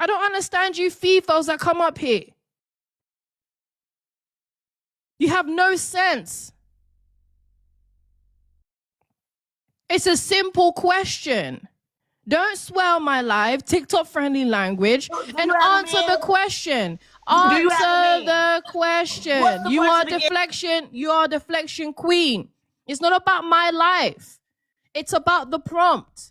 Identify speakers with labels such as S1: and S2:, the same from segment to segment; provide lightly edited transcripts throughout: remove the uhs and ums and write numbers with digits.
S1: I don't understand you Fefails that come up here. You have no sense. It's a simple question. Don't swell my life, TikTok friendly language, and answer the question. Answer the question. You are deflection. You are deflection queen. It's not about my life. It's about the prompt.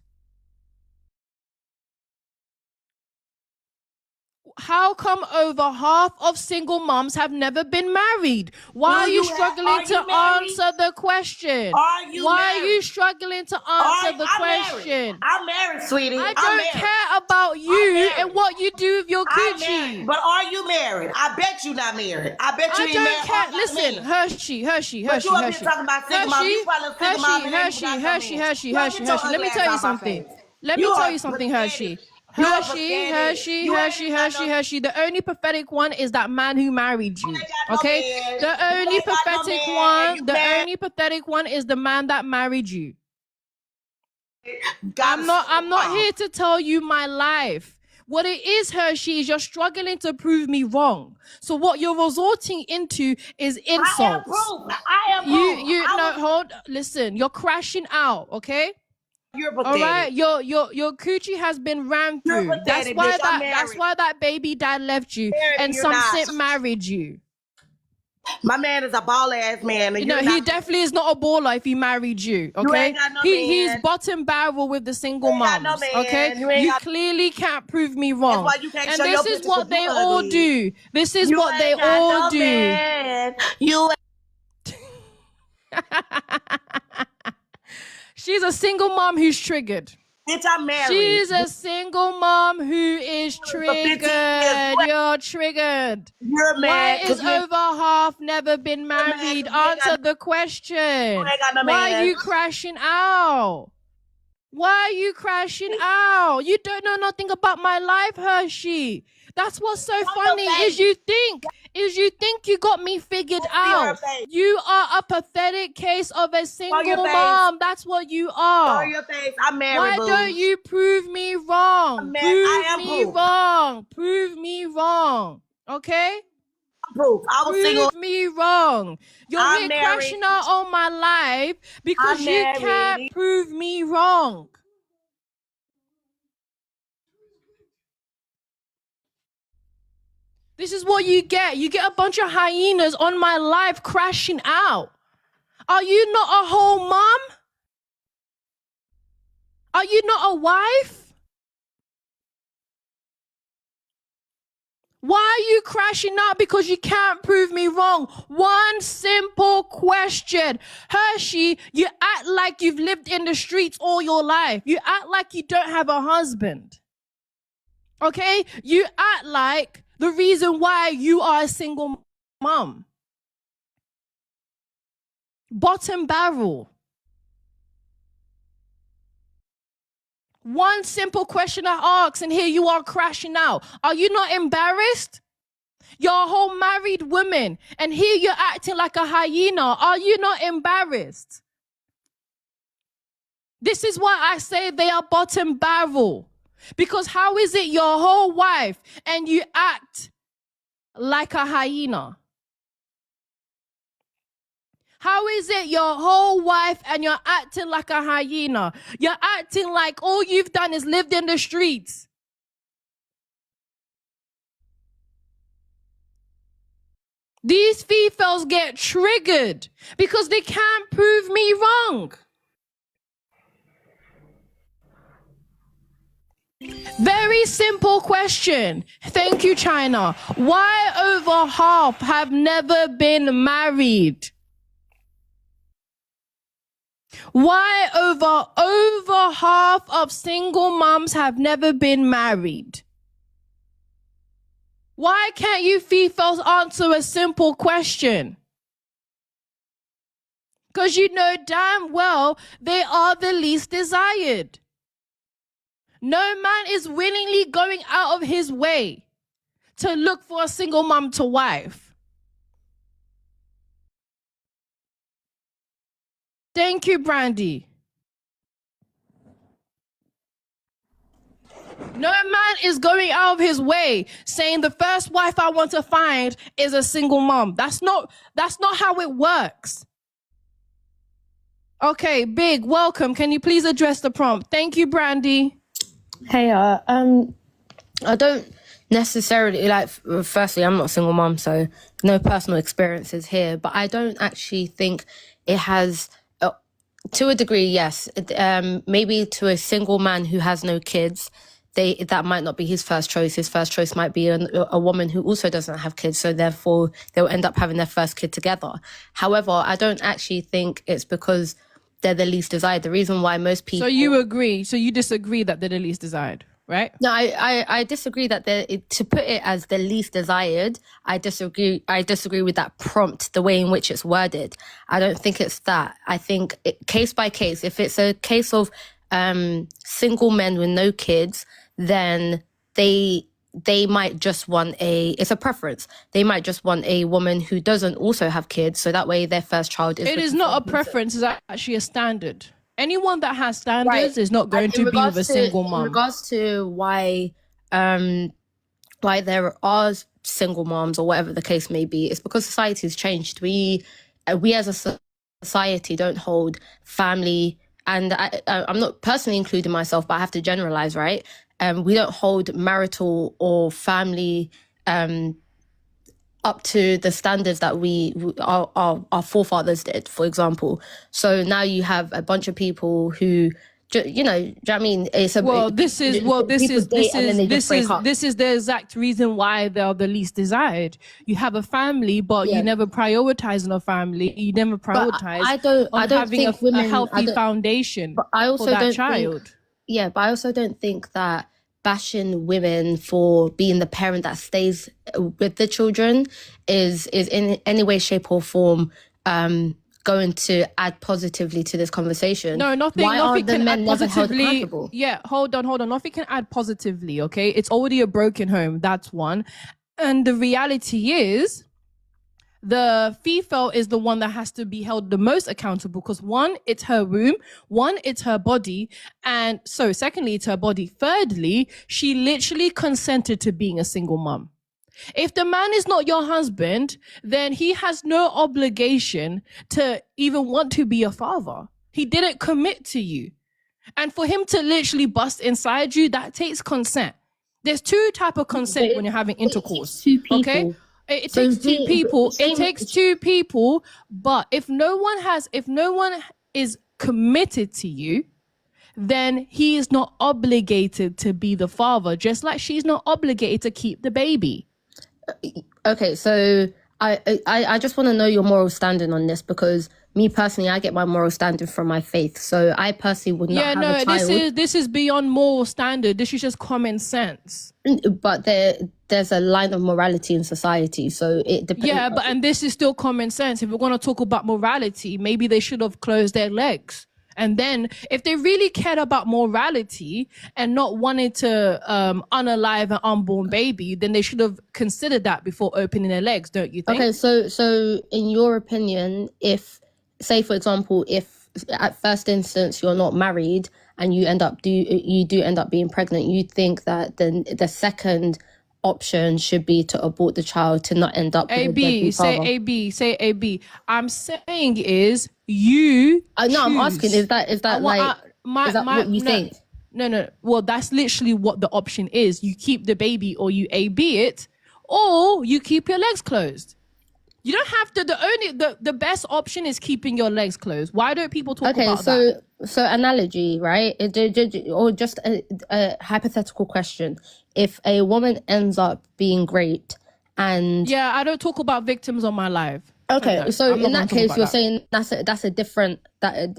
S1: How come over half of single moms have never been married? Why are you struggling to answer the question? Why are you struggling to answer the question?
S2: I'm married, sweetie.
S1: I don't care about you and what you do with your coochie.
S2: But are you married? I bet you not married. I bet you ain't married.
S1: I don't care. Listen, Hershey.
S2: But you up here talking about single mom. You probably single mom.
S1: Hershey. Let me tell you something. Hershey. Hershey. The only pathetic one is that man who married you. Okay? The only pathetic one is the man that married you. I'm not here to tell you my life. What it is, Hershey, is you're struggling to prove me wrong. So what you're resorting into is insults.
S2: I am proof.
S1: Listen, you're crashing out, okay?
S2: You're pathetic.
S1: All right, your coochie has been ran through. That's why that baby dad left you, and some simp married you.
S2: My man is a ball ass man.
S1: He definitely is not a baller if he married you. Okay, he's bottom barrel with the single moms. Okay, you clearly can't prove me wrong. And this is what they all do. This is what they all do.
S2: You.
S1: She's a single mom who's triggered.
S2: Bitch, I'm married.
S1: She's a single mom who is triggered. You're triggered.
S2: You're mad.
S1: Why is over half never been married? Answer the question. Why are you crashing out? Why are you crashing out? You don't know nothing about my life, Hershey. That's what's so funny is you think you got me figured out. You are a pathetic case of a single mom. That's what you are.
S2: Your face. I'm married.
S1: Why don't you prove me wrong? Prove me wrong. Okay?
S2: Proof. I was single.
S1: Prove me wrong. You're here crashing out on my life because you can't prove me wrong. This is what you get. You get a bunch of hyenas on my life crashing out. Are you not a whole mom? Are you not a wife? Why are you crashing out? Because you can't prove me wrong. One simple question. Hershey, you act like you've lived in the streets all your life. You act like you don't have a husband. Okay? You act like the reason why you are a single mom. Bottom barrel. One simple question I ask, and here you are crashing out. Are you not embarrassed? You're a whole married woman, and here you're acting like a hyena. Are you not embarrassed? This is why I say they are bottom barrel. Because how is it your whole wife and you act like a hyena? How is it your whole wife and you're acting like a hyena? You're acting like all you've done is lived in the streets. These Fefails get triggered because they can't prove me wrong. Very simple question. Thank you, China. Why over half have never been married? Why over half of single moms have never been married? Why can't you Fefails answer a simple question? Because you know damn well they are the least desired. No man is willingly going out of his way to look for a single mom to wife. Thank you, Brandy. No man is going out of his way saying the first wife I want to find is a single mom. That's not how it works. Okay, Big, welcome. Can you please address the prompt? Thank you, Brandy.
S3: Hey, I don't necessarily firstly, I'm not a single mom, so no personal experiences here, but I don't actually think it has, to a degree, yes. Maybe to a single man who has no kids, that might not be his first choice. His first choice might be a woman who also doesn't have kids, so therefore they'll end up having their first kid together. However, I don't actually think it's because they're the least desired. The reason why most people...
S1: So you agree, so you disagree that they're the least desired, right?
S3: No, I disagree that to put it as the least desired, I disagree with that prompt, the way in which it's worded. I don't think it's that. I think case by case, if it's a case of single men with no kids, then they might just want it's a preference. They might just want a woman who doesn't also have kids, so that way their first child is... It
S1: is not a preference, it's actually a standard. Anyone that has standards is not going to be with a single mom.
S3: In regards to why there are single moms or whatever the case may be, it's because society's changed. We as a society don't hold family, and I'm not personally including myself, but I have to generalize, right? We don't hold marital or family up to the standards that our forefathers did, for example. So now you have a bunch of people who, you know, do you know what I mean? This is
S1: the exact reason why they're the least desired. You have a family, but you never prioritize on a family. You never prioritize on having a healthy foundation for that child.
S3: But I also don't think that bashing women for being the parent that stays with the children is in any way, shape or form going to add positively to this conversation.
S1: No, nothing can add positively. Yeah, hold on. Nothing can add positively, okay? It's already a broken home, that's one. And the reality is, the Fefail is the one that has to be held the most accountable because one, it's her womb, one, it's her body, and so secondly, it's her body. Thirdly, she literally consented to being a single mom. If the man is not your husband, then he has no obligation to even want to be a father. He didn't commit to you. And for him to literally bust inside you, that takes consent. There's two types of consent when you're having intercourse. Okay? It takes two people. It takes two people. But if no one is committed to you, then he is not obligated to be the father, just like she's not obligated to keep the baby.
S3: Okay, so I just want to know your moral standing on this, because me personally, I get my moral standing from my faith. So I personally would not have a child.
S1: This is beyond moral standard. This is just common sense.
S3: But there's a line of morality in society, so it depends.
S1: Yeah, and this is still common sense. If we're going to talk about morality, maybe they should have closed their legs. And then if they really cared about morality and not wanted to unalive an unborn baby, then they should have considered that before opening their legs, don't you think?
S3: Okay, so in your opinion, if, say for example, if at first instance you're not married and you do end up being pregnant, you think that then the second option should be to abort the child to not end up with a deadbeat father.
S1: Say AB. I'm saying is you
S3: no, I'm asking, is that what you think?
S1: No. Well, that's literally what the option is. You keep the baby or you AB it, or you keep your legs closed. You don't have to. The best option is keeping your legs closed. Why don't people talk about that?
S3: So analogy, right? Or just a hypothetical question. If a woman ends up being raped and...
S1: Yeah, I don't talk about victims on my live.
S3: Okay, so in that case, you're saying that's a different...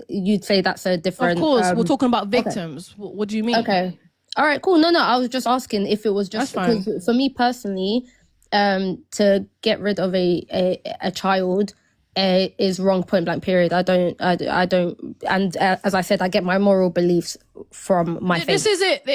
S3: You'd say that's a different...
S1: Of course, we're talking about victims. Okay. What do you mean?
S3: Okay. All right, cool. No, I was just asking if it was just...
S1: That's
S3: because for me personally, to get rid of a child... is wrong, point blank, period. I don't, and as I said, I get my moral beliefs from my faith.
S1: This is it.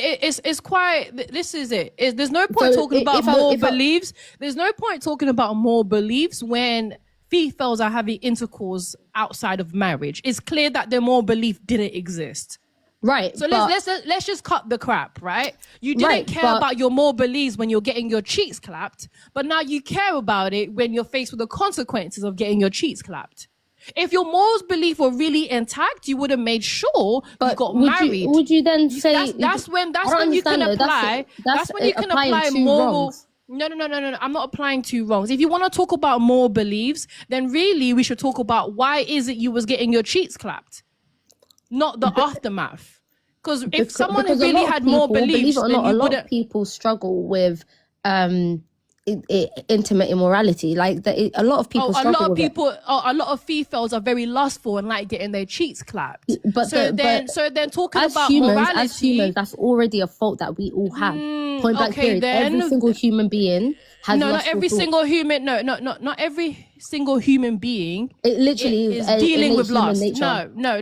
S1: This is it. There's no point talking about more beliefs. There's no point talking about more beliefs when Fefails are having intercourse outside of marriage. It's clear that the moral belief didn't exist.
S3: Right.
S1: So let's just cut the crap, right? You didn't care about your moral beliefs when you're getting your cheeks clapped, but now you care about it when you're faced with the consequences of getting your cheeks clapped. If your morals belief were really intact, you would have made sure you got married.
S3: Would you then say
S1: that's when you can apply? That's when you can apply moral. No. I'm not applying two wrongs. If you want to talk about moral beliefs, then really we should talk about why is it you was getting your cheeks clapped, not the aftermath. Because if someone really had more beliefs,
S3: believe it or not, a lot of people struggle with intimate immorality. Like a lot of people struggle with it.
S1: A lot of Fefails are very lustful and like getting their cheeks clapped.
S3: But
S1: then talking about
S3: morality, as humans, that's already a fault that we all have. Point blank period. Every single human being has
S1: not every single human. Not every single human being.
S3: It literally
S1: is dealing with lust.
S3: Nature.
S1: No.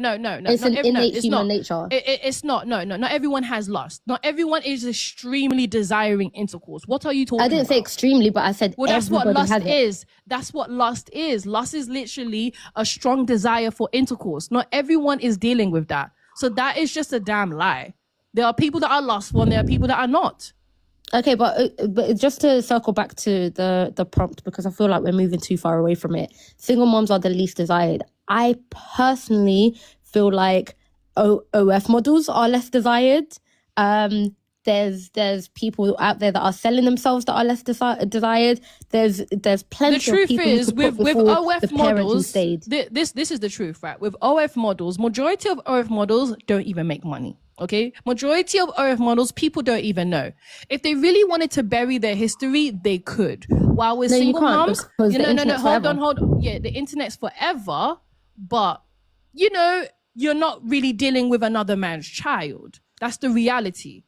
S3: It's an innate human nature.
S1: It's not. No. Not everyone has lust. Not everyone is extremely desiring intercourse. What are you talking about?
S3: I didn't say extremely, but I said
S1: that's what lust
S3: is.
S1: That's what lust is. Lust is literally a strong desire for intercourse. Not everyone is dealing with that. So that is just a damn lie. There are people that are lustful and there are people that are not.
S3: Okay, but just to circle back to the prompt, because I feel like we're moving too far away from it. Single moms are the least desired. I personally feel like OF models are less desired. There's people out there that are selling themselves that are less desired. There's plenty of people
S1: is with OF models.
S3: This
S1: is the truth, right? With OF models, majority of OF models don't even make money. Okay, majority of OF models, people don't even know. If they really wanted to bury their history, they could. While with single moms, hold on. Yeah, the internet's forever, but you're not really dealing with another man's child. That's the reality.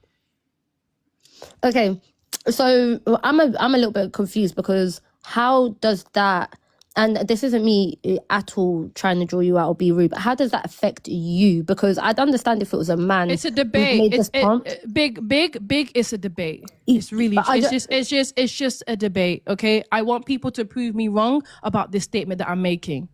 S3: Okay, so I'm a little bit confused because how does that? And this isn't me at all trying to draw you out or be rude, but how does that affect you? Because I'd understand if it was a man.
S1: It's a debate. Big. It's a debate. It's really. It's just a debate. Okay. I want people to prove me wrong about this statement that I'm making.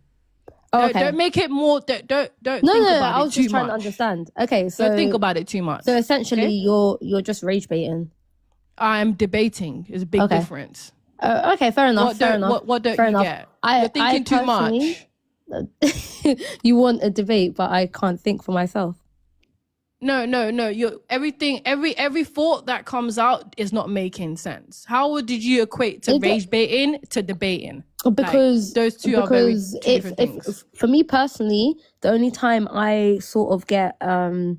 S1: Okay. Don't make it more. Don't. No.
S3: I was just trying to understand. Okay. So
S1: don't think about it too much.
S3: So essentially, you're just rage baiting.
S1: I'm debating. It's a big difference.
S3: Okay, fair enough.
S1: What don't you get? You're thinking too much.
S3: You want a debate, but I can't think for myself.
S1: No. Every thought that comes out is not making sense. How did you equate to rage baiting to debating?
S3: Because
S1: those two are very different things.
S3: For me personally, the only time I sort of get a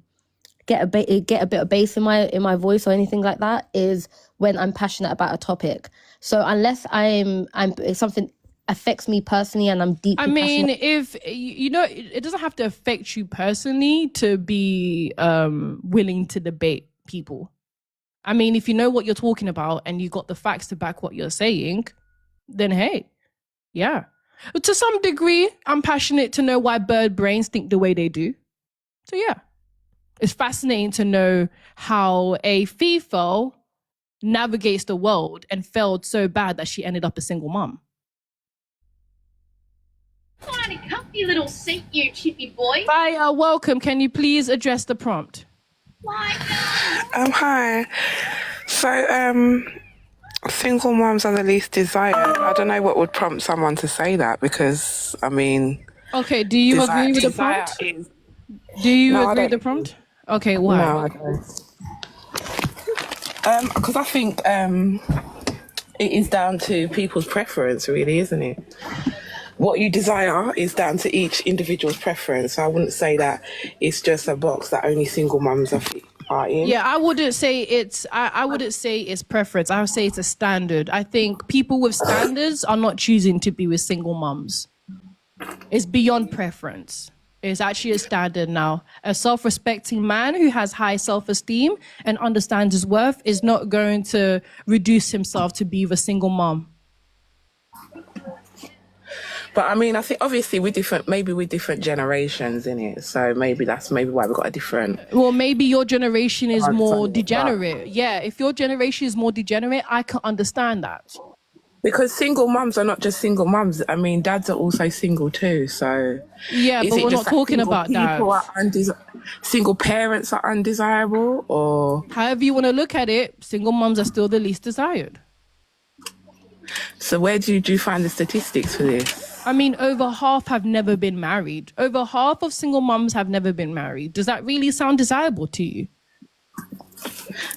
S3: bit of bass in my voice or anything like that is when I'm passionate about a topic. So unless if something affects me personally and I'm deeply passionate.
S1: If it doesn't have to affect you personally to be willing to debate people. I mean, if you know what you're talking about and you got the facts to back what you're saying, then hey, yeah. To some degree, I'm passionate to know why bird brains think the way they do. So yeah. It's fascinating to know how a Fefail navigates the world and failed so bad that she ended up a single mom.
S4: On a comfy little seat, you chippy boy.
S1: Hi, welcome. Can you please address the prompt?
S5: Hi. So, single moms are the least desired. I don't know what would prompt someone to say that because, I mean...
S1: Okay, do you agree with the prompt? Do you agree with the prompt? Okay, why?
S5: No, I don't. Because I think it is down to people's preference, really, isn't it? What you desire is down to each individual's preference. So I wouldn't say that it's just a box that only single mums are in.
S1: Yeah, I wouldn't say it's. I wouldn't say it's preference. I would say it's a standard. I think people with standards are not choosing to be with single mums. It's beyond preference. It's actually a standard now. A self-respecting man who has high self-esteem and understands his worth is not going to reduce himself to be with a single mom.
S5: But I mean, I think obviously we're different generations in it. So maybe that's why we've got a different...
S1: Well, maybe your generation is more degenerate. Yeah, if your generation is more degenerate, I can understand that.
S5: Because single mums are not just single mums. I mean, dads are also single too. So
S1: Yeah,
S5: is
S1: but
S5: it
S1: we're
S5: just
S1: not
S5: that
S1: talking
S5: single
S1: about
S5: people
S1: that.
S5: are single parents are undesirable, or
S1: However you want to look at it, single moms are still the least desired.
S5: so where do you find the statistics for this?
S1: I mean, over half have never been married. Over half of single moms have never been married. Does that really sound desirable to you?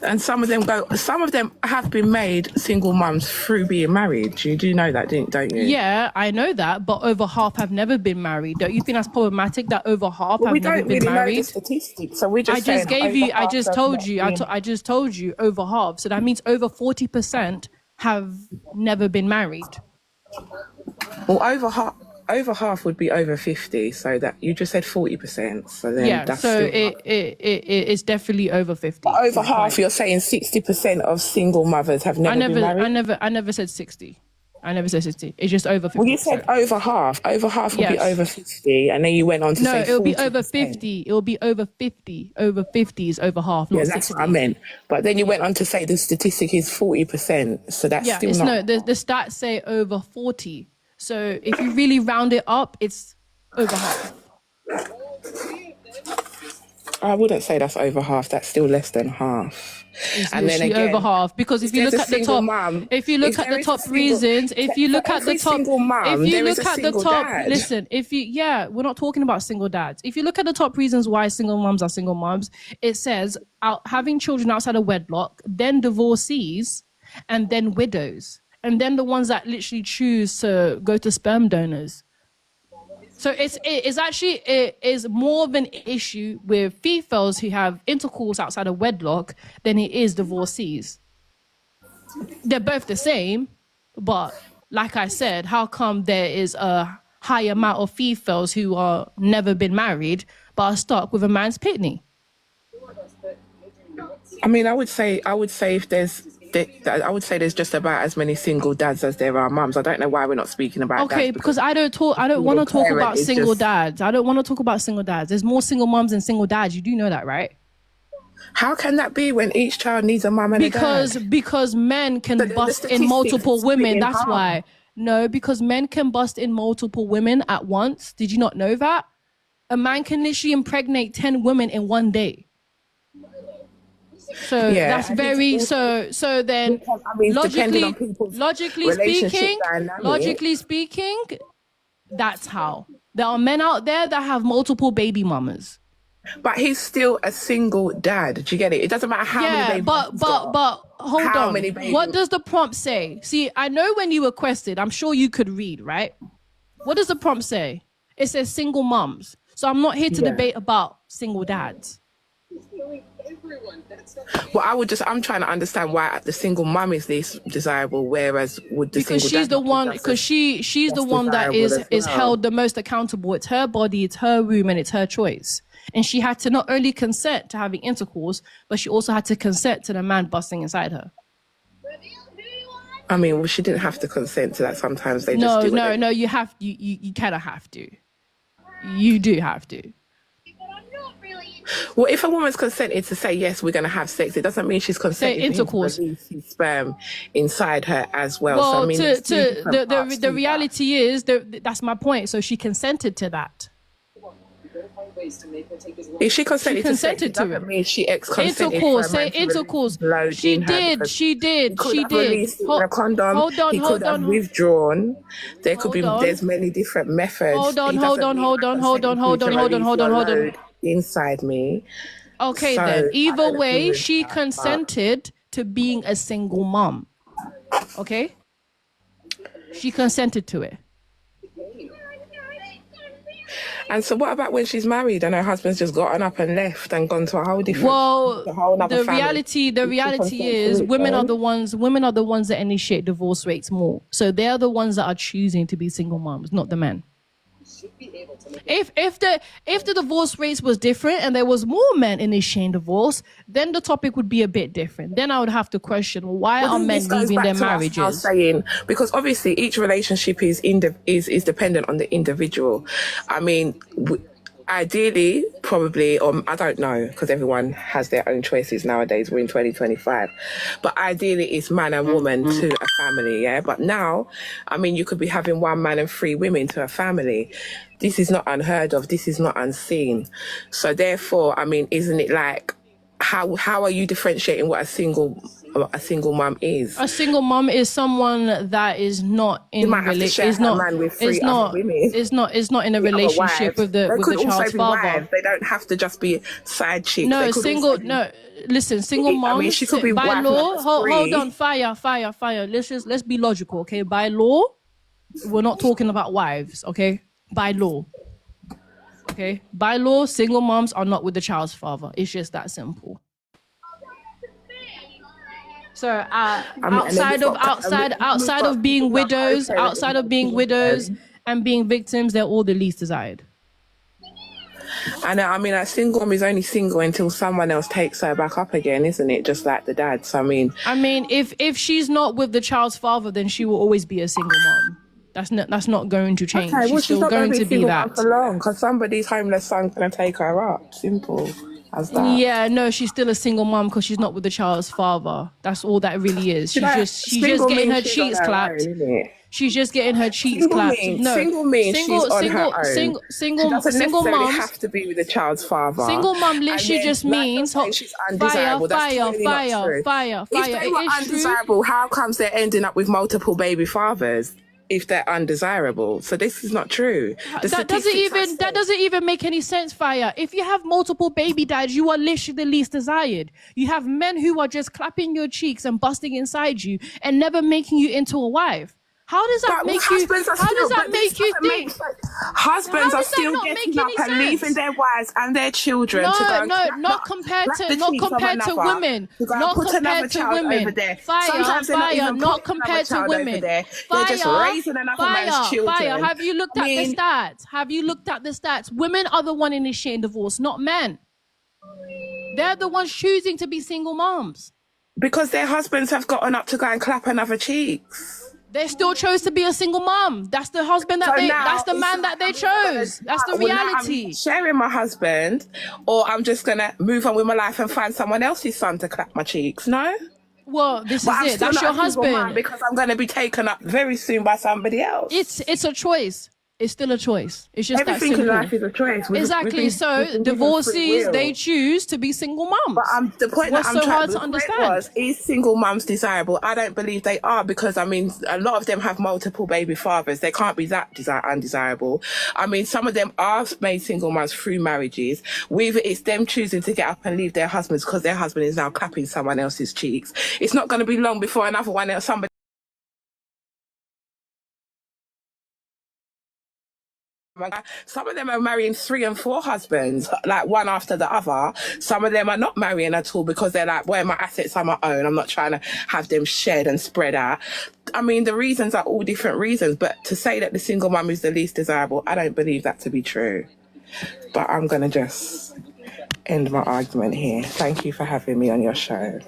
S5: And some of them have been made single mums through being married. You do know that, don't you?
S1: Yeah, I know that, but over half have never been married. Don't you think that's problematic that over half
S5: Well,
S1: have
S5: we
S1: never
S5: don't
S1: been
S5: really know the
S1: married?
S5: statistics, so we just
S1: I just
S5: saying
S1: gave you,
S5: over
S1: I
S5: half
S1: just
S5: have
S1: told
S5: not
S1: you,
S5: been-
S1: I just told you over half. So that means over 40% have never been married.
S5: Well, over half would be over 50. So that you just said 40%. So then
S1: Yeah,
S5: that's
S1: so
S5: still
S1: it's definitely over 50.
S5: over half. You're saying 60% of single mothers have never been married.
S1: I never said 60. I never said 60. It's just over 50.
S5: Well, you said over half. Over half would be
S1: Yes.
S5: over 50, and then you went on to
S1: No,
S5: say 40%.
S1: it'll be over 50. It'll be over 50. Over 50 is over half, not
S5: Yeah,
S1: 60.
S5: that's what I meant. But then you went on to say the statistic is 40%. So that's
S1: Yeah,
S5: still
S1: it's
S5: not.
S1: no, the stats say over 40. So if you really round it up, it's over half.
S5: I wouldn't say that's over half. That's still less than half.
S1: It's
S5: And then
S1: literally
S5: again,
S1: over half, because if you
S5: there's
S1: look
S5: a
S1: at the
S5: single
S1: top,
S5: mum,
S1: if you look
S5: if
S1: at
S5: there
S1: the
S5: is a
S1: top
S5: single-
S1: reasons, if you
S5: for
S1: look at the
S5: every
S1: top,
S5: single mum,
S1: if you
S5: there
S1: look
S5: is a
S1: at the
S5: single
S1: top,
S5: dad.
S1: listen, we're not talking about single dads. If you look at the top reasons why single moms are single moms, it says having children outside of wedlock, then divorcees, and then widows, and then the ones that literally choose to go to sperm donors. So it's actually more of an issue with Fefails who have intercourse outside of wedlock than it is divorcees. They're both the same, but like I said, how come there is a high amount of Fefails who are never been married but are stuck with a man's pitney?
S5: I mean, I would say if I would say there's just about as many single dads as there are mums. I don't know why we're not speaking about
S1: Okay,
S5: dads,
S1: because I don't want to talk
S5: parent
S1: about
S5: is
S1: single
S5: just-
S1: dads. I don't want to talk about single dads. There's more single moms than single dads. You do know that, right?
S5: How can that be when each child needs a mum and a dad?
S1: Because men can
S5: But the
S1: bust in
S5: statistics
S1: multiple
S5: split
S1: women.
S5: in
S1: That's
S5: half.
S1: why. No, because men can bust in multiple women at once. Did you not know that? A man can literally impregnate 10 women in one day. So
S5: Yeah,
S1: that's
S5: I think
S1: very
S5: it's
S1: so then
S5: I mean, depending on people's relationship dynamic.
S1: logically speaking, that's how. There are men out there that have multiple baby mamas.
S5: But he's still a single dad. Do you get it? It doesn't matter how many
S1: Yeah,
S5: babies
S1: but
S5: he's got.
S1: hold
S5: How
S1: on.
S5: many babies?
S1: What does the prompt say? See, I know when you requested, I'm sure you could read, right? What does the prompt say? It says single moms. So I'm not here to
S5: Yeah.
S1: debate about single dads.
S5: Well, I'm trying to understand why the single mum is this desirable, whereas would the
S1: Because
S5: single
S1: she's
S5: dad
S1: the
S5: not be
S1: one.
S5: just
S1: Because she's the
S5: just
S1: one that
S5: desirable
S1: is
S5: as well?
S1: held the most accountable. It's her body, it's her room, and it's her choice. And she had to not only consent to having intercourse, but she also had to consent to the man busting inside her.
S5: I mean, well, she didn't have to consent to that. Sometimes they
S1: No,
S5: just do
S1: no,
S5: it.
S1: no. You have you kind of have to. You do have to.
S5: Well, if a woman's consented to say yes, we're going to have sex, it doesn't mean she's consented
S1: intercourse.
S5: to release his sperm inside her as well.
S1: Well,
S5: so, I mean, there's two
S1: to
S5: different parts to
S1: the
S5: that.
S1: reality is that's my point. So she consented to that.
S5: If she consented,
S1: She consented
S5: to
S1: to
S5: sex, it
S1: it.
S5: doesn't mean she ex-consented.
S1: Intercourse,
S5: for a man
S1: say
S5: to release
S1: intercourse.
S5: blood
S1: She
S5: in her
S1: did,
S5: because
S1: she
S5: he
S1: did,
S5: could
S1: she
S5: have
S1: did.
S5: released it in a condom.
S1: Hold on,
S5: He could have withdrawn. There could be.
S1: Hold on.
S5: There's many different methods.
S1: Hold on,
S5: He
S1: hold
S5: doesn't
S1: on,
S5: mean
S1: hold
S5: I
S1: on, hold on,
S5: consented
S1: hold on,
S5: to
S1: hold on,
S5: release
S1: hold on,
S5: your
S1: hold on.
S5: load inside me.
S1: Okay,
S5: So,
S1: then.
S5: I
S1: Either
S5: don't agree
S1: way,
S5: with
S1: she
S5: that,
S1: consented to being a single mom. Okay? She consented to it.
S5: And so, what about when she's married and her husband's just gotten up and left and gone to a whole different,
S1: Well,
S5: a whole other
S1: the
S5: family?
S1: reality
S5: consent
S1: is
S5: to it,
S1: women are
S5: though?
S1: women are the ones that initiate divorce rates more. So they're the ones that are choosing to be single moms, not the men. If the divorce rates was different and there was more men initiating divorce, then the topic would be a bit different. Then I would have to question why
S5: But
S1: are
S5: then
S1: men
S5: this goes
S1: leaving
S5: back
S1: their
S5: to us now
S1: marriages?
S5: saying, because obviously each relationship is dependent on the individual. I mean, ideally, probably, or I don't know, because everyone has their own choices nowadays. We're in 2025. But ideally, it's man and woman to a family, yeah? But now, I mean, you could be having one man and 3 women to a family. This is not unheard of. This is not unseen. So therefore, I mean, isn't it like, how are you differentiating what a single mum is?
S1: A single mom is someone that is not in
S5: Is not
S1: in a relationship with the child's father.
S5: They don't have to just be side chicks.
S1: No, single moms.
S5: I mean, she could be
S1: by
S5: wife
S1: law.
S5: number
S1: Hold
S5: 3.
S1: on, fire. Let's be logical, okay? By law, we're not talking about wives, okay? By law, okay? By law, single moms are not with the child's father. It's just that simple. So outside of being widows and being victims, they're all the least desired.
S5: And I mean, a single mom is only single until someone else takes her back up again, isn't it? Just like the dad. So I mean,
S1: if she's not with the child's father, then she will always be a single mom. That's not going to change.
S5: Okay, well,
S1: she's still going to be that
S5: for long, because somebody's homeless son's going to take her up. Simple as that.
S1: Yeah, no, she's still a single mom because she's not with the child's father. That's all that really is. She's just getting her cheeks clapped. She's just getting her cheeks clapped.
S5: Single mom have to be with the child's father.
S1: Single mom literally just means
S5: she's undesirable.
S1: Fire.
S5: If they were undesirable, how comes they're ending up with multiple baby fathers? If they're undesirable. So this is not true.
S1: That doesn't even make any sense, Fire. If you have multiple baby dads, you are literally the least desired. You have men who are just clapping your cheeks and busting inside you and never making you into a wife. How does that make you think?
S5: Husbands are still getting up and leaving their wives and their children to go
S1: not compared to women. Not compared to women. Fire, not compared to women.
S5: They're just raising another man's children.
S1: Fire, have you looked at the stats? Women are the one initiating divorce, not men. They're the ones choosing to be single moms.
S5: Because their husbands have gotten up to go and clap another cheeks.
S1: They still chose to be a single mom. That's the husband that's the man that they chose. That's the reality.
S5: I'm sharing my husband, or I'm just gonna move on with my life and find someone else's son to clap my cheeks. No.
S1: Well, this is it. That's your husband.
S5: Because I'm gonna be taken up very soon by somebody else.
S1: It's a choice. It's still a choice. It's just
S5: everything
S1: that simple.
S5: in life is a choice.
S1: Exactly. So divorcees, they choose to be single moms.
S5: But the point
S1: What's
S5: that I'm
S1: so hard to understand?
S5: Is single mums desirable? I don't believe they are, because I mean, a lot of them have multiple baby fathers. They can't be that undesirable. I mean, some of them are made single mums through marriages. Whether it's them choosing to get up and leave their husbands because their husband is now clapping someone else's cheeks. It's not going to be long before another one else, somebody. Some of them are marrying 3 and 4 husbands, like one after the other. Some of them are not marrying at all because they're like, well, my assets are my own. I'm not trying to have them shared and spread out. I mean, the reasons are all different reasons, but to say that the single mum is the least desirable, I don't believe that to be true. But I'm going to just end my argument here. Thank you for having me on your show.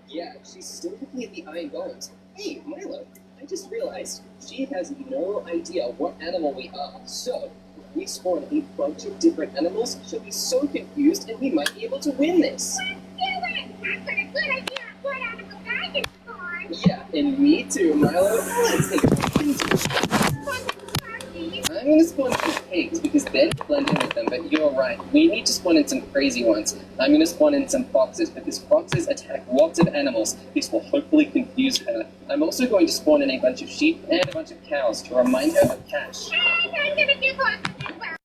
S6: Yeah, she's still looking at the iron golems. Hey, Milo, I just realized she has no idea what animal we are. So, if we spawn a bunch of different animals, she'll be so confused and we might be able to win this.
S7: Let's do it! I've got a good idea of what animals I can spawn.
S6: Yeah, and me too, Milo. Let's take a I'm gonna spawn some pigs because then blend in with them, but you're right. We need to spawn in some crazy ones. I'm gonna spawn in some foxes because foxes attack lots of animals. This will hopefully confuse her. I'm also going to spawn in a bunch of sheep and a bunch of cows to remind her of Cash.
S7: I'm gonna do foxes as well.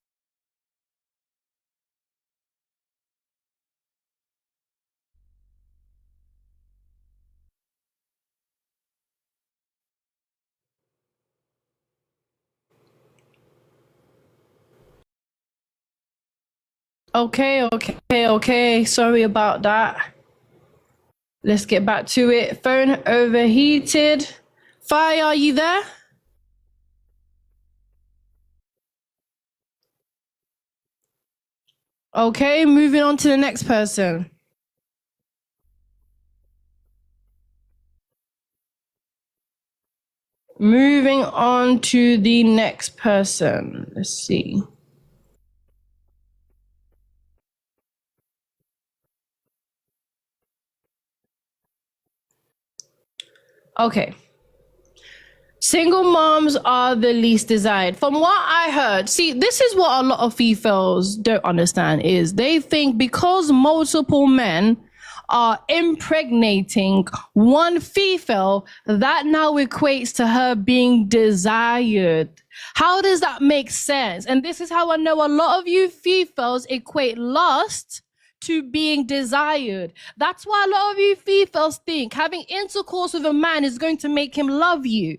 S1: Okay. Sorry about that. Let's get back to it. Phone overheated. Fire, are you there? Okay, moving on to the next person. Moving on to the next person. Let's see. Okay. Single moms are the least desired. From what I heard, see, this is what a lot of females don't understand is they think because multiple men are impregnating one female, that now equates to her being desired. How does that make sense? And this is how I know a lot of you females equate lust to being desired. That's why a lot of you females think having intercourse with a man is going to make him love you.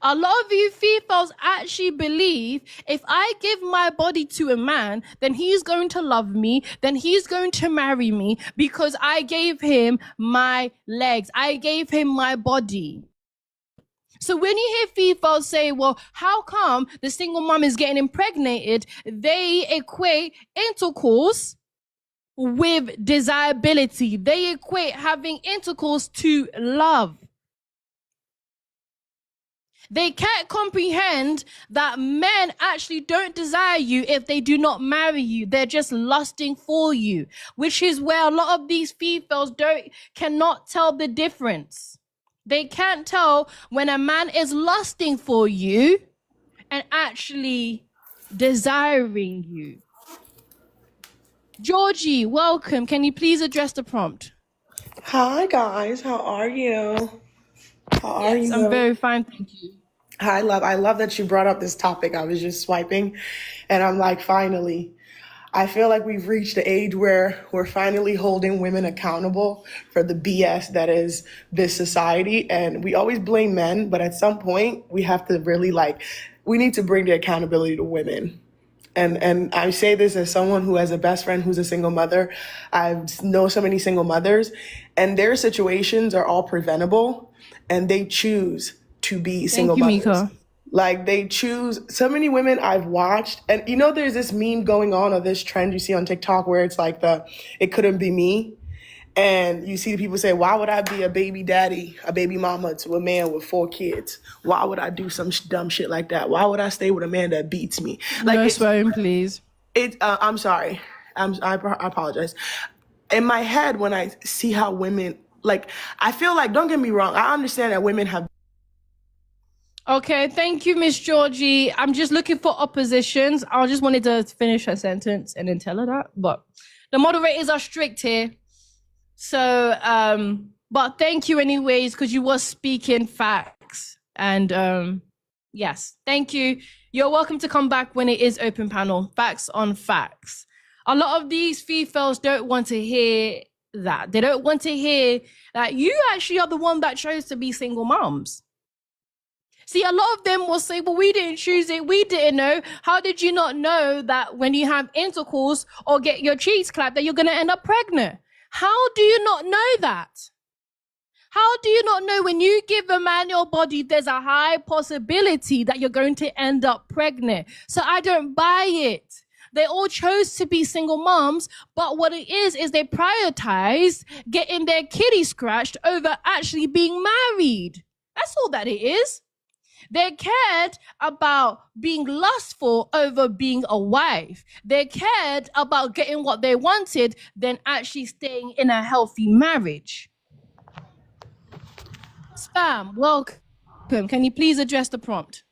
S1: A lot of you females actually believe if I give my body to a man, then he's going to love me, then he's going to marry me because I gave him my legs, I gave him my body. So when you hear females say, well, how come the single mom is getting impregnated? They equate intercourse with desirability. They equate having intercourse to love. They can't comprehend that men actually don't desire you if they do not marry you. They're just lusting for you, which is where a lot of these females cannot tell the difference. They can't tell when a man is lusting for you and actually desiring you. Georgie, welcome. Can you please address the prompt?
S8: Hi guys, how are you? How are you?
S1: I'm very fine, thank you.
S8: Hi, love. I love that you brought up this topic. I was just swiping and I'm like, finally. I feel like we've reached the age where we're finally holding women accountable for the BS that is this society. And we always blame men, but at some point we have to really we need to bring the accountability to women. And I say this as someone who has a best friend who's a single mother. I know so many single mothers and their situations are all preventable and they choose to be single mothers. Mika. Like they choose, so many women I've watched, and there's this meme going on of this trend you see on TikTok where it's like it couldn't be me. And you see the people say, why would I be a baby daddy, a baby mama to a man with 4 kids? Why would I do some dumb shit like that? Why would I stay with a man that beats me?
S1: No swearing, please.
S8: I'm sorry. I apologize. In my head, when I see how women, I feel like, don't get me wrong, I understand that women have.
S1: Okay, thank you, Miss Georgie. I'm just looking for oppositions. I just wanted to finish her sentence and then tell her that. But the moderators are strict here. So, but thank you anyways, because you were speaking facts. And yes, thank you. You're welcome to come back when it is open panel. Facts on facts. A lot of these females don't want to hear that. They don't want to hear that you actually are the one that chose to be single moms. See, a lot of them will say, well, we didn't choose it. We didn't know. How did you not know that when you have intercourse or get your cheeks clapped that you're going to end up pregnant? How do you not know that? How do you not know when you give a man your body, there's a high possibility that you're going to end up pregnant? So I don't buy it. They all chose to be single moms, but what it is they prioritize getting their kitty scratched over actually being married. That's all that it is. They cared about being lustful over being a wife. They cared about getting what they wanted than actually staying in a healthy marriage. Spam, welcome. Can you please address the prompt?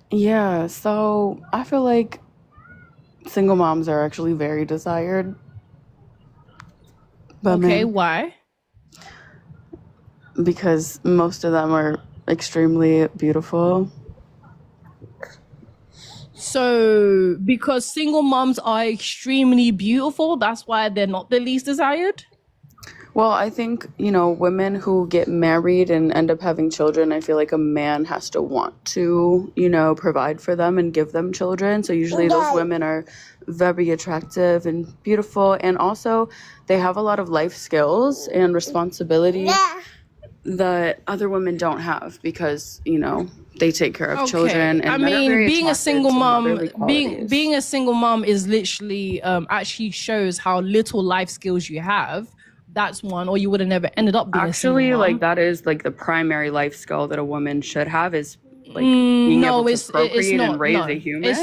S9: Yeah, so I feel like single moms are actually very desired. But
S1: okay, why?
S9: Because most of them are extremely beautiful.
S1: So because single moms are extremely beautiful, that's why they're not the least desired?
S9: Well, I think, women who get married and end up having children, I feel like a man has to want to, provide for them and give them children. So usually those women are very attractive and beautiful. And also they have a lot of life skills and responsibility that other women don't have because, they take care of children. And
S1: I mean, being a single mom, being a single mom is literally actually shows how little life skills you have. That's one, or you would have never ended up being a
S9: Actually,
S1: single mom.
S9: like that is like the primary life skill that a woman should have is like being able to procreate and raise a human.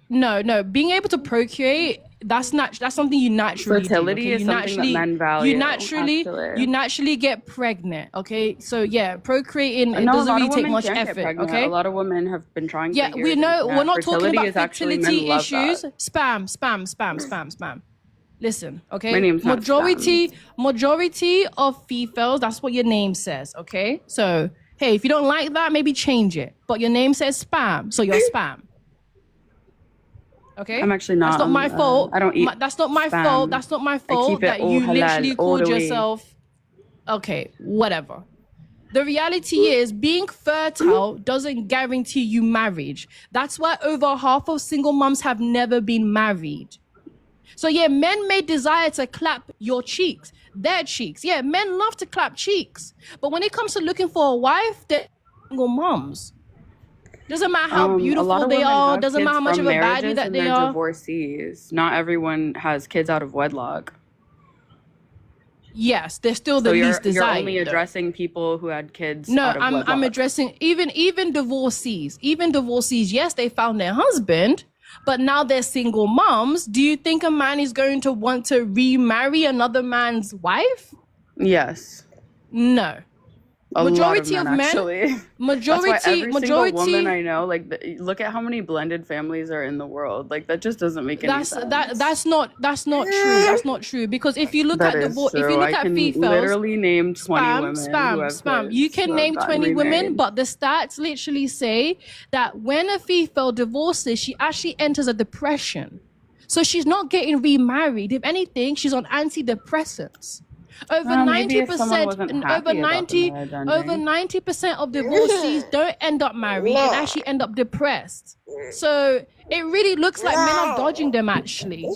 S1: No. Being able to procreate, that's something you naturally
S9: Fertility
S1: do. Okay?
S9: is something that men value.
S1: You naturally get pregnant. Okay, so yeah, procreating it
S9: No, a
S1: doesn't
S9: lot
S1: really
S9: of
S1: take
S9: women
S1: much
S9: can't get
S1: effort.
S9: pregnant.
S1: Okay,
S9: A lot of women have been trying.
S1: yeah,
S9: for years
S1: we know.
S9: and
S1: We're not talking
S9: fertility
S1: about
S9: is actually, men
S1: fertility
S9: love
S1: issues.
S9: that.
S1: Spam. Listen, okay.
S9: My name's not
S1: majority of Fefails. That's what your name says. Okay, so hey, if you don't like that, maybe change it. But your name says spam, so you're spam. Okay,
S9: I'm actually not.
S1: That's not my fault.
S9: I don't eat.
S1: That's not my
S9: spam.
S1: fault. That's not my fault
S9: keep it
S1: that
S9: all
S1: you
S9: halal,
S1: literally
S9: all
S1: called
S9: the way.
S1: yourself. Okay, whatever. The reality is being fertile doesn't guarantee you marriage. That's why over half of single moms have never been married. So yeah, men may desire to clap your cheeks, their cheeks. Yeah, men love to clap cheeks. But when it comes to looking for a wife, they're single moms. Doesn't matter how
S9: A lot
S1: beautiful
S9: of
S1: they
S9: women
S1: are.
S9: have
S1: Doesn't matter how
S9: kids
S1: much of
S9: from
S1: a baddie
S9: marriages
S1: that
S9: and
S1: they
S9: they're
S1: are.
S9: divorcees. Not everyone has kids out of wedlock.
S1: Yes, they're still the
S9: So
S1: least
S9: you're
S1: desired.
S9: only
S1: though.
S9: addressing people who had kids
S1: No,
S9: out of wedlock.
S1: I'm addressing even divorcees. Even divorcees, yes, they found their husband, but now they're single moms. Do you think a man is going to want to remarry another man's wife?
S9: Yes.
S1: No.
S9: Majority of men, actually.
S1: Majority,
S9: That's why every single woman I know, like, look at how many blended families are in the world. Like, that just doesn't make any sense.
S1: That's not true. That's not true, because if you look at divorce, if you look at Fefails,
S9: literally name 20 women who have
S1: spam.
S9: kids
S1: You can
S9: who
S1: name
S9: have
S1: 20
S9: gotten
S1: women,
S9: remarried.
S1: but the stats literally say that when a Fefail divorces, she actually enters a depression. So she's not getting remarried. If anything, she's on antidepressants. Over 90%, over 90% of divorcees don't end up married and actually end up depressed. So it really looks like men are dodging them. Actually,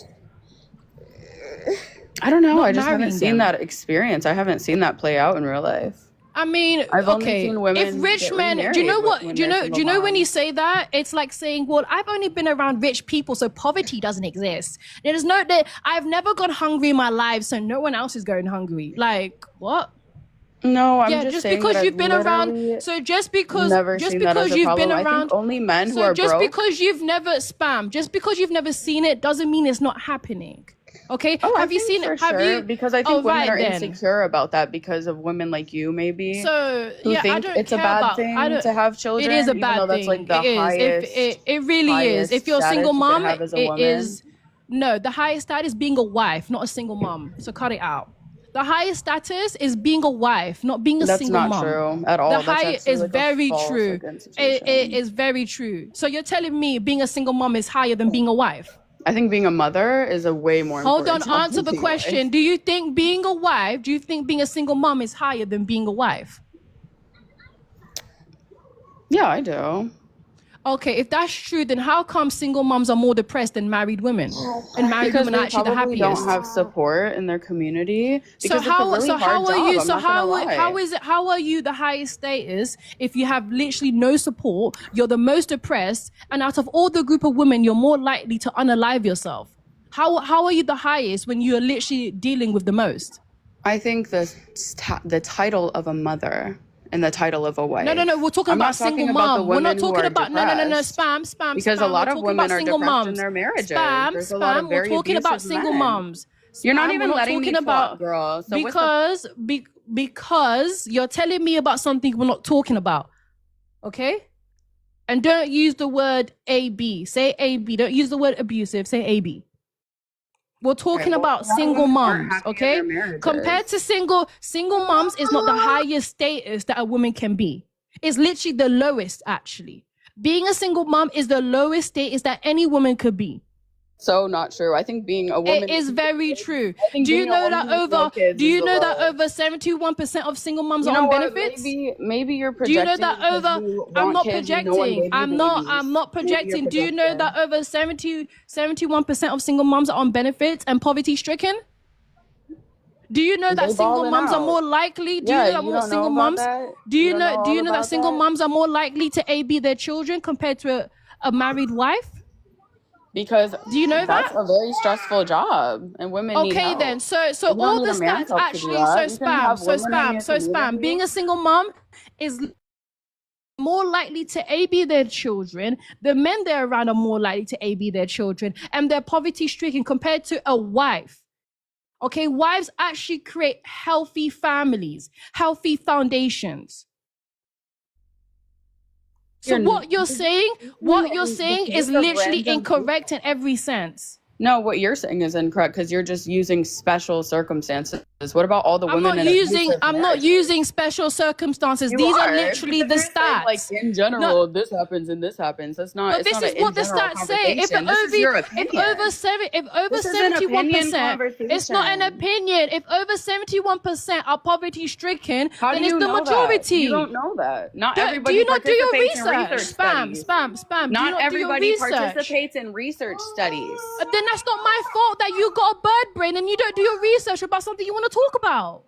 S9: I don't know.
S1: Not
S9: I just haven't
S1: marrying
S9: seen
S1: them.
S9: that experience. I haven't seen that play out in real life.
S1: I mean,
S9: I've only
S1: okay,
S9: seen women
S1: if rich
S9: get
S1: men, do you
S9: remarried
S1: know
S9: when
S1: what? Do you
S9: they're
S1: know?
S9: single
S1: When you
S9: moms.
S1: say that, it's like saying, "Well, I've only been around rich people, so poverty doesn't exist." There's no that I've never gone hungry in my life, so no one else is going hungry. Like what?
S9: No, I'm
S1: Yeah,
S9: just
S1: just
S9: saying
S1: because
S9: that
S1: you've
S9: I've
S1: been around.
S9: literally
S1: So just because
S9: never seen that as a
S1: you've
S9: problem.
S1: been
S9: I
S1: around.
S9: think only men who
S1: So
S9: are
S1: just
S9: broke.
S1: because you've never spam, just because you've never seen it, doesn't mean it's not happening. Okay?
S9: Oh,
S1: have
S9: I
S1: you
S9: think
S1: seen
S9: for
S1: it? Have
S9: sure,
S1: you?
S9: because I think
S1: Oh,
S9: women
S1: right
S9: are
S1: then.
S9: insecure about that because of women like you, maybe.
S1: So
S9: who
S1: yeah, I
S9: think
S1: don't
S9: it's a
S1: care
S9: bad
S1: about.
S9: thing
S1: I don't,
S9: to have children.
S1: It is a
S9: even
S1: bad
S9: though
S1: thing.
S9: that's like the
S1: it is.
S9: highest.
S1: It really is. If you're a single
S9: status you
S1: mom,
S9: could have as a
S1: it
S9: woman.
S1: is. No, the highest status is being a wife, not a single mom. So cut it out. The highest status is being a wife, not being a
S9: That's
S1: single
S9: not
S1: mom.
S9: true at all.
S1: The
S9: That's
S1: highest
S9: actually
S1: is
S9: like a
S1: very
S9: false,
S1: true.
S9: like, institution.
S1: It is very true. So you're telling me being a single mom is higher than being a wife?
S9: I think being a mother is a way more
S1: Hold on,
S9: important.
S1: answer the question. Do you think being a wife, do you think being a single mom is higher than being a wife?
S9: Yeah, I do.
S1: Okay, if that's true, then how come single moms are more depressed than married women? And married
S9: Because
S1: women are
S9: they
S1: actually the
S9: probably
S1: happiest.
S9: don't have support in their community.
S1: So
S9: Because
S1: how
S9: it's a really
S1: how
S9: hard
S1: are
S9: job,
S1: you?
S9: I'm
S1: So
S9: not gonna
S1: how
S9: lie.
S1: how is it? How are you the highest status if you have literally no support? You're the most depressed, and out of all the group of women, you're more likely to unalive yourself. How are you the highest when you're literally dealing with the most?
S9: I think the title of a mother and the title of a wife.
S1: No. We're talking
S9: I'm
S1: about
S9: not talking
S1: single
S9: about the
S1: mom. We're not
S9: women who
S1: talking
S9: are
S1: about no.
S9: depressed.
S1: Spam.
S9: Because
S1: spam.
S9: a lot
S1: We're
S9: of
S1: talking
S9: women
S1: about
S9: are
S1: single
S9: depressed in
S1: moms.
S9: their marriages.
S1: Spam.
S9: There's a lot of
S1: We're
S9: very
S1: talking about
S9: abusive
S1: single
S9: men.
S1: moms.
S9: You're not
S1: Spam,
S9: even
S1: we're
S9: letting me
S1: talking
S9: talk,
S1: about
S9: girl. So what's
S1: because you're telling me about something we're not talking about. Okay? And don't use the word AB. Say AB. Don't use the word abusive. Say AB. We're talking about single moms, okay? Compared to single moms is not the highest status that a woman can be. It's literally the lowest, actually. Being a single mom is the lowest status that any woman could be.
S9: so not true. I think being a woman
S1: It is very true.
S9: think
S1: Do you
S9: being a
S1: know
S9: woman
S1: that
S9: with no kids
S1: do
S9: is
S1: you
S9: the
S1: know that
S9: lowest.
S1: over 71% of single moms
S9: You
S1: are
S9: know
S1: on
S9: what?
S1: benefits?
S9: Maybe you're
S1: Do
S9: projecting.
S1: you know that
S9: because
S1: over
S9: you
S1: I'm
S9: want
S1: not
S9: kids and no one
S1: projecting.
S9: gave you
S1: I'm not
S9: babies. Maybe you're
S1: projecting. Do you know that over 71% of single moms are on benefits and poverty stricken? Do you know that
S9: They
S1: single
S9: balling
S1: moms are
S9: out.
S1: more likely? Do
S9: Yeah,
S1: you know that
S9: you
S1: more
S9: don't
S1: single
S9: know about
S1: moms?
S9: that?
S1: Do you know
S9: all
S1: that
S9: about
S1: single
S9: that?
S1: moms are more likely to AB their children compared to a married wife?
S9: Because
S1: Do you know
S9: that's
S1: that?
S9: a very stressful job, and women need
S1: Okay,
S9: help.
S1: then. So
S9: You don't
S1: all
S9: need
S1: the
S9: a man's
S1: stats
S9: help to do
S1: actually.
S9: that. You can have women in your
S1: So spam. Being
S9: community.
S1: a single mom is more likely to AB their children. The men they're around are more likely to AB their children, and they're poverty stricken compared to a wife. Okay, wives actually create healthy families, healthy foundations. So what you're saying is literally incorrect in every sense.
S9: No, what you're saying is incorrect because you're just using special circumstances. What about all the
S1: I'm
S9: women
S1: not
S9: in
S1: using
S9: abusive
S1: I'm not
S9: marriages?
S1: using special circumstances.
S9: You
S1: These are
S9: are,
S1: literally the
S9: because you're saying,
S1: stats.
S9: like in general, this happens and this happens. That's not.
S1: But
S9: It's
S1: this
S9: not
S1: is what the stats say. If over 71%, it's not an opinion. If over 71% are poverty stricken,
S9: How
S1: then
S9: do
S1: it's
S9: you
S1: the
S9: know
S1: majority.
S9: that? You don't know that. Not
S1: Do
S9: everybody
S1: you not do your
S9: participates in
S1: research?
S9: research
S1: Spam.
S9: studies.
S1: Do you
S9: Not
S1: not do your
S9: everybody
S1: research?
S9: participates in research studies.
S1: Then that's not my fault that you got a bird brain and you don't do your research about something you want to talk about.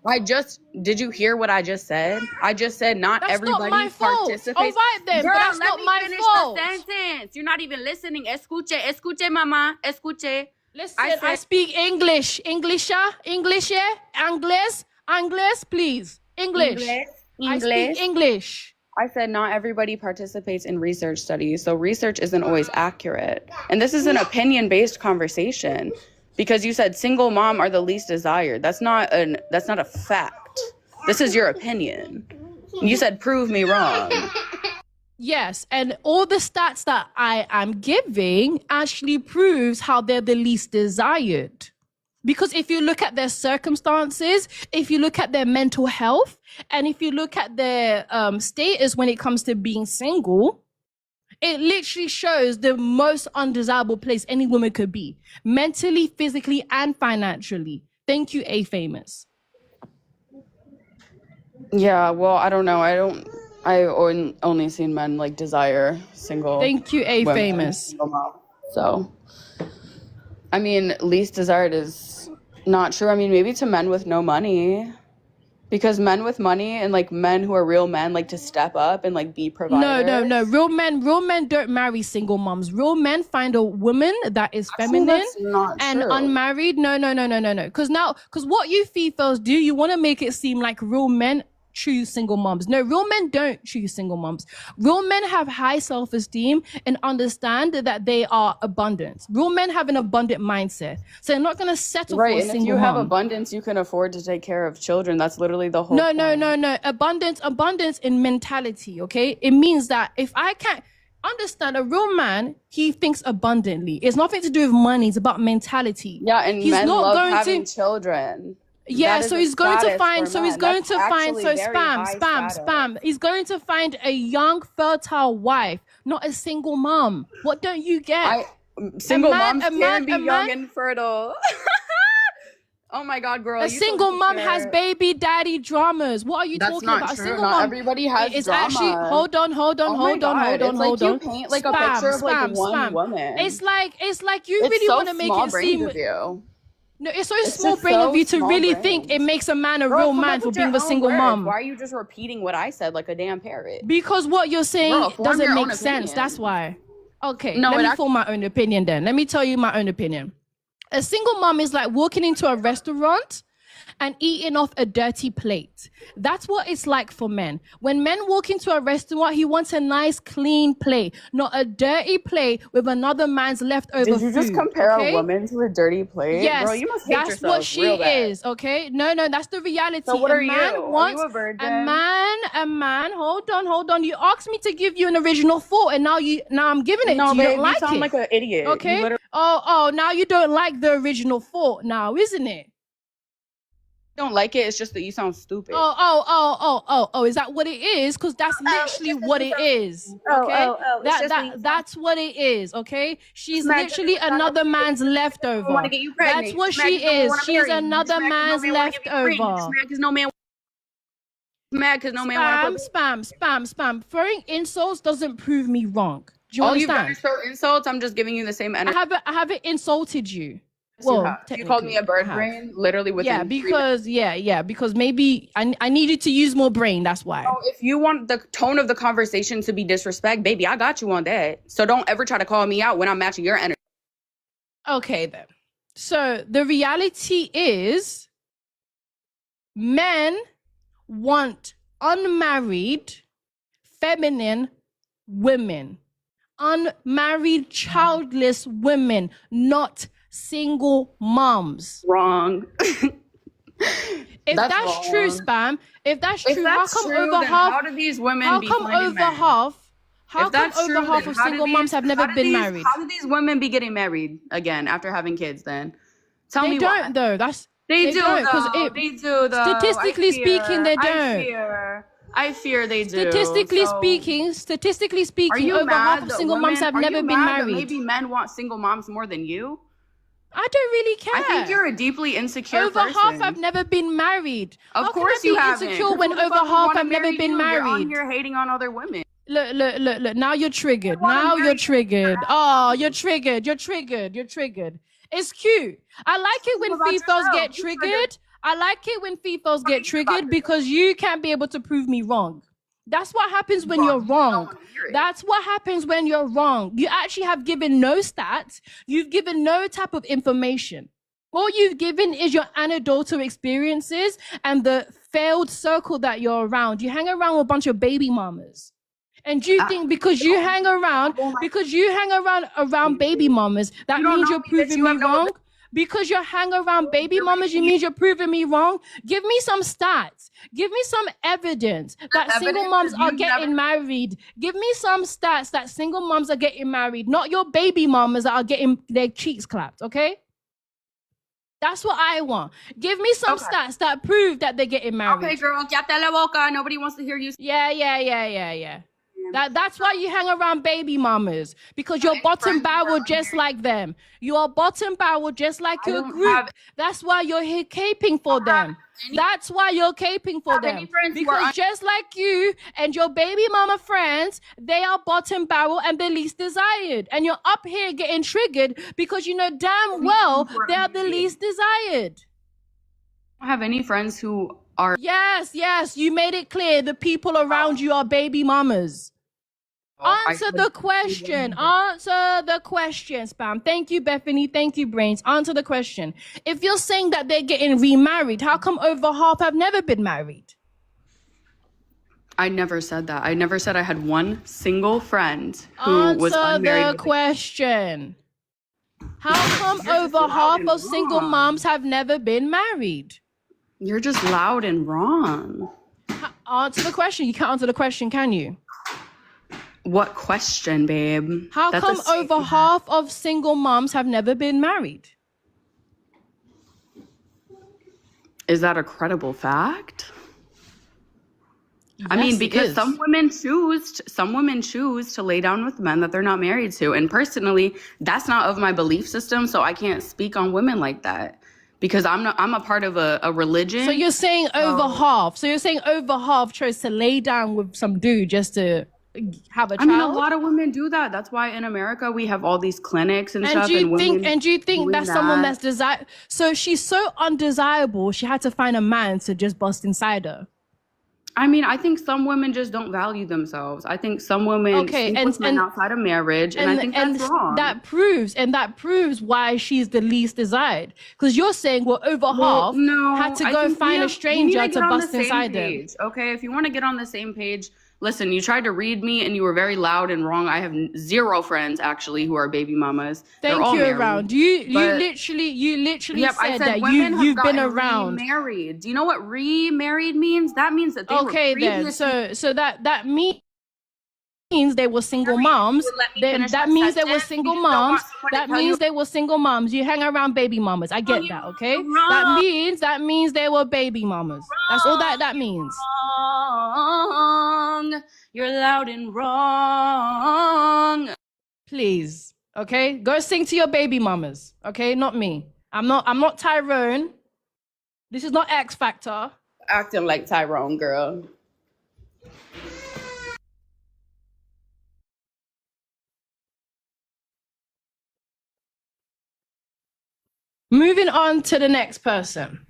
S9: Did you hear what I just said? I just said not
S1: That's
S9: everybody
S1: not my fault.
S9: participates.
S1: All right then,
S9: Girl,
S1: but that's
S9: let
S1: not
S9: me
S1: my
S9: finish
S1: fault.
S9: the sentence. You're not even listening. Escuche, mama. Escuche.
S1: Listen, I speak English. English, yeah? Anglais, please. English. I speak English.
S9: I said not everybody participates in research studies, so research isn't always accurate. And this is an opinion-based conversation because you said single mom are the least desired. That's not a fact. This is your opinion. You said prove me wrong.
S1: Yes, and all the stats that I am giving actually proves how they're the least desired. Because if you look at their circumstances, if you look at their mental health, and if you look at their status when it comes to being single, it literally shows the most undesirable place any woman could be, mentally, physically, and financially. Thank you, A Famous.
S9: Yeah, well, I don't know. I only seen men like desire single.
S1: Thank you, A
S9: women,
S1: Famous.
S9: single mom. So, I mean, least desired is not true. I mean, maybe to men with no money, because men with money and like men who are real men like to step up and like be providers.
S1: No. Real men don't marry single moms. Real men find a woman that is feminine and
S9: true.
S1: unmarried. No. Because what you Fefails do, you want to make it seem like real men choose single moms. No, real men don't choose single moms. Real men have high self-esteem and understand that they are abundant. Real men have an abundant mindset. So they're not going to settle for a single mom.
S9: Right, and if you have abundance, you can afford to take care of children. That's literally the whole point.
S1: No. Abundance in mentality, okay? It means that if I can't understand a real man, he thinks abundantly. It's nothing to do with money. It's about mentality.
S9: Yeah, and
S1: he's
S9: men
S1: not
S9: love
S1: going
S9: having
S1: to
S9: children.
S1: Yeah, so he's going to find, He's going to find a young, fertile wife, not a single mom. What don't you get?
S9: Single moms can be young and fertile. Oh my God, girl.
S1: A single mom has baby daddy dramas. What are you talking about?
S9: That's
S1: A
S9: not true.
S1: single
S9: Not
S1: mom,
S9: everybody has
S1: it's
S9: drama.
S1: actually, hold on.
S9: You paint like a picture of like one woman.
S1: It's like you really want to make it seem.
S9: Of you.
S1: No, it's so small brain of you to really think it makes a man a real man for being a single mom.
S9: Why are you just repeating what I said like a damn parrot?
S1: Because what you're saying doesn't make sense. That's why. Okay, let me form my own opinion then. Let me tell you my own opinion. A single mom is like walking into a restaurant and eating off a dirty plate. That's what it's like for men. When men walk into a restaurant, he wants a nice, clean plate, not a dirty plate with another man's leftover food.
S9: Did you just compare a woman to a dirty plate?
S1: Yes,
S9: girl, you must hate
S1: that's
S9: yourself
S1: what she is, okay? No, that's the reality.
S9: So what are
S1: you?
S9: Are you a virgin?
S1: A man, hold on. You asked me to give you an original thought, and now I'm giving it to you.
S9: Babe,
S1: don't like
S9: you sound like an idiot.
S1: Okay? Oh, now you don't like the original thought now, isn't it?
S9: Don't like it. It's just that you sound stupid.
S1: Oh, is that what it is? Because that's literally what it is. Okay? That's what it is, okay? She's literally another man's leftover. That's what she is. She's another man's leftover.
S9: Mad because no man
S1: Spam. Throwing insults doesn't prove me wrong. Do you understand?
S9: You've done insults. I'm just giving you the same energy.
S1: I haven't insulted you.
S9: Well, you called me a bird brain, literally within
S1: because maybe I needed to use more brain. That's why.
S9: Oh, if you want the tone of the conversation to be disrespect, baby, I got you on that. So don't ever try to call me out when I'm matching your energy.
S1: Okay, then. So the reality is men want unmarried, feminine women, unmarried, childless women, not single moms.
S9: Wrong.
S1: If that's true,
S9: wrong.
S1: Spam, if that's
S9: If
S1: true,
S9: that's
S1: how come
S9: true,
S1: over
S9: then
S1: half?
S9: how do these women
S1: How
S9: be
S1: come
S9: finding
S1: over
S9: men?
S1: half? How
S9: If
S1: come
S9: that's
S1: over
S9: true,
S1: half
S9: then
S1: of
S9: how do
S1: single moms have never been married?
S9: How do these women be getting married again after having kids then? Tell
S1: They
S9: me
S1: don't
S9: why.
S1: though.
S9: They do
S1: don't, 'cause
S9: though.
S1: it-
S9: They do though.
S1: statistically speaking, they don't.
S9: I fear they do.
S1: Statistically
S9: So,
S1: speaking,
S9: are you
S1: over half
S9: mad
S1: of
S9: that
S1: single moms have
S9: are
S1: never
S9: you
S1: been
S9: mad that
S1: married.
S9: maybe men want single moms more than you?
S1: I don't really care.
S9: I think you're a deeply insecure
S1: over
S9: person.
S1: half have never been married.
S9: Of
S1: How
S9: course
S1: can I
S9: you
S1: be
S9: haven't.
S1: insecure
S9: 'Cause
S1: when
S9: who the
S1: over
S9: fuck would
S1: half
S9: wanna
S1: have never
S9: marry
S1: been
S9: you? You're on
S1: married?
S9: here hating on other women.
S1: Look. Now you're triggered.
S9: wanna
S1: Now
S9: marry
S1: you're
S9: you
S1: triggered.
S9: for
S1: Oh, you're triggered. You're triggered. It's cute. I like it when
S9: about
S1: females
S9: yourself.
S1: get
S9: You
S1: triggered. I like it when females get
S9: about
S1: triggered because you can't be able to prove me wrong. That's what happens when you're wrong. That's what happens when you're wrong. You actually have given no stats. You've given no type of information. All you've given is your anecdotal experiences and the failed circle that you're around. You hang around with a bunch of baby mamas. And you think because you hang around baby mamas, that means you're proving me wrong? Because you hang around baby mamas, you mean you're proving me wrong? Give me some stats. Give me some evidence that single moms are getting married. Give me some stats that single moms are getting married, not your baby mamas that are getting their cheeks clapped, okay? That's what I want. Give me some stats that prove that they're getting married.
S9: Okay, girl, cállate la boca. Nobody wants to hear you.
S1: Yeah. That's why you hang around baby mamas, because you're bottom barrel just like them. You are bottom barrel just like your group. That's why you're here caping for them. That's why you're caping for them. Because just like you and your baby mama friends, they are bottom barrel and the least desired. And you're up here getting triggered because you know damn well they are the least desired.
S9: I don't have any friends who are.
S1: Yes, you made it clear the people around you are baby mamas. Answer the question, Spam. Thank you, Bethany. Thank you, Brains. Answer the question. If you're saying that they're getting remarried, how come over half have never been married?
S9: I never said that. I never said I had one single friend who was unmarried.
S1: Answer the question. How come over half of single moms have never been married?
S9: You're just loud and wrong.
S1: Answer the question. You can't answer the question, can you?
S9: What question, babe?
S1: How come over half of single moms have never been married?
S9: Is that a credible fact?
S1: Yes,
S9: I mean, because
S1: it is.
S9: some women choose to lay down with men that they're not married to. And personally, that's not of my belief system, so I can't speak on women like that. Because I'm a part of a religion.
S1: So you're saying over half. So you're saying over half chose to lay down with some dude just to have a child?
S9: I mean, a lot of women do that. That's why in America we have all these clinics and stuff.
S1: Do you think that's someone that's desire? So she's so undesirable, she had to find a man to just bust inside her.
S9: I mean, I think some women just don't value themselves. I think some women sleep with men outside of marriage, and I think that's wrong.
S1: That proves why she's the least desired. Because you're saying, well, over half had to go find a stranger to bust inside them.
S9: Okay, if you want to get on the same page, listen, you tried to read me and you were very loud and wrong. I have zero friends actually who are baby mamas.
S1: Thank
S9: They're all
S1: you.
S9: married,
S1: around. You literally
S9: yep,
S1: said that
S9: women
S1: you've been around.
S9: Remarried. Do you know what remarried means? That means that they were previously...
S1: then. So that means they were single moms. That means they were single moms. That means they were single moms. You hang around baby mamas. I get that, okay? That means they were baby mamas. That's all that means.
S9: Wrong. You're loud and wrong.
S1: Please, okay? Go sing to your baby mamas, okay? Not me. I'm not Tyrone. This is not X Factor.
S9: Acting like Tyrone, girl.
S1: Moving on to the next person.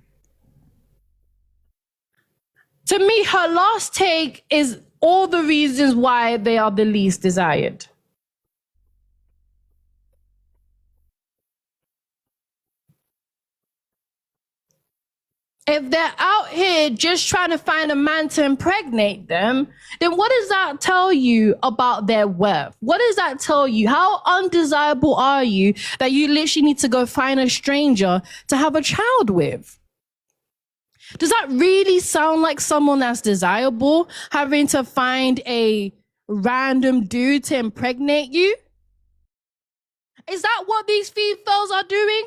S1: To me, her last take is all the reasons why they are the least desired. If they're out here just trying to find a man to impregnate them, then what does that tell you about their worth? What does that tell you? How undesirable are you that you literally need to go find a stranger to have a child with? Does that really sound like someone that's desirable, having to find a random dude to impregnate you? Is that what these Fefails are doing?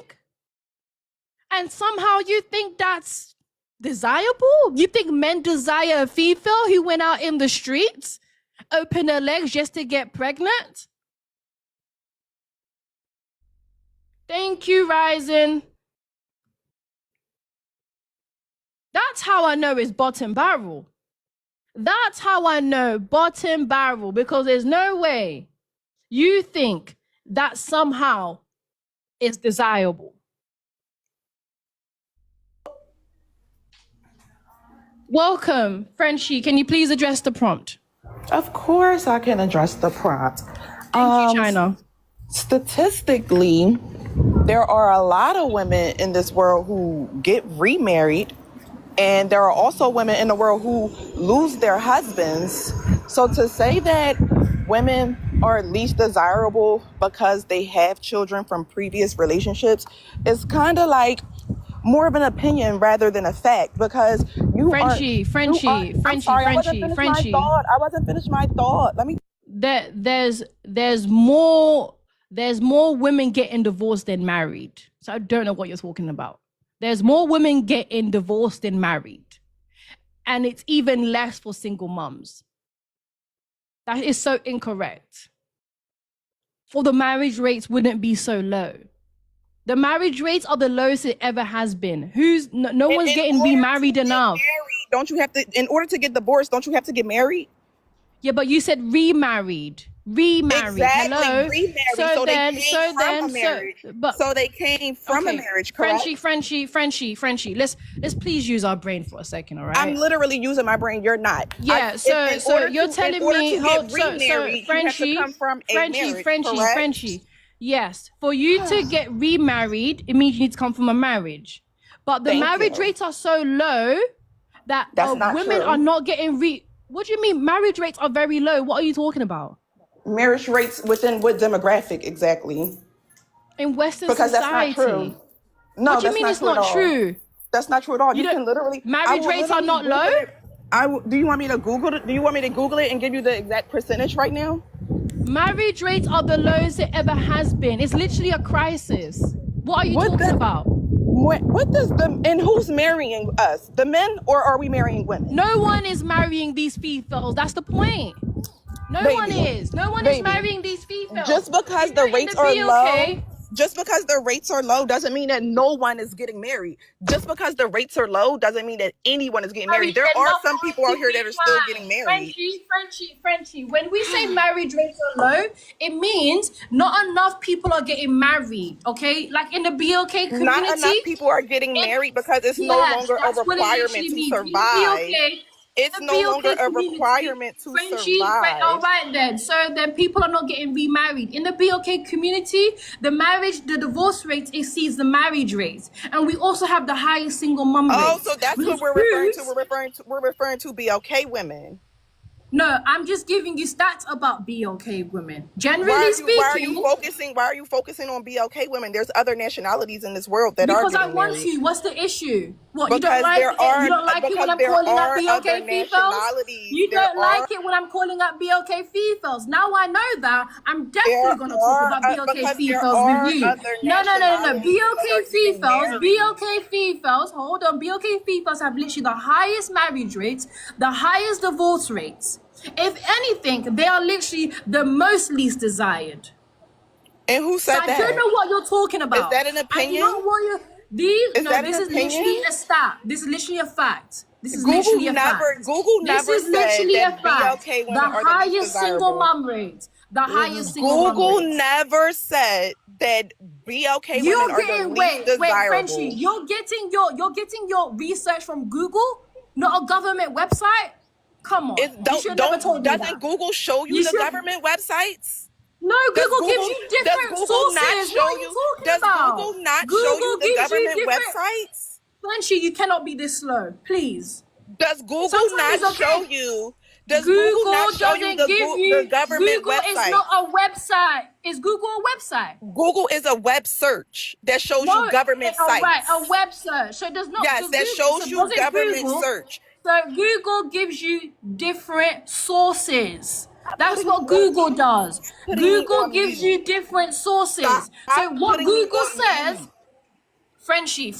S1: And somehow you think that's desirable? You think men desire a Fefail who went out in the streets, opened their legs just to get pregnant? Thank you, Ryzen. That's how I know it's bottom barrel. That's how I know bottom barrel, because there's no way you think that somehow is desirable. Welcome, Frenchie. Can you please address the prompt?
S10: Of course, I can address the prompt.
S1: Thank you, China.
S10: Statistically, there are a lot of women in this world who get remarried, and there are also women in the world who lose their husbands. So to say that women are least desirable because they have children from previous relationships is kind of like more of an opinion rather than a fact, because
S1: Frenchie.
S10: I wasn't finished my thought. Let me.
S1: There's more women getting divorced than married. So I don't know what you're talking about. There's more women getting divorced than married, and it's even less for single moms. That is so incorrect. For the marriage rates wouldn't be so low. The marriage rates are the lowest it ever has been. No one's getting remarried enough.
S10: Don't you have to, in order to get divorced, don't you have to get married?
S1: Yeah, but you said remarried. Exactly, hello.
S10: Remarried. So they came from a marriage, correct?
S1: Frenchie. Let's please use our brain for a second, all right?
S10: I'm literally using my brain. You're not.
S1: Yeah. So you're telling me, Frenchie. Yes, for you to get remarried, it means you need to come from a marriage. But the marriage rates are so low that women are not getting What do you mean? Marriage rates are very low. What are you talking about?
S10: Marriage rates within what demographic exactly?
S1: In Western society.
S10: That's not true. No,
S1: what do you mean it's not true?
S10: That's not true at all. You can literally.
S1: Marriage rates are not low?
S10: Do you want me to Google it? Do you want me to Google it and give you the exact percentage right now?
S1: Marriage rates are the lowest it ever has been. It's literally a crisis. What are you talking about?
S10: What does and who's marrying us? The men, or are we marrying women?
S1: No one is marrying these Fefails. That's the point. No one is marrying these Fefails.
S10: Just because the rates are low. Just because the rates are low doesn't mean that no one is getting married. Just because the rates are low doesn't mean that anyone is getting married. There are some people out here that are still getting married.
S1: Frenchie. When we say marriage rates are low, it means not enough people are getting married, okay? Like in the BLK community.
S10: Not enough people are getting married because it's no longer a requirement to survive. It's no longer a requirement to survive.
S1: All right then. So then people are not getting remarried. In the BLK community, the divorce rate exceeds the marriage rate. And we also have the highest single mom rate.
S10: Oh, so that's what we're referring to. We're referring to BLK women.
S1: No, I'm just giving you stats about BLK women. Generally speaking,
S10: why are you focusing on BLK women? There's other nationalities in this world that are getting married.
S1: Because I want to. What's the issue? What,
S10: because
S1: you don't like it when I'm calling out BLK Fefails? You don't like it when I'm calling out BLK Fefails. Now I know that, I'm definitely going to talk about BLK Fefails with you. No. BLK Fefails, hold on. BLK Fefails have literally the highest marriage rates, the highest divorce rates. If anything, they are literally the most least desired.
S10: And who said that?
S1: I don't know what you're talking about.
S10: Is that an opinion?
S1: This is literally a stat. This is literally a fact.
S10: Google never said that BLK women are the least desirable. Google never said that BLK women are the least desirable.
S1: Frenchie, you're getting your research from Google, not a government website. Come on,
S10: doesn't Google show you the government websites?
S1: No, Google gives you different sources.
S10: Does Google not show you the government websites?
S1: Frenchie, you cannot be this slow, please.
S10: Does Google
S1: Sometimes
S10: not
S1: it's okay.
S10: show you? Does Google not show you the government
S1: Google
S10: website?
S1: is not a website. Is Google a website?
S10: Google is a web search that shows
S1: No,
S10: you government sites.
S1: Right, a web search. So it does not.
S10: Yes,
S1: does
S10: that
S1: Google,
S10: shows
S1: so
S10: you
S1: doesn't
S10: government
S1: Google,
S10: search.
S1: So Google gives you different sources. That's what Google does. Google gives you different sources. So what Google says, Frenchie,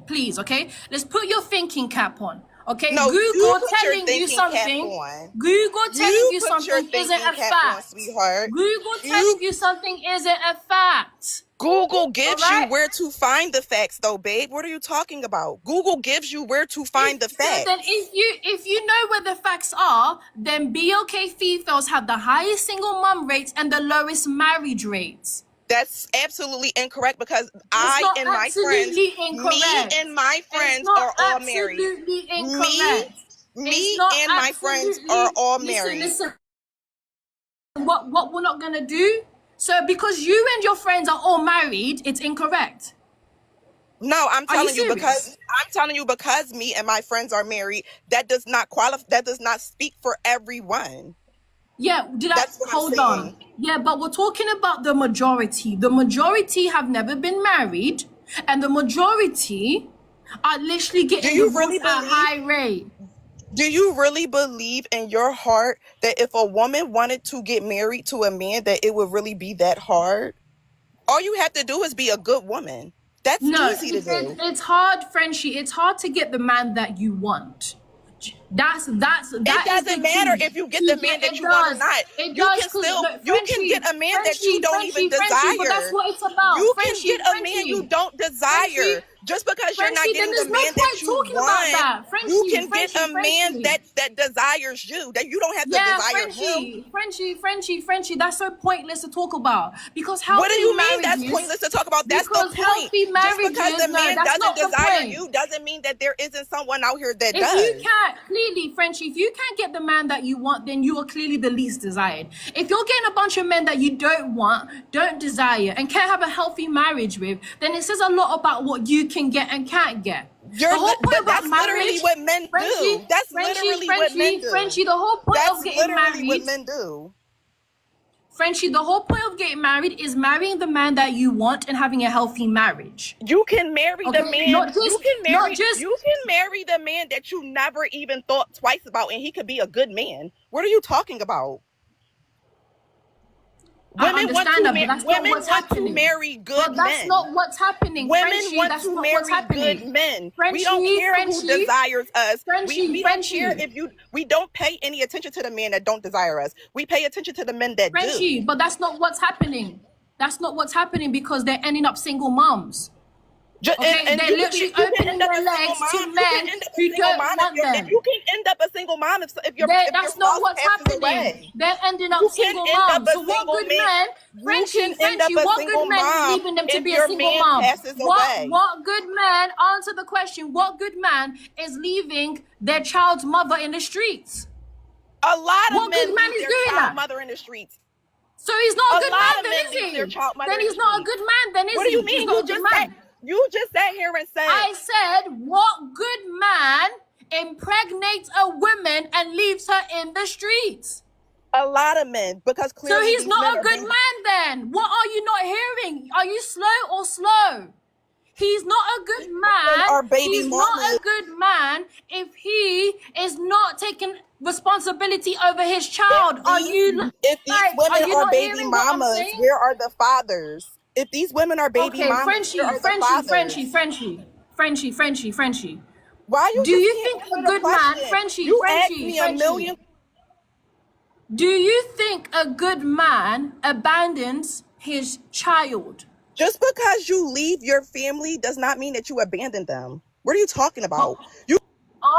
S1: please, okay? Let's put your thinking cap on. Okay,
S10: No,
S1: Google telling you something. Google telling you something isn't a fact.
S10: Sweetheart.
S1: Google telling you something isn't a fact.
S10: Google gives you where to find the facts, though, babe. What are you talking about? Google gives you where to find the facts.
S1: Then if you know where the facts are, then BOK Fefails have the highest single mum rates and the lowest marriage rates.
S10: That's absolutely incorrect because I and my friends, me and my friends are all married. Me and my friends are all married.
S1: Listen, what we're not gonna do? So because you and your friends are all married, it's incorrect.
S10: No, I'm telling you because me and my friends are married, that does not qualify. That does not speak for everyone.
S1: Yeah, hold on. Yeah, but we're talking about the majority. The majority have never been married, and the majority are literally getting divorced at a high rate.
S10: Do you really believe in your heart that if a woman wanted to get married to a man, that it would really be that hard? All you have to do is be a good woman. That's easy to do.
S1: It's hard, Frenchie. It's hard to get the man that you want. It
S10: doesn't matter if you get the man that you want or not. You can get a man that you don't even desire.
S1: But that's what it's about.
S10: You can get a man you don't desire. Just because you're not getting the man that you want, you can get a man that desires you. That you don't have to desire him.
S1: Frenchie, that's so pointless to talk about. Because healthy
S10: what do you mean
S1: marriages,
S10: that's pointless to talk about? That's the point. Just because the man doesn't desire you doesn't mean that there isn't someone out here that does.
S1: If you can't, clearly, Frenchie, if you can't get the man that you want, then you are clearly the least desired. If you're getting a bunch of men that you don't want, don't desire, and can't have a healthy marriage with, then it says a lot about what you can get and can't get.
S10: That's literally what men do. That's literally what men do.
S1: Frenchie, the whole point of getting married.
S10: That's literally what men do.
S1: Frenchie, the whole point of getting married is marrying the man that you want and having a healthy marriage.
S10: You can marry the man. You can marry the man that you never even thought twice about, and he could be a good man. What are you talking about? Women want to marry good men.
S1: But that's not what's happening.
S10: Women want to marry good men. We don't care who desires us. We don't care if we don't pay any attention to the men that don't desire us. We pay attention to the men that do.
S1: But that's not what's happening. That's not what's happening because they're ending up single moms. They're literally opening their legs to men who don't want them.
S10: If you can end up a single mom if your
S1: that's not what's happening. They're ending up single moms. So what good men, Frenchie, what good men is leaving them to be a single mom? What good man, answer the question, what good man is leaving their child's mother in the streets?
S10: A lot of men
S1: leave their child's
S10: mother in the streets.
S1: So he's not a good man then, is he? Then he's not a good man then, is he?
S10: What do you mean? You just sat here and said.
S1: I said, what good man impregnates a woman and leaves her in the streets?
S10: A lot of men, because clearly.
S1: So he's not a good man then. What are you not hearing? Are you slow or slow? He's not a good man. He's not a good man if he is not taking responsibility over his child.
S10: If these women are baby mamas, where are the fathers? If these women are baby mamas, where are the fathers?
S1: Frenchie.
S10: Why you?
S1: Do you think a good man, Frenchie? Do you think a good man abandons his child?
S10: Just because you leave your family does not mean that you abandon them. What are you talking about?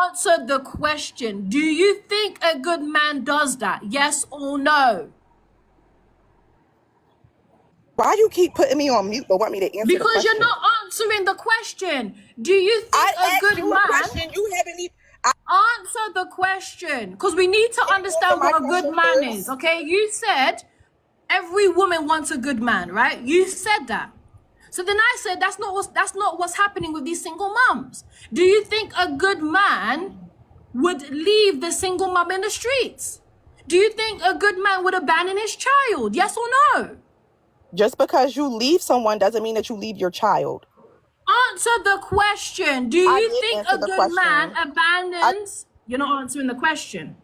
S1: Answer the question. Do you think a good man does that? Yes or no?
S10: Why you keep putting me on mute but want me to answer the question?
S1: Because you're not answering the question. Do you think a good man...
S10: You haven't even...
S1: Answer the question. Because we need to understand what a good man is, okay? You said every woman wants a good man, right? You said that. So then I said, that's not what's happening with these single moms. Do you think a good man would leave the single mom in the streets? Do you think a good man would abandon his child? Yes or no?
S10: Just because you leave someone doesn't mean that you leave your child.
S1: Answer the question. Do
S10: I
S1: you
S10: did
S1: think
S10: answer
S1: a
S10: the
S1: good man
S10: question.
S1: abandons? You're not answering the question.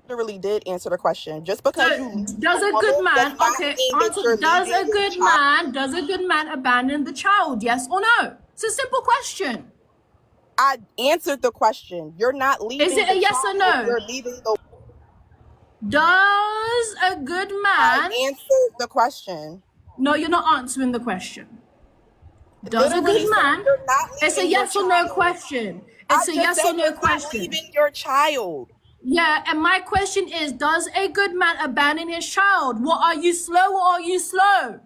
S10: Literally did answer the question. Just
S1: So
S10: because you leave
S1: does a
S10: woman
S1: good man,
S10: does not
S1: okay,
S10: mean that
S1: answer,
S10: you're
S1: does
S10: leaving
S1: a
S10: your
S1: good
S10: child.
S1: man abandon the child? Yes or no? It's a simple question.
S10: I answered the question. You're not leaving
S1: Is it a
S10: the
S1: yes or
S10: child,
S1: no?
S10: you're leaving the...
S1: Does a good man...
S10: I answered the question.
S1: No, you're not answering the question. Does a
S10: Literally
S1: good
S10: said
S1: man...
S10: you're not
S1: It's a
S10: leaving your
S1: yes or no
S10: child.
S1: question.
S10: I
S1: It's a
S10: just
S1: yes
S10: said
S1: or no
S10: you're not
S1: question.
S10: leaving your child.
S1: Yeah, and my question is, does a good man abandon his child? What, are you slow or are you slow?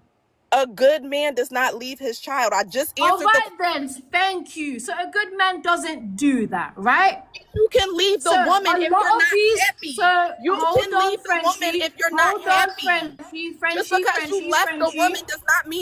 S10: A good man does not leave his child. I just
S1: All
S10: answered
S1: right then, thank you. So a good man doesn't do that, right?
S10: You can leave the
S1: So
S10: woman
S1: a
S10: if
S1: lot
S10: you're
S1: of
S10: not
S1: these,
S10: happy.
S1: so
S10: You
S1: hold
S10: can
S1: on,
S10: leave the woman
S1: Frenchie.
S10: if you're not
S1: Hold on,
S10: happy.
S1: Frenchie,
S10: Just
S1: Frenchie,
S10: because you
S1: Frenchie,
S10: left the
S1: Frenchie.
S10: woman does not mean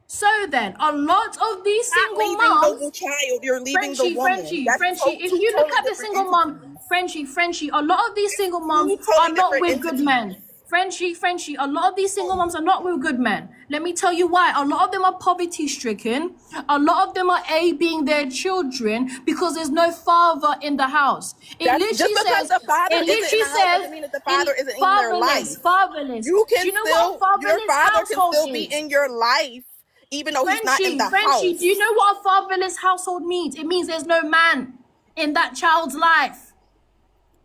S1: So then, a lot of these
S10: you're not
S1: single
S10: leaving
S1: moms,
S10: the child. You're leaving the woman. That's
S1: Frenchie, if
S10: two
S1: you look
S10: totally
S1: at the
S10: different
S1: single mom,
S10: entities.
S1: Frenchie, a lot of these single moms
S10: Two totally
S1: are not
S10: different
S1: with good
S10: entities.
S1: men. Frenchie, a lot of these single moms are not with good men. Let me tell you why. A lot of them are poverty stricken. A lot of them are A-being their children because there's no father in the house. It
S10: Just
S1: literally
S10: because
S1: says,
S10: the father isn't in the house doesn't mean that the father isn't in their life.
S1: fatherless.
S10: You
S1: Do
S10: can
S1: you know
S10: still,
S1: what a
S10: your
S1: fatherless
S10: father can
S1: household
S10: still be
S1: is?
S10: in your life even though he's not in the
S1: Frenchie,
S10: house.
S1: do you know what a fatherless household means? It means there's no man in that child's life.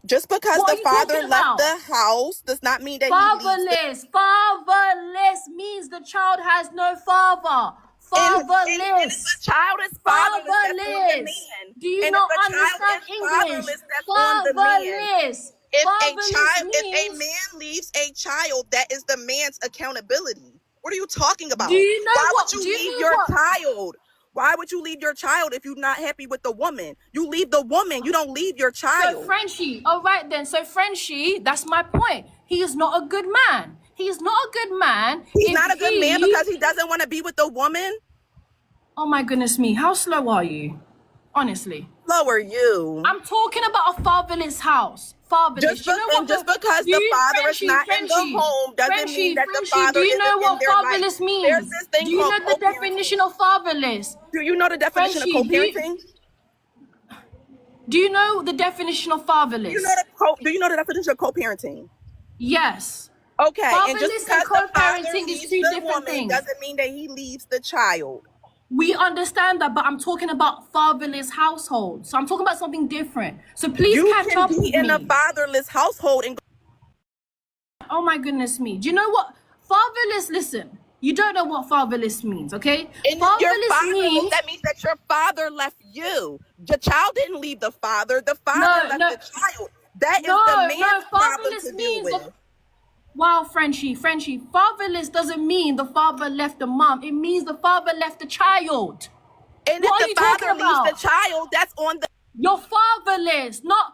S10: Just because
S1: What
S10: the
S1: are you
S10: father
S1: talking
S10: left
S1: about?
S10: the house does not mean that he leaves
S1: Fatherless means the child has no father.
S10: And if the child is fatherless, that's on the
S1: Fatherless.
S10: man.
S1: Do you
S10: And
S1: not
S10: if a child
S1: understand
S10: is
S1: English?
S10: fatherless, that's on the man.
S1: Fatherless.
S10: If a man leaves a child, that is the man's accountability. What are you talking about?
S1: Do you know
S10: Why
S1: what?
S10: would
S1: Do
S10: you
S1: you
S10: leave
S1: know
S10: your
S1: what?
S10: child? Why would you leave your child if you're not happy with the woman? You leave the woman. You don't leave your
S1: So
S10: child.
S1: Frenchie, all right then. So Frenchie, that's my point. He is not a good man. He is not a good man.
S10: He's
S1: if
S10: not a good man
S1: he-
S10: because he doesn't want to be with the woman.
S1: Oh my goodness me, how slow are you? Honestly.
S10: Slow are you?
S1: I'm talking about a fatherless house. Fatherless.
S10: Just,
S1: You know what
S10: just because the father is not in the home doesn't mean that the father
S1: do you know
S10: isn't in
S1: what
S10: their life.
S1: fatherless
S10: There's
S1: means?
S10: this thing
S1: Do you
S10: called
S1: know the definition of fatherless?
S10: Do you know the definition of co-parenting?
S1: Do you know the definition of fatherless?
S10: Do you know the definition of co-parenting?
S1: Yes.
S10: Okay, and just
S1: Fatherless
S10: because
S1: and
S10: the father
S1: co-parenting is
S10: leaves
S1: two
S10: the
S1: different
S10: woman
S1: things.
S10: doesn't mean that he leaves the child.
S1: We understand that, but I'm talking about fatherless households. So I'm talking about something different. So please catch up with me.
S10: You can be in a fatherless household and...
S1: Oh my goodness me. Do you know what? Fatherless, listen. You don't know what fatherless means, okay?
S10: And
S1: Fatherless means...
S10: that means that your father left you. The child didn't leave the father. The father left the child. That is the man's problem to deal with.
S1: Wow, Frenchie, fatherless doesn't mean the father left the mom. It means the father left the child.
S10: And
S1: what
S10: if the father leaves the child, that's on the...
S1: You're fatherless, not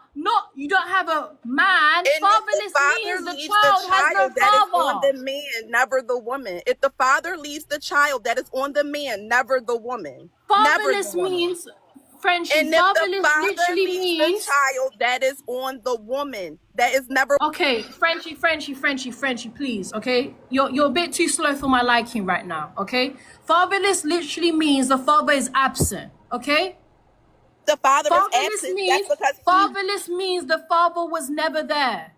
S1: you don't have a man.
S10: And
S1: fatherless means the child has no
S10: that is
S1: father.
S10: on the man, never the woman. If the father leaves the child, that is on the man, never the woman.
S1: Fatherless means, Frenchie,
S10: and if
S1: fatherless
S10: the father
S1: literally
S10: leaves
S1: means
S10: the child, that is on the woman. That is never...
S1: Okay, Frenchie, please, okay? You're a bit too slow for my liking right now, okay? Fatherless literally means the father is absent, okay?
S10: The father is absent.
S1: Fatherless means the father was never there.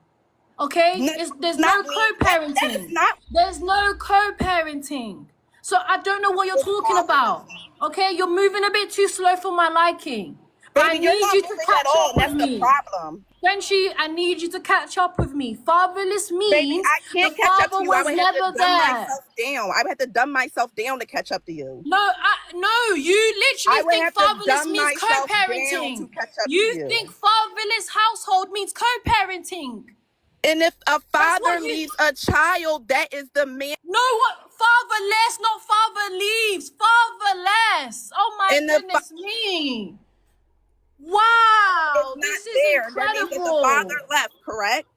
S1: Okay? There's no co-parenting. There's no co-parenting. So I don't know what you're talking about. Okay? You're moving a bit too slow for my liking.
S10: Baby,
S1: I need you to catch up with me.
S10: That's the problem.
S1: Frenchie, I need you to catch up with me. Fatherless means
S10: Baby, I can't
S1: the
S10: catch up
S1: father
S10: to you. I
S1: was
S10: would have
S1: never
S10: to dumb
S1: there.
S10: myself down. I would have to dumb myself down to catch up to you.
S1: No, you literally think fatherless means
S10: to
S1: co-parenting.
S10: catch up
S1: You
S10: to you
S1: think fatherless household means co-parenting.
S10: And if a father leaves a child, that is the man.
S1: No, what? Fatherless, not father leaves. Fatherless. Oh my goodness me. Wow, this is incredible.
S10: That means that the father left, correct?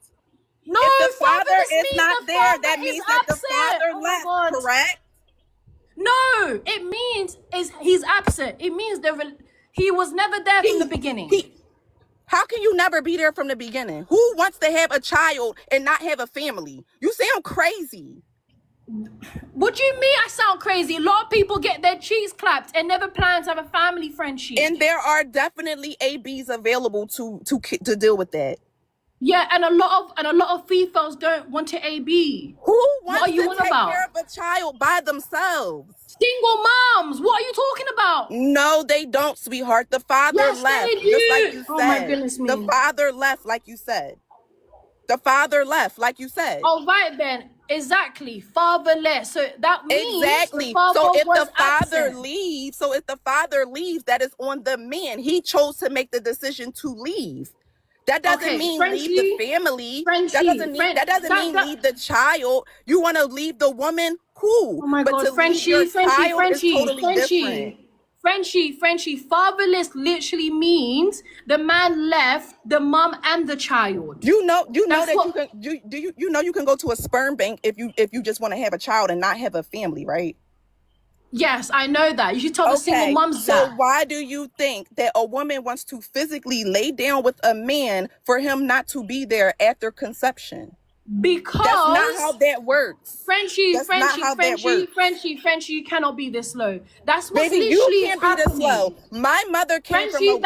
S1: No,
S10: if the father is
S1: not there,
S10: that means that the father left, correct?
S1: No, it means is he's absent. It means he was never there from the beginning.
S10: How can you never be there from the beginning? Who wants to have a child and not have a family? You sound crazy.
S1: What do you mean I sound crazy? A lot of people get their cheeks clapped and never plan to have a family, friendship.
S10: And there are definitely ABs available to deal with that.
S1: Yeah, and a lot of Fefails don't want to AB.
S10: Who wants
S1: what are you
S10: to
S1: on
S10: take
S1: about?
S10: care of a child by themselves?
S1: Single moms. What are you talking about?
S10: No, they don't, sweetheart. The father
S1: Yes,
S10: left,
S1: they do.
S10: just like you said.
S1: Oh my goodness me.
S10: The father left, like you said. The father left, like you said.
S1: Oh, right then. Exactly. Fatherless. So that means
S10: exactly. So if the father leaves, that is on the man. He chose to make the decision to leave. That doesn't mean leave the family. That doesn't mean leave the child. You want to leave the woman? Cool.
S1: Oh my
S10: but
S1: God,
S10: to leave your child is totally different.
S1: Frenchie, fatherless literally means the man left the mom and the child.
S10: You know that you can go to a sperm bank if you just want to have a child and not have a family, right?
S1: Yes, I know that. You should tell the single moms that.
S10: So why do you think that a woman wants to physically lay down with a man for him not to be there after conception?
S1: Because
S10: that's not how that works.
S1: Frenchie, you cannot be this low. That's what's literally
S10: you can't
S1: happening.
S10: Be this low. My mother came my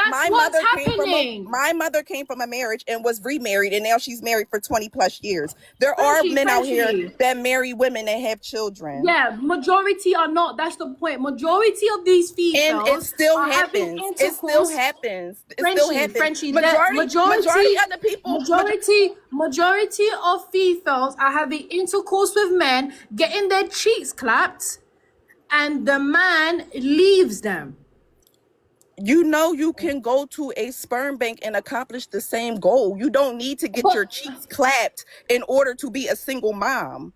S10: mother came from a marriage and was remarried, and now she's married for 20 plus years. There are men out here that marry women that have children.
S1: Yeah, majority are not. That's the point. Majority of these females,
S10: and it still happens. It still happens.
S1: Frenchie,
S10: Majority
S1: of Fefails are having intercourse with men, getting their cheeks clapped, and the man leaves them.
S10: You know you can go to a sperm bank and accomplish the same goal. You don't need to get your cheeks clapped in order to be a single mom.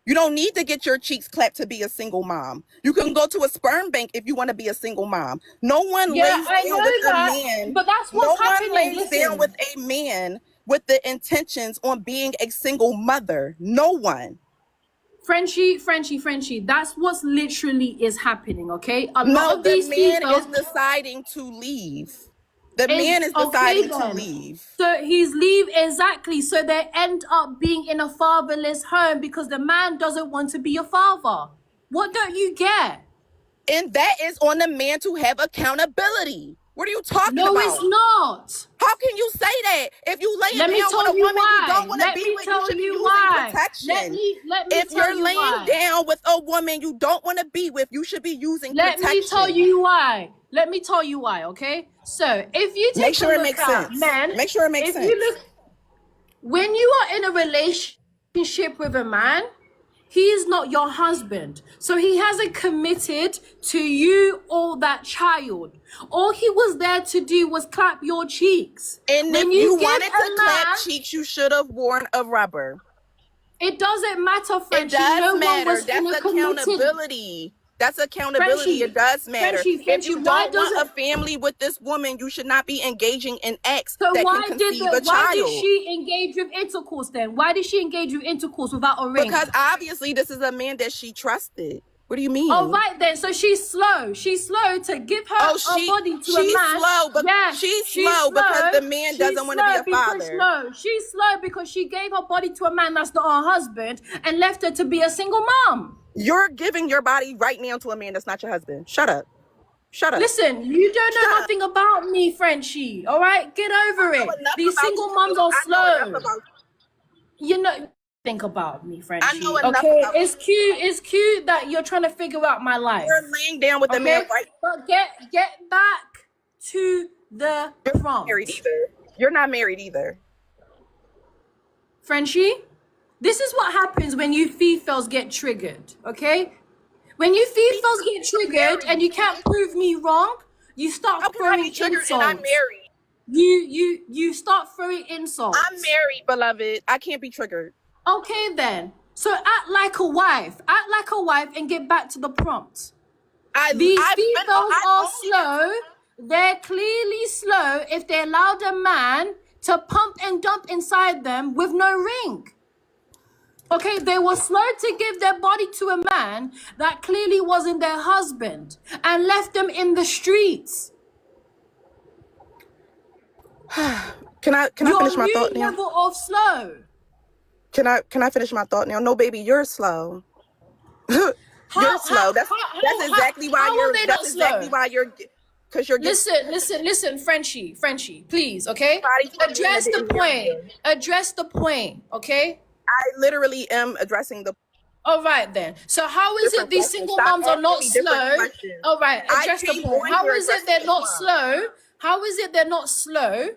S10: You don't need to get your cheeks clapped to be a single mom. You can go to a sperm bank if you want to be a single mom. No one lays down with a man.
S1: But that's what's happening.
S10: No one lays down with a man with the intentions on being a single mother. No one.
S1: Frenchie, that's what's literally is happening, okay? A lot of these
S10: man is deciding to leave. The man is deciding to leave.
S1: So he's leave, exactly. So they end up being in a fatherless home because the man doesn't want to be a father. What don't you get?
S10: And that is on the man to have accountability. What are you talking about?
S1: No, it's not.
S10: How can you say that? If you lay down with a woman you don't want to be with, you should be using protection. If you're laying down with a woman you don't want to be with, you should be using protection.
S1: Let me tell you why. Let me tell you why, okay? So if you take
S10: make sure it makes sense.
S1: Men,
S10: make sure it makes sense.
S1: When you are in a relationship with a man, he is not your husband. So he hasn't committed to you or that child. All he was there to do was clap your cheeks.
S10: And when you wanted to clap cheeks, you should have worn a rubber.
S1: It doesn't matter, Frenchie.
S10: It does matter. That's accountability. That's accountability. It does matter. If you don't want a family with this woman, you should not be engaging in acts that can conceive a child.
S1: Why did she engage with intercourse then? Why did she engage with intercourse without a ring?
S10: Because obviously this is a man that she trusted. What do you mean?
S1: Oh, right then. So she's slow. She's slow to give her body to a man.
S10: She's slow, but she's slow because the man doesn't want to be a father.
S1: She's slow because she gave her body to a man that's not her husband and left her to be a single mom.
S10: You're giving your body right now to a man that's not your husband. Shut up. Shut up.
S1: Listen, you don't know nothing about me, Frenchie. All right? Get over it. These single moms are slow. You know, think about me, Frenchie. Okay? It's cute that you're trying to figure out my life.
S10: You're laying down with the man right now.
S1: But get back to the prompt.
S10: You're not married either.
S1: Frenchie? This is what happens when you Fefails get triggered, okay? When you Fefails get triggered and you can't prove me wrong, you start throwing insults.
S10: And I'm married.
S1: You start throwing insults.
S10: I'm married, beloved. I can't be triggered.
S1: Okay then. So act like a wife. Act like a wife and get back to the prompt. These Fefails are slow. They're clearly slow if they allowed a man to pump and dump inside them with no ring. Okay, they were slow to give their body to a man that clearly wasn't their husband and left them in the streets.
S10: Can I
S1: Your
S10: finish my
S1: new
S10: thought now?
S1: level of slow.
S10: Can I finish my thought now? No, baby, you're slow. You're slow. That's exactly why
S1: how are they not slow?
S10: Because you're
S1: Listen, Frenchie, please, okay?
S10: Everybody
S1: Address the
S10: didn't hear
S1: point.
S10: you.
S1: Address the point, okay?
S10: I literally am addressing the
S1: All right then. So how is it
S10: different
S1: these
S10: questions.
S1: single
S10: Stop
S1: moms are not
S10: asking me different
S1: slow?
S10: questions.
S1: All right,
S10: I
S1: address the
S10: came
S1: point.
S10: on
S1: How
S10: here
S1: is it
S10: addressing
S1: they're
S10: the
S1: not
S10: point.
S1: slow? How is it they're not slow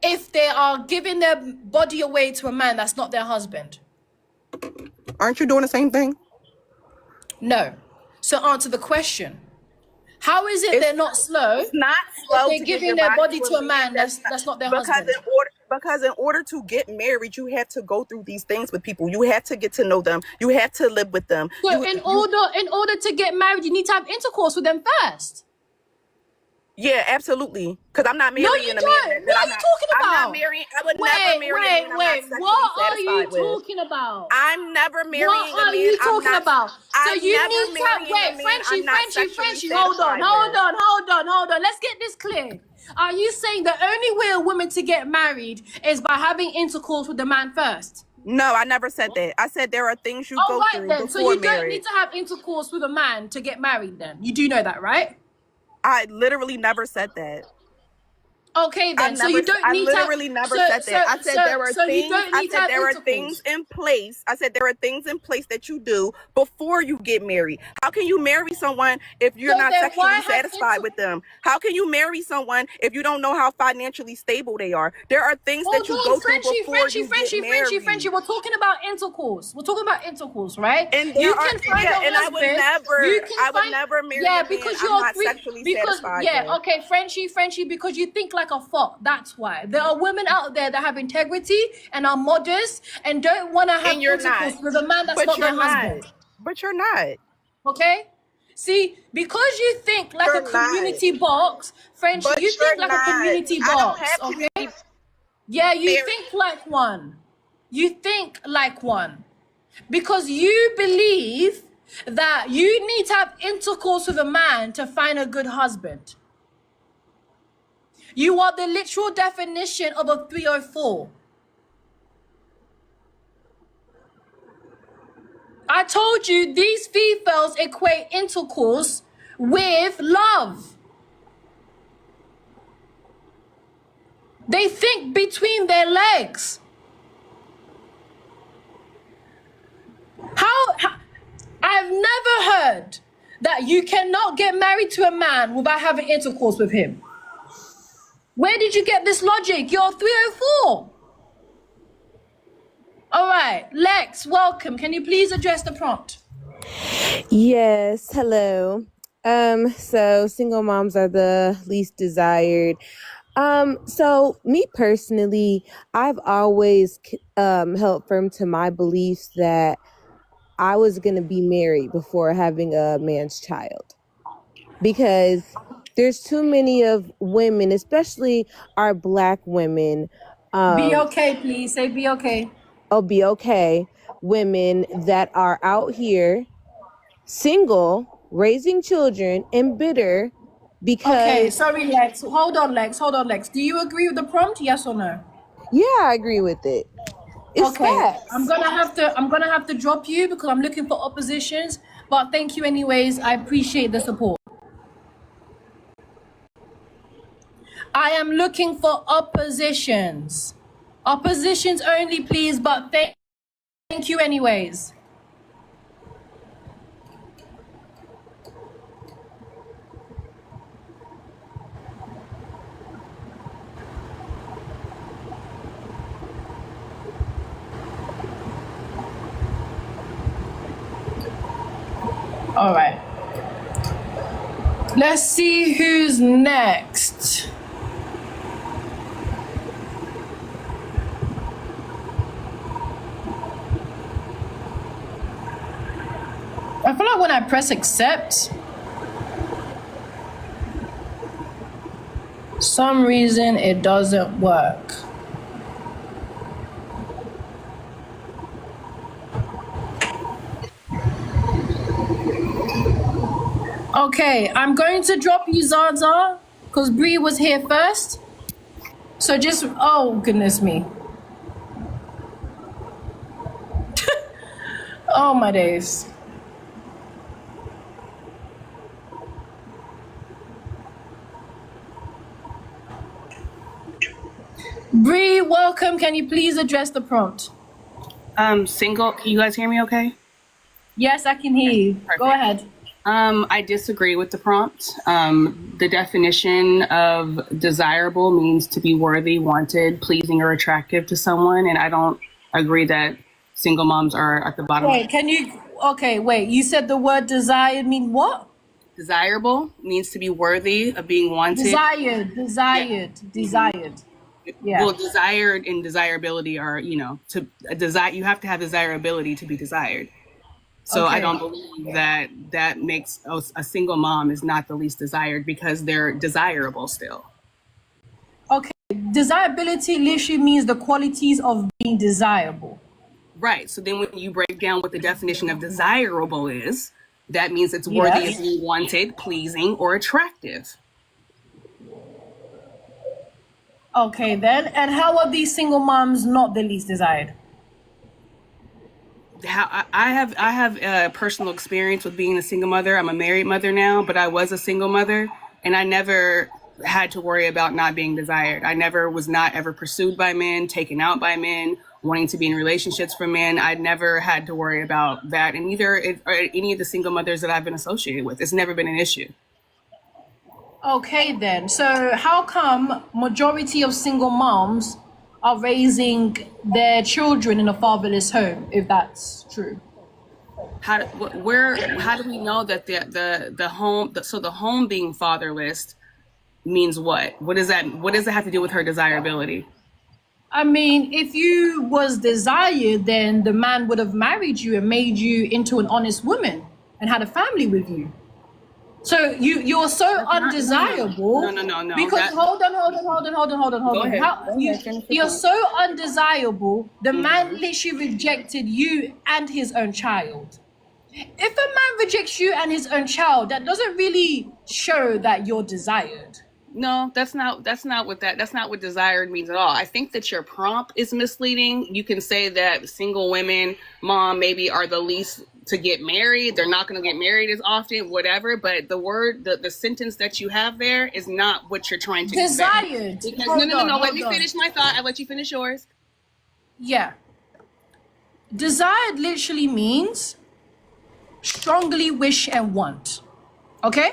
S1: if they are giving their body away to a man that's not their husband?
S10: Aren't you doing the same thing?
S1: No. So answer the question. How is it they're not slow
S10: It's not
S1: if
S10: slow
S1: they're
S10: to give
S1: giving
S10: your
S1: their
S10: body
S1: body to a man that's not their husband?
S10: Because in order to get married, you have to go through these things with people. You have to get to know them. You have to live with them.
S1: So in order to get married, you need to have intercourse with them first.
S10: Yeah, absolutely. Because I'm not
S1: No,
S10: marrying
S1: you
S10: a man.
S1: don't. What are you talking about?
S10: I'm not marrying. I would never marry a man I'm not sexually
S1: What are you
S10: satisfied with.
S1: talking about?
S10: I'm never marrying
S1: What
S10: a
S1: are
S10: man.
S1: you talking about? So
S10: I'm
S1: you
S10: never
S1: need to
S10: marrying a
S1: wait,
S10: man
S1: Frenchie,
S10: I'm not sexually
S1: hold on.
S10: satisfied with.
S1: Let's get this clear. Are you saying the only way a woman to get married is by having intercourse with the man first?
S10: No, I never said that. I said there are things you
S1: All
S10: go
S1: right
S10: through
S1: then. So
S10: before
S1: you don't
S10: marriage.
S1: need to have intercourse with a man to get married then. You do know that, right?
S10: I literally never said that.
S1: Okay then. So you don't
S10: I
S1: need
S10: literally
S1: to
S10: never said that. I said there are
S1: so you
S10: things.
S1: don't
S10: I
S1: need to
S10: said
S1: have
S10: there are
S1: intercourse.
S10: things in place. I said there are things in place that you do before you get married. How can you marry someone if you're
S1: So
S10: not
S1: then
S10: sexually
S1: why have
S10: satisfied with them? How can you marry someone if you don't know how financially stable they are? There are things that you go through before you get married.
S1: Frenchie. We're talking about intercourse. right?
S10: And
S1: You
S10: there
S1: can
S10: are,
S1: find
S10: yeah,
S1: a
S10: and
S1: husband.
S10: I would never marry a man
S1: Because
S10: I'm
S1: you're
S10: not sexually satisfied with.
S1: okay, Frenchie, because you think like a fuck. That's why. There are women out there that have integrity and are modest and don't want to have
S10: And you're
S1: intercourse
S10: not.
S1: with a man that's
S10: But
S1: not their
S10: you're not.
S1: husband.
S10: But you're not.
S1: Okay? See, because you think like a
S10: You're not.
S1: community box, Frenchie,
S10: But
S1: you think
S10: you're
S1: like a
S10: not.
S1: community
S10: I don't
S1: box,
S10: have to
S1: okay?
S10: be
S1: Yeah, you
S10: married.
S1: think like one. You think like one. Because you believe that you need to have intercourse with a man to find a good husband. You are the literal definition of a 304. I told you these Fefails equate intercourse with love. They think between their legs. How I've never heard that you cannot get married to a man without having intercourse with him. Where did you get this logic? You're 304. All right, Lex, welcome. Can you please address the prompt?
S11: Yes, hello. So single moms are the least desired. So me personally, I've always held firm to my beliefs that I was gonna be married before having a man's child. Because there's too many of women, especially our Black women,
S1: Be okay, please. Say be okay.
S11: be okay, women that are out here single, raising children, and bitter because...
S1: Okay, sorry, Lex. Hold on, Lex. Do you agree with the prompt? Yes or no?
S11: Yeah, I agree with it. It's
S1: Okay,
S11: facts.
S1: I'm gonna have to drop you because I'm looking for oppositions. But thank you anyways. I appreciate the support. I am looking for oppositions. Oppositions only, please. But thank you anyways. All right. Let's see who's next. I feel like when I press accept, some reason it doesn't work. Okay, I'm going to drop you Zaza because Bree was here first. So just, oh goodness me. Oh my days. Bree, welcome. Can you please address the prompt?
S12: Single. Can you guys hear me okay?
S1: Yes, I can hear you.
S12: Perfect.
S1: Go ahead.
S12: I disagree with the prompt. The definition of desirable means to be worthy, wanted, pleasing, or attractive to someone. And I don't agree that single moms are at the bottom.
S1: Wait, can you, okay, wait. You said the word desired mean what?
S12: Desirable means to be worthy of being wanted.
S1: Desired. Yeah.
S12: Well, desired and desirability are, you know, to desire. You have to have desirability to be desired. So
S1: Okay.
S12: I don't believe that makes a single mom is not the least desired because they're desirable still.
S1: Okay. Desirability literally means the qualities of being desirable.
S12: Right. So then when you break down what the definition of desirable is, that means it's worthy
S1: Yes.
S12: of being wanted, pleasing, or attractive.
S1: Okay, then. And how are these single moms not the least desired?
S12: I have personal experience with being a single mother. I'm a married mother now, but I was a single mother, and I never had to worry about not being desired. I never was not ever pursued by men, taken out by men, wanting to be in relationships for men. I never had to worry about that, and neither or any of the single mothers that I've been associated with. It's never been an issue.
S1: Okay, then. So how come majority of single moms are raising their children in a fatherless home, if that's true?
S12: How do we know that the home? So the home being fatherless means what? What does that have to do with her desirability?
S1: I mean, if you was desired, then the man would have married you and made you into an honest woman and had a family with you. So you're so undesirable.
S12: No.
S1: Because hold on.
S12: Go ahead.
S1: You're so undesirable. The man literally rejected you and his own child. If a man rejects you and his own child, that doesn't really show that you're desired.
S12: No, that's not what desired means at all. I think that your prompt is misleading. You can say that single women, mom, maybe are the least to get married. They're not going to get married as often, whatever. But the word, the sentence that you have there is not what you're trying to
S1: Desired.
S12: Because, no. Let me finish my thought. I let you finish yours.
S1: Yeah. Desired literally means strongly wish and want. Okay?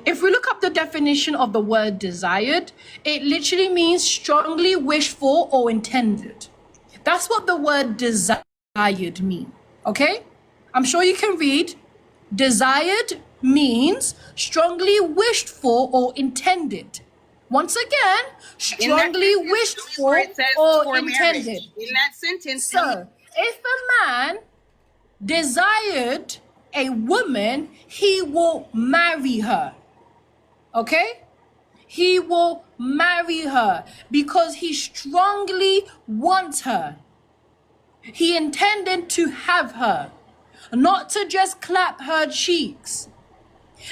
S1: If we look up the definition of the word desired, it literally means strongly wished for or intended. That's what the word desired means. Okay? I'm sure you can read. Desired means strongly wished for or intended. Once again, strongly wished for or intended.
S12: In that sentence,
S1: so if a man desired a woman, he will marry her. Okay? He will marry her because he strongly wants her. He intended to have her, not to just clap her cheeks.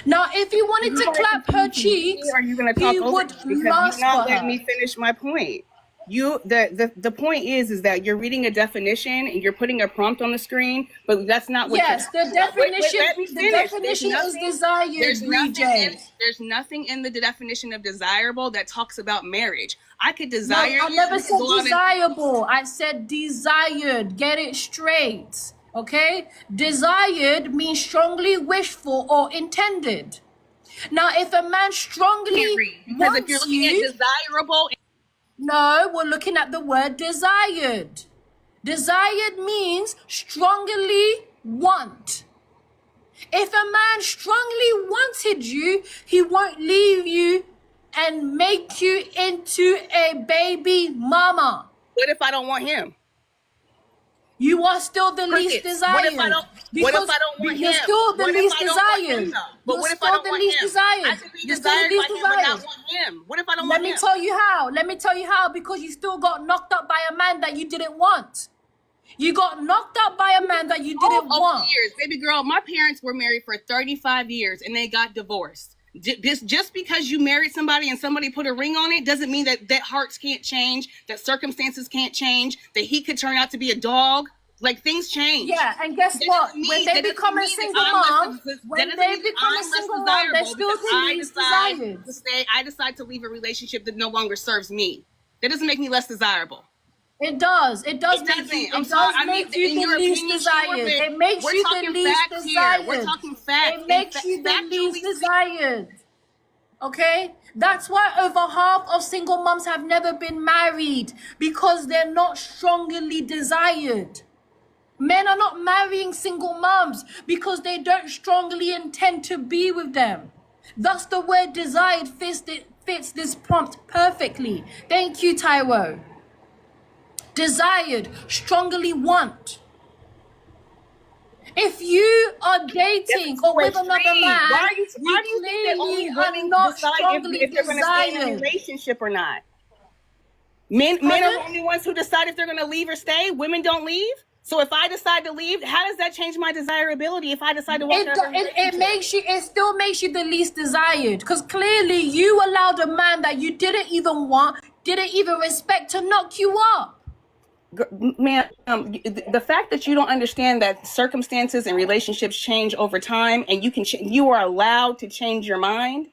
S1: Now, if he wanted to clap her cheeks,
S12: are you going to talk
S1: he
S12: over
S1: would
S12: me?
S1: lust
S12: Because you're not
S1: for
S12: letting
S1: her.
S12: me finish my point. The point is that you're reading a definition and you're putting a prompt on the screen, but that's not what.
S1: Yes, the definition.
S12: Let me
S1: The
S12: finish.
S1: definition is desired.
S12: There's nothing in the definition of desirable that talks about marriage. I could desire.
S1: No, I never said desirable. I said desired. Get it straight. Okay? Desired means strongly wished for or intended. Now, if a man strongly
S12: Because if you're looking at desirable.
S1: No, we're looking at the word desired. Desired means strongly want. If a man strongly wanted you, he won't leave you and make you into a baby mama.
S12: What if I don't want him?
S1: You are still the least desired.
S12: What if I don't want him?
S1: You're still the least desired.
S12: But what if I don't want him? I could be
S1: You're still
S12: desired
S1: the
S12: by
S1: least
S12: him but not
S1: desired.
S12: want him. What if I don't
S1: Let
S12: want
S1: me
S12: him?
S1: tell you how. Let me tell you how. Because you still got knocked up by a man that you didn't want. You got knocked up by a man that you didn't want.
S12: Years, baby girl. My parents were married for 35 years and they got divorced. Just because you married somebody and somebody put a ring on it doesn't mean that hearts can't change, that circumstances can't change, that he could turn out to be a dog. Like, things change.
S1: Yeah, and guess what? When they become a single mom, they're still desired.
S12: I decide to leave a relationship that no longer serves me. That doesn't make me less desirable.
S1: It does. It does make you the least desired. It makes you the least desired.
S12: We're talking facts.
S1: It makes you the least desired. Okay? That's why over half of single moms have never been married, because they're not strongly desired. Men are not marrying single moms because they don't strongly intend to be with them. Thus, the word desired fits this prompt perfectly. Thank you, Taiwo. Desired, strongly want. If you are dating or with another man,
S12: why do you think that only women decide if they're going to stay in a relationship or not? Men are the only ones who decide if they're going to leave or stay. Women don't leave. So if I decide to leave, how does that change my desirability if I decide to walk out?
S1: It still makes you the least desired, because clearly you allowed a man that you didn't even want, didn't even respect, to knock you up.
S12: Man, the fact that you don't understand that circumstances and relationships change over time, and you are allowed to change your mind.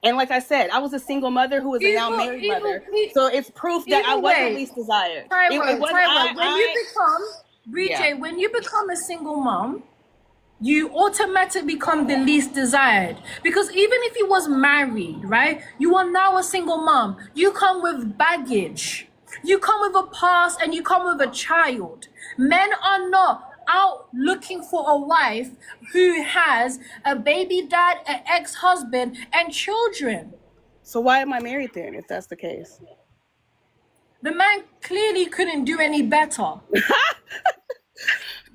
S12: And like I said, I was a single mother who is a now married mother, so it's proof that I wasn't least desired.
S1: When you become a single mom, you automatically become the least desired. Because even if you was married, right, you are now a single mom. You come with baggage. You come with a past and you come with a child. Men are not out looking for a wife who has a baby dad, an ex-husband, and children.
S12: So why am I married then, if that's the case?
S1: The man clearly couldn't do any better.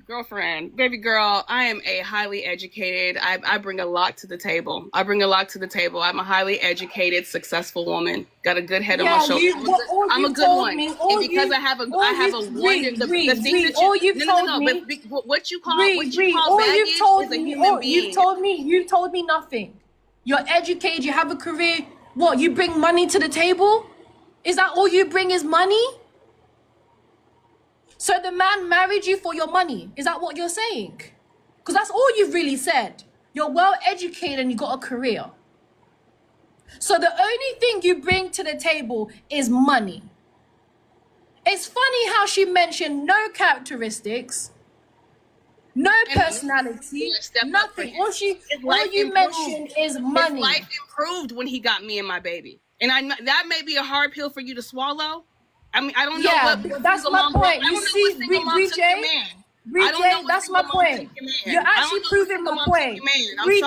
S12: Girlfriend, baby girl, I am a highly educated, I bring a lot to the table. I'm a highly educated, successful woman. Got a good head on my shoulders. I'm a good one. And because I have a wonderful, what you call baggage is a human being.
S1: You've told me nothing. You're educated, you have a career. What, you bring money to the table? Is that all you bring is money? So the man married you for your money. Is that what you're saying? Because that's all you've really said. You're well educated and you got a career. So the only thing you bring to the table is money. It's funny how she mentioned no characteristics, no personality, nothing. All you mentioned is money.
S12: His life improved when he got me and my baby. And that may be a hard pill for you to swallow. I mean, I don't know what
S1: that's my point. You see, Bree, that's my point. You're actually proving my point. Bree,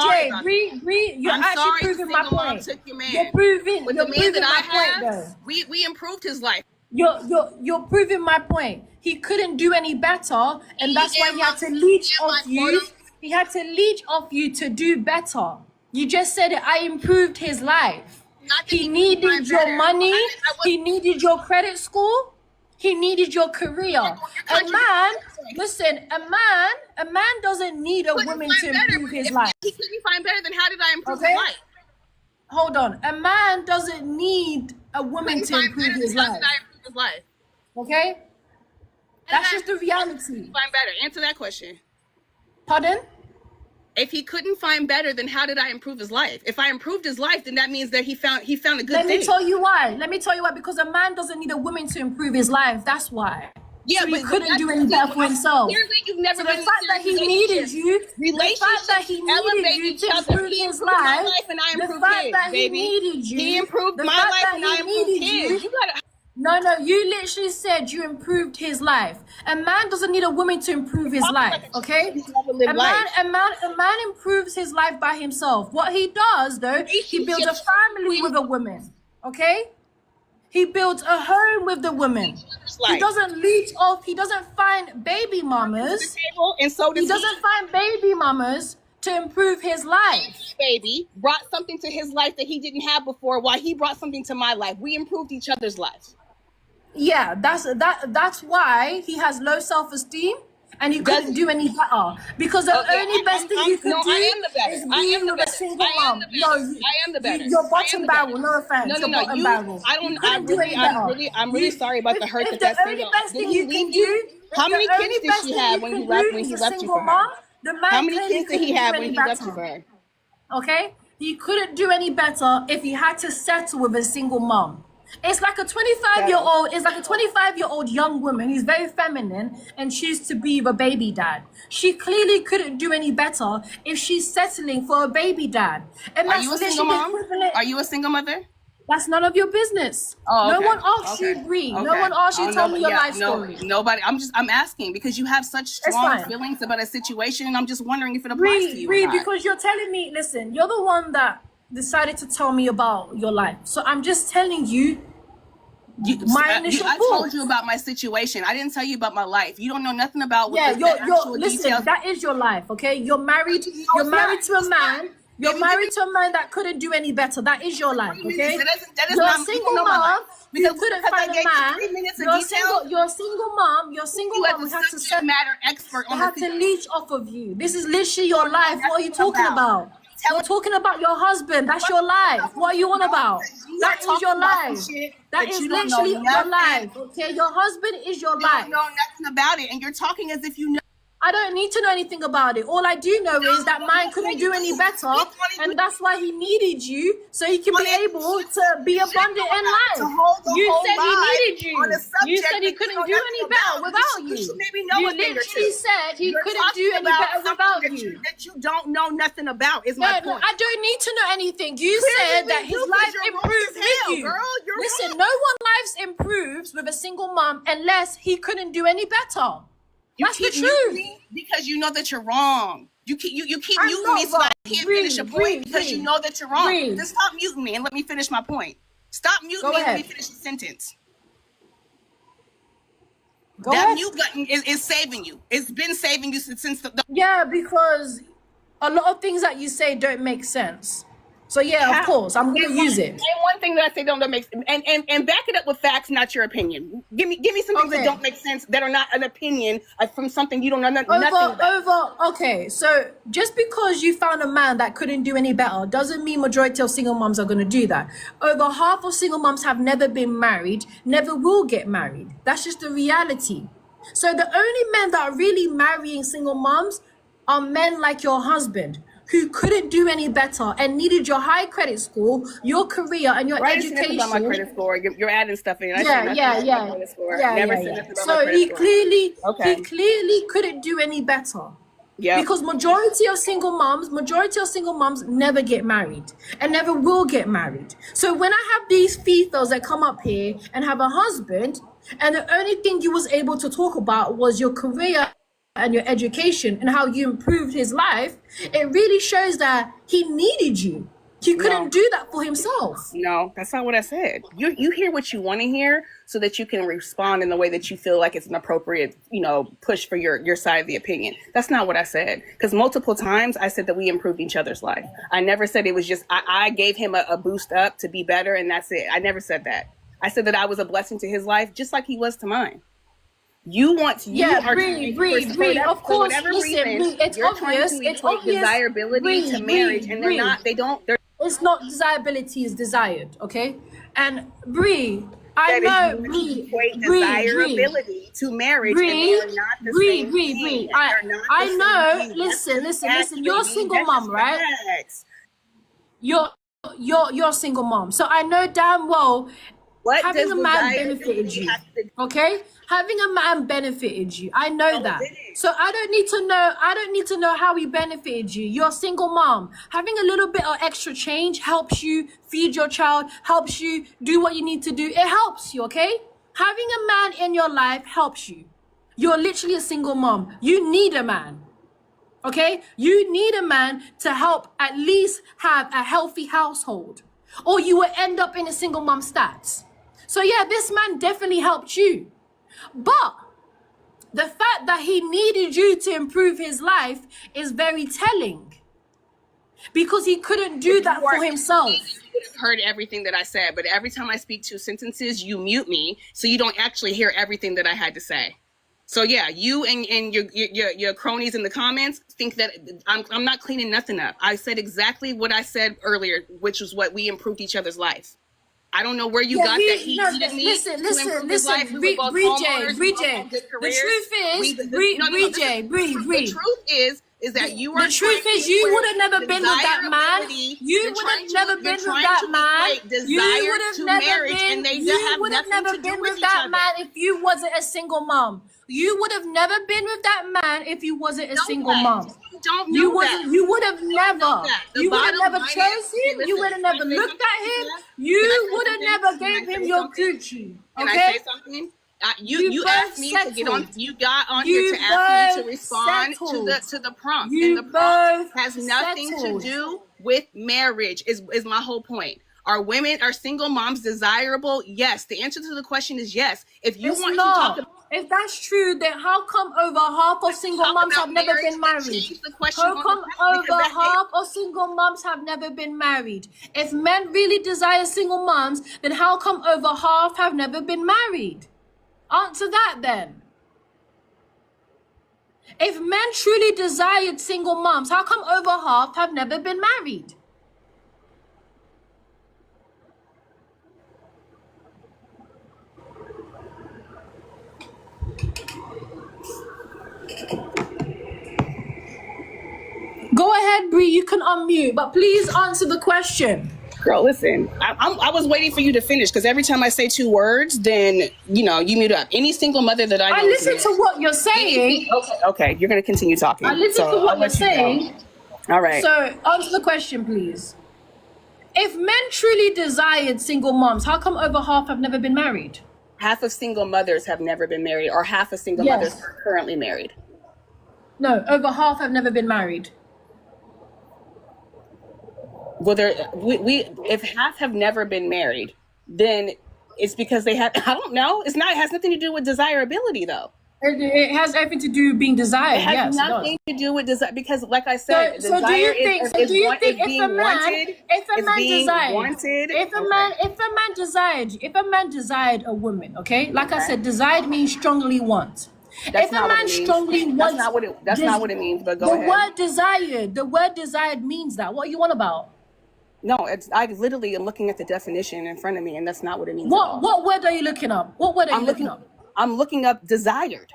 S1: you're actually proving my point. You're proving my point, though.
S12: We improved his life.
S1: You're proving my point. He couldn't do any better, and that's why he had to leech off you. He had to leech off you to do better. You just said it. I improved his life. He needed your money. He needed your credit score. He needed your career. A man doesn't need a woman to improve his life.
S12: He couldn't find better, then how did I improve his life?
S1: Hold on. A man doesn't need a woman to improve his life. Okay? That's just the reality.
S12: Find better. Answer that question.
S1: Pardon?
S12: If he couldn't find better, then how did I improve his life? If I improved his life, then that means that he found a good thing.
S1: Let me tell you why. Because a man doesn't need a woman to improve his life. That's why.
S12: Yeah,
S1: so he couldn't do any better for himself.
S12: You've never
S1: the fact that he needed you, to improve his life,
S12: and I improved
S1: the fact that he needed you,
S12: he improved my life and I improved his.
S1: No, you literally said you improved his life. A man doesn't need a woman to improve his life, okay? A man improves his life by himself. What he does, though, he builds a family with a woman, okay? He builds a home with the woman. He doesn't leech off. He doesn't find baby mamas.
S12: And so
S1: he doesn't find baby mamas to improve his life.
S12: Baby brought something to his life that he didn't have before, while he brought something to my life. We improved each other's lives.
S1: Yeah, that's why he has low self-esteem and he couldn't do any better. Because the only best thing you could do is being with a single mom. No, you're bottom barrel. No offense, you're bottom barrel. You couldn't do any better.
S12: I'm really sorry about the hurt
S1: If
S12: that
S1: the only best thing you can do,
S12: How many kids did she have when he left you for her?
S1: the man
S12: How many
S1: clearly
S12: kids did he
S1: couldn't do
S12: have when
S1: any
S12: he left you
S1: better.
S12: for her?
S1: Okay, he couldn't do any better if he had to settle with a single mom. It's like a 25-year-old. It's like a 25-year-old young woman. He's very feminine and she's to be with a baby dad. She clearly couldn't do any better if she's settling for a baby dad. And
S12: Are you a single mom? Are you a single mother?
S1: That's none of your business.
S12: Oh, okay.
S1: No one asked you, Bree. No one asked you to tell me your life story.
S12: Nobody. I'm asking because you have such strong feelings about a situation, and I'm just wondering if it applies to you.
S1: Bree, because you're telling me, listen, you're the one that decided to tell me about your life. So I'm just telling you my initial
S12: I told you about my situation. I didn't tell you about my life. You don't know nothing about what
S1: listen,
S12: details.
S1: that is your life, okay? You're married to a man. You're married to a man that couldn't do any better. That is your life, okay?
S12: That is
S1: you're
S12: not
S1: a single mom. You couldn't find a man. You're a single mom. Your single mom had to set
S12: matter expert on
S1: had to leech off of you. This is literally your life. What are you talking about? We're talking about your husband. That's your life. What are you on about? That is your life. That is literally your life. Okay, your husband is your life.
S12: You don't know nothing about it, and you're talking as if you know.
S1: I don't need to know anything about it. All I do know is that man couldn't do any better, and that's why he needed you, so he can be able to be abundant in life. You said he needed you. You said he couldn't do any better without you. You literally said he couldn't do any better without you.
S12: That you don't know nothing about is my point.
S1: No, I don't need to know anything. You said that his life improved with you. Listen, no one life improves with a single mom unless he couldn't do any better. That's the truth.
S12: Because you know that you're wrong. You keep muting me so I can't finish a point because you know that you're wrong. Just stop muting me and let me finish my point. Stop muting me and let me finish the sentence. That mute button is saving you. It's been saving you since the
S1: Yeah, because a lot of things that you say don't make sense. So yeah, of course, I'm gonna use it.
S12: And one thing that I say don't make sense, and back it up with facts, not your opinion. Give me some things that don't make sense that are not an opinion from something you don't know nothing about.
S1: Okay, so just because you found a man that couldn't do any better doesn't mean majority of single moms are gonna do that. Over half of single moms have never been married, never will get married. That's just the reality. So the only men that are really marrying single moms are men like your husband, who couldn't do any better and needed your high credit score, your career, and your education.
S12: About my credit score. You're adding stuff in.
S1: So he clearly couldn't do any better. Yeah. Because majority of single moms never get married and never will get married. So when I have these Fefails that come up here and have a husband, and the only thing you was able to talk about was your career and your education and how you improved his life, it really shows that he needed you. He couldn't do that for himself.
S12: No, that's not what I said. You hear what you want to hear so that you can respond in the way that you feel like it's an appropriate, push for your side of the opinion. That's not what I said. Because multiple times I said that we improved each other's life. I never said it was just, I gave him a boost up to be better and that's it. I never said that. I said that I was a blessing to his life just like he was to mine. You want to,
S1: Bree, of course, listen, it's obvious,
S12: desirability to marriage, and
S1: it's not desirability, is desired, okay? And Bree, I know, Bree,
S12: desirability to marriage, and they are not the same thing.
S1: I know, listen, you're a single mom, right? You're a single mom, so I know damn well having a man benefited you, okay? Having a man benefited you. I know that. So I don't need to know how he benefited you. You're a single mom. Having a little bit of extra change helps you feed your child, helps you do what you need to do. It helps you, okay? Having a man in your life helps you. You're literally a single mom. You need a man. Okay? You need a man to help at least have a healthy household, or you will end up in a single mom stats. So yeah, this man definitely helped you. But the fact that he needed you to improve his life is very telling, because he couldn't do that for himself.
S12: would have heard everything that I said, but every time I speak 2 sentences, you mute me, so you don't actually hear everything that I had to say. So yeah, you and your cronies in the comments think that I'm not cleaning nothing up. I said exactly what I said earlier, which was what we improved each other's life. I don't know where you got that he needed me to improve his life. We were both homeowners, we both had good careers. The truth is that you are.
S1: The truth is, you would have never been with that man. You would have never been with that man. You would have never been. You would have never been with that man if you wasn't a single mom. You would have never been with that man if you wasn't a single mom.
S12: Don't know that.
S1: You would have never. You would have never chose him. You would have never looked at him. You would have never gave him your coochie.
S12: Can I say something? You asked me to get on. You got on here to ask me to respond to the prompt, and the prompt has nothing to do with marriage. Is my whole point. Are single moms desirable? Yes. The answer to the question is yes. If you want to talk about.
S1: If that's true, then how come over half of single moms have never been married? How come over half of single moms have never been married? If men really desire single moms, then how come over half have never been married? Answer that then. If men truly desired single moms, how come over half have never been married? Go ahead, Bree, you can unmute, but please answer the question.
S12: Girl, listen, I was waiting for you to finish, because every time I say 2 words, then, you mute up. Any single mother that I know.
S1: I listen to what you're saying.
S12: Okay, you're going to continue talking.
S1: I listen to what you're saying.
S12: All right.
S1: So, answer the question, please. If men truly desired single moms, how come over half have never been married?
S12: Half of single mothers have nenever been married, or half of single mothers are currently married.
S1: No, over half have never been married.
S12: Well, if half have never been married, then it's because they have. I don't know. It has nothing to do with desirability, though.
S1: It has everything to do with being desired.
S12: It has nothing to do with desire, because, like I said, desire is being wanted. If
S1: a man desired a woman, okay, like I said, desired means strongly want.
S12: If a man strongly wants, that's not what it means. But go ahead.
S1: The word desired means that. What are you on about?
S12: No, I literally am looking at the definition in front of me, and that's not what it means.
S1: What word are you looking up? What word are you looking up?
S12: I'm looking up desired.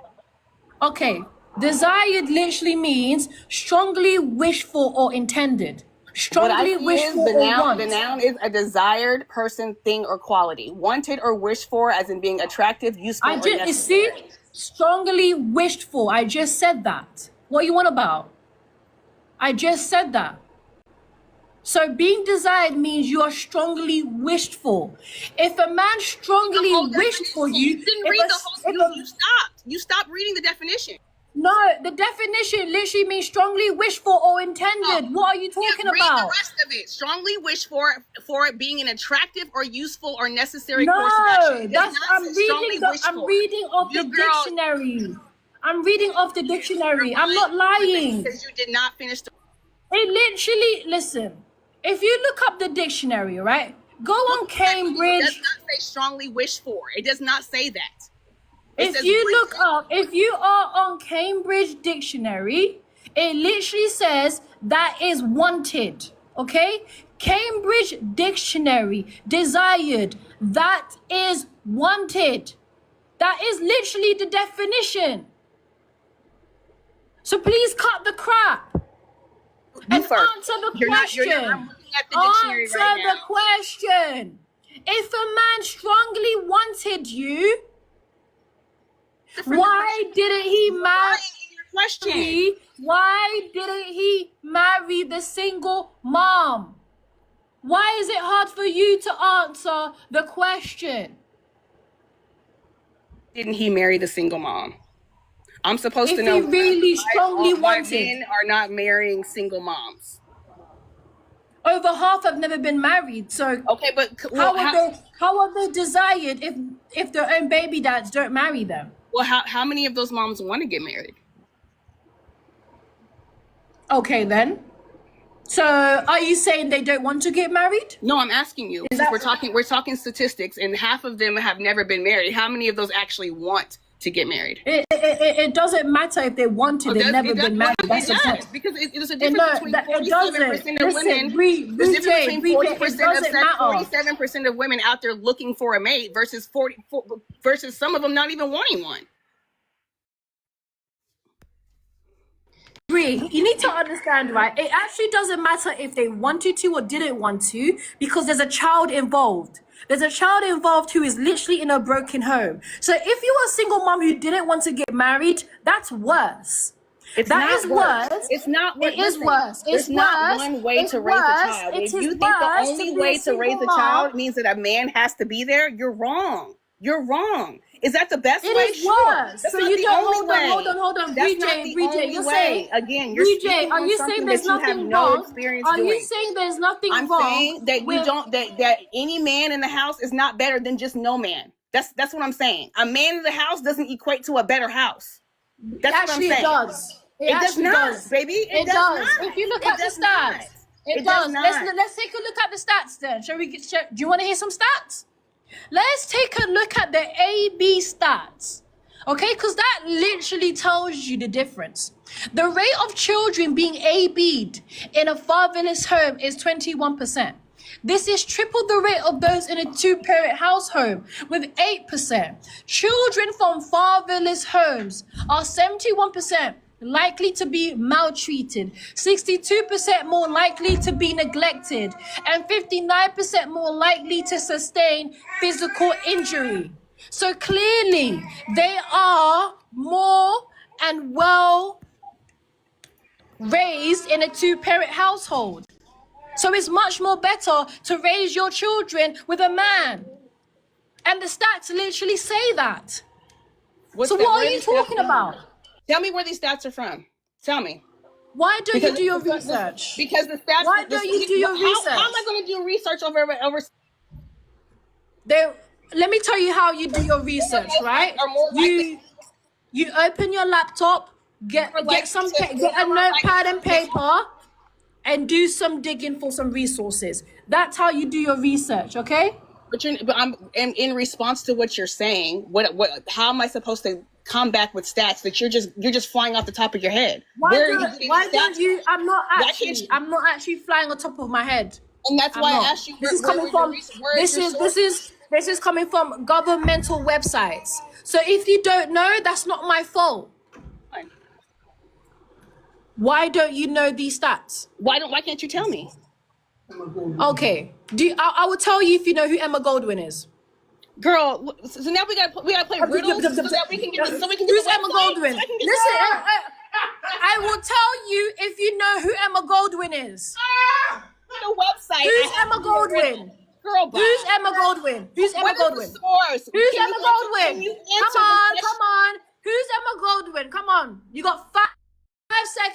S1: Okay. Desired literally means strongly wished for or intended. Strongly wished for or want.
S12: The noun is a desired person, thing, or quality. Wanted or wished for, as in being attractive, useful, or necessary.
S1: You see? Strongly wished for. I just said that. What you want about? I just said that. So being desired means you are strongly wished for. If a man strongly wished for you,
S12: didn't read the whole. You stopped. You stopped reading the definition.
S1: No, the definition literally means strongly wished for or intended. What are you talking about?
S12: Read the rest of it. Strongly wished for it being an attractive or useful or necessary course of action.
S1: I'm reading off the dictionary. I'm reading off the dictionary. I'm not lying.
S12: Because you did not finish the.
S1: It literally, listen. If you look up the dictionary, right? Go on Cambridge.
S12: It does not say strongly wished for. It does not say that.
S1: If you are on Cambridge Dictionary, it literally says that is wanted, okay? Cambridge Dictionary, desired, that is wanted. That is literally the definition. So please cut the crap and answer the question. Answer the question. If a man strongly wanted you, why didn't he marry the single mom? Why is it hard for you to answer the question?
S12: Didn't he marry the single mom? I'm supposed to know
S1: if he really strongly wanted.
S12: Men are not marrying single moms.
S1: Over half have never been married, so
S12: okay, but
S1: how are they desired if their own baby dads don't marry them?
S12: Well, how many of those moms want to get married?
S1: Okay, then. So are you saying they don't want to get married?
S12: No, I'm asking you. We're talking statistics, and half of them have never been married. How many of those actually want to get married?
S1: It doesn't matter if they want to. They've never been married.
S12: That's the point. Because there's a difference between 47% of women. There's a difference between 47% of women out there looking for a mate versus versus some of them not even wanting one.
S1: You need to understand, right? It actually doesn't matter if they wanted to or didn't want to, because there's a child involved. There's a child involved who is literally in a broken home. So if you're a single mom who didn't want to get married, that's worse.
S12: It's not worse. It's not worse.
S1: It is worse. It's
S12: not one way to raise a child. If you think the only way to raise a child means that a man has to be there, you're wrong. You're wrong. Is that the best way?
S1: It is worse.
S12: That's
S1: so
S12: not
S1: you
S12: the
S1: don't
S12: only
S1: hold
S12: way.
S1: on.
S12: That's
S1: BJ,
S12: not the
S1: BJ,
S12: only
S1: you're
S12: way.
S1: saying
S12: Again, you're
S1: BJ,
S12: speaking
S1: are
S12: on
S1: you
S12: something
S1: saying there's
S12: that you have
S1: nothing
S12: no
S1: wrong?
S12: experience
S1: Are
S12: doing.
S1: you saying there's nothing
S12: I'm
S1: wrong?
S12: saying that you don't that any man in the house is not better than just no man. That's what I'm saying. A man in the house doesn't equate to a better house. That's
S1: Actually,
S12: what I'm saying.
S1: It does.
S12: It does not, baby.
S1: It does.
S12: Not.
S1: If you look
S12: It
S1: at the
S12: does
S1: stats,
S12: not.
S1: it
S12: It
S1: does.
S12: does not.
S1: Let's take a look at the stats then. Shall we? Do you want to hear some stats? Let's take a look at the AB stats. Okay, because that literally tells you the difference. The rate of children being AB'd in a fatherless home is 21%. This is triple the rate of those in a two-parent household with 8%. Children from fatherless homes are 71% likely to be maltreated, 62% more likely to be neglected, and 59% more likely to sustain physical injury. So clearly, they are more and well raised in a two-parent household. So it's much more better to raise your children with a man. And the stats literally say that. So what are you talking about?
S12: Tell me where these stats are from. Tell me.
S1: Why don't you do your research?
S12: Because the stats.
S1: Why don't you do your research?
S12: How am I going to do research over?
S1: Let me tell you how you do your research, right? You open your laptop, get a notepad and paper, and do some digging for some resources. That's how you do your research, okay?
S12: But I'm in response to what you're saying. How am I supposed to come back with stats that you're just flying off the top of your head?
S1: Why don't you? I'm not actually flying on top of my head.
S12: And that's why I asked you.
S1: This is coming from governmental websites. So if you don't know, that's not my fault.
S12: Fine.
S1: Why don't you know these stats?
S12: Why can't you tell me?
S1: Okay. I will tell you if you know who Emma Goldwyn is.
S12: Girl, so now we gotta play riddles so that we can get
S1: Who's Emma Goldwyn? Listen, I will tell you if you know who Emma Goldwyn is.
S12: The website.
S1: Who's Emma Goldwyn?
S12: Girl,
S1: who's Emma Goldwyn? Who's Emma Goldwyn? Who's Emma Goldwyn? Come on. Who's Emma Goldwyn? Come on. You got 5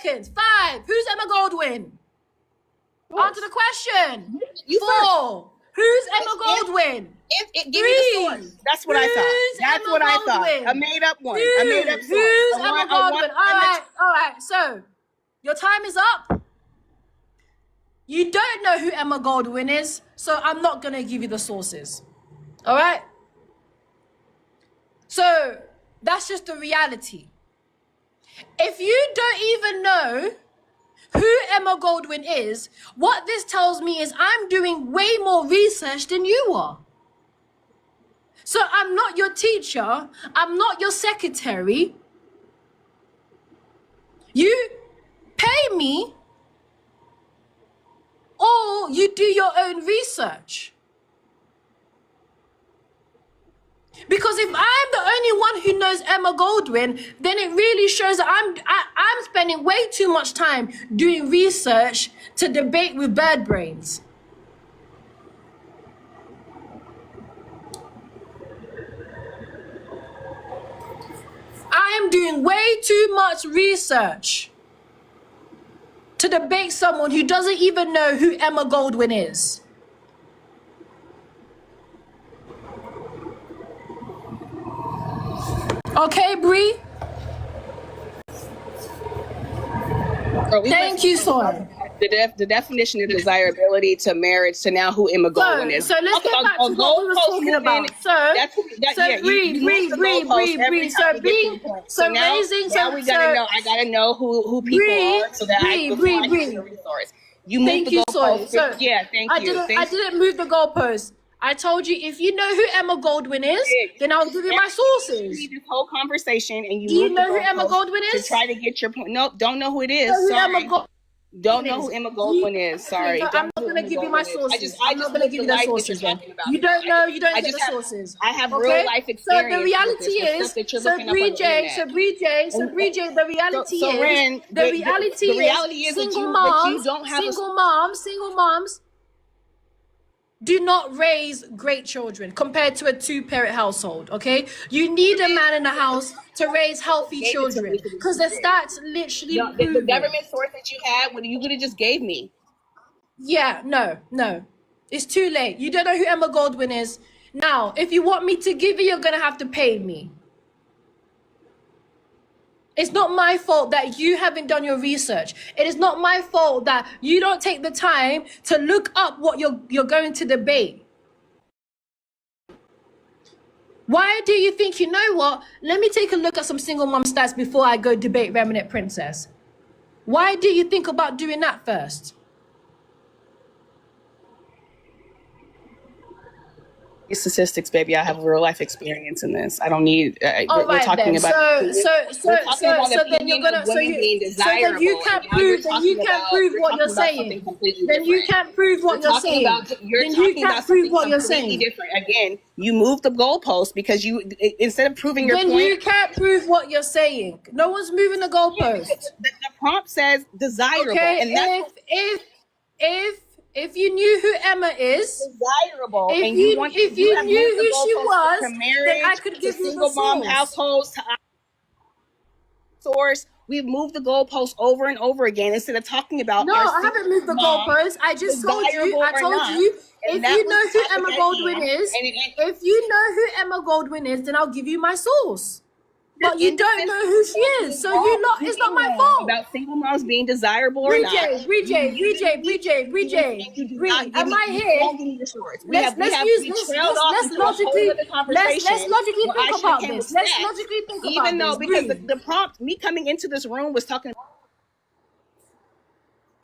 S1: seconds. 5. Who's Emma Goldwyn? Answer the question. 4. Who's Emma Goldwyn?
S12: Give me the source. That's what I thought. That's what I thought. A made up one. A made up source.
S1: Who's Emma Goldwyn? All right. So, your time is up. You don't know who Emma Goldwyn is, so I'm not going to give you the sources. All right? So, that's just the reality. If you don't even know who Emma Goldwyn is, what this tells me is I'm doing way more research than you are. So I'm not your teacher. I'm not your secretary. You pay me or you do your own research. Because if I'm the only one who knows Emma Goldwyn, then it really shows that I'm spending way too much time doing research to debate with bird brains. I am doing way too much research to debate someone who doesn't even know who Emma Goldwyn is. Okay, Bree? Thank you, Soy.
S12: the definition of desirability to marriage to now who Emma Goldwyn is.
S1: So let's get back to what we were talking about.
S12: Now we gotta know who people are so that I can get the resource. You moved the goalpost. Thank you.
S1: I didn't move the goalpost. I told you if you know who Emma Goldwyn is, then I'll give you my sources.
S12: This whole conversation, and you
S1: do you know who Emma Goldwyn is?
S12: To try to get your point. No, don't know who it is. Sorry. Don't know who Emma Goldwyn is. Sorry.
S1: I'm not going to give you my sources. I'm not going to give you the sources. You don't know. You don't get the sources.
S12: I have real life experience.
S1: So the reality is, the reality is, single moms do not raise great children compared to a two-parent household, okay? You need a man in the house to raise healthy children because the stats literally
S12: the government source that you had, what you could have just gave me.
S1: Yeah, no. It's too late. You don't know who Emma Goldwyn is. Now, if you want me to give you, you're going to have to pay me. It's not my fault that you haven't done your research. It is not my fault that you don't take the time to look up what you're going to debate. Why do you think, you know what? Let me take a look at some single mom stats before I go debate Remnant Princess. Why do you think about doing that first?
S12: Statistics, baby. I have real life experience in this. I don't need.
S1: We're talking about. So then you're gonna. So then you can't prove. Then you can't prove what you're saying. Then you can't prove what you're saying.
S12: Then you can't prove what you're saying. Different. Again, you moved the goalpost because you instead of proving your point.
S1: Then you can't prove what you're saying. No one's moving the goalpost.
S12: The prompt says desirable,
S1: okay,
S12: and that's
S1: if you knew who Emma is,
S12: desirable,
S1: if
S12: and
S1: you knew who she was, then I could give you the
S12: single mom households to source. We've moved the goalposts over and over again instead of talking about.
S1: No, I haven't moved the goalposts. I just told you. I told you. If you know who Emma Goldwyn is, then I'll give you my source. But you don't know who she is, so it's not my fault.
S12: About single moms being desirable or not.
S1: Bridget, am I here? Let's logically think about this. Let's logically think about this.
S12: Even though, because the prompt, me coming into this room was talking.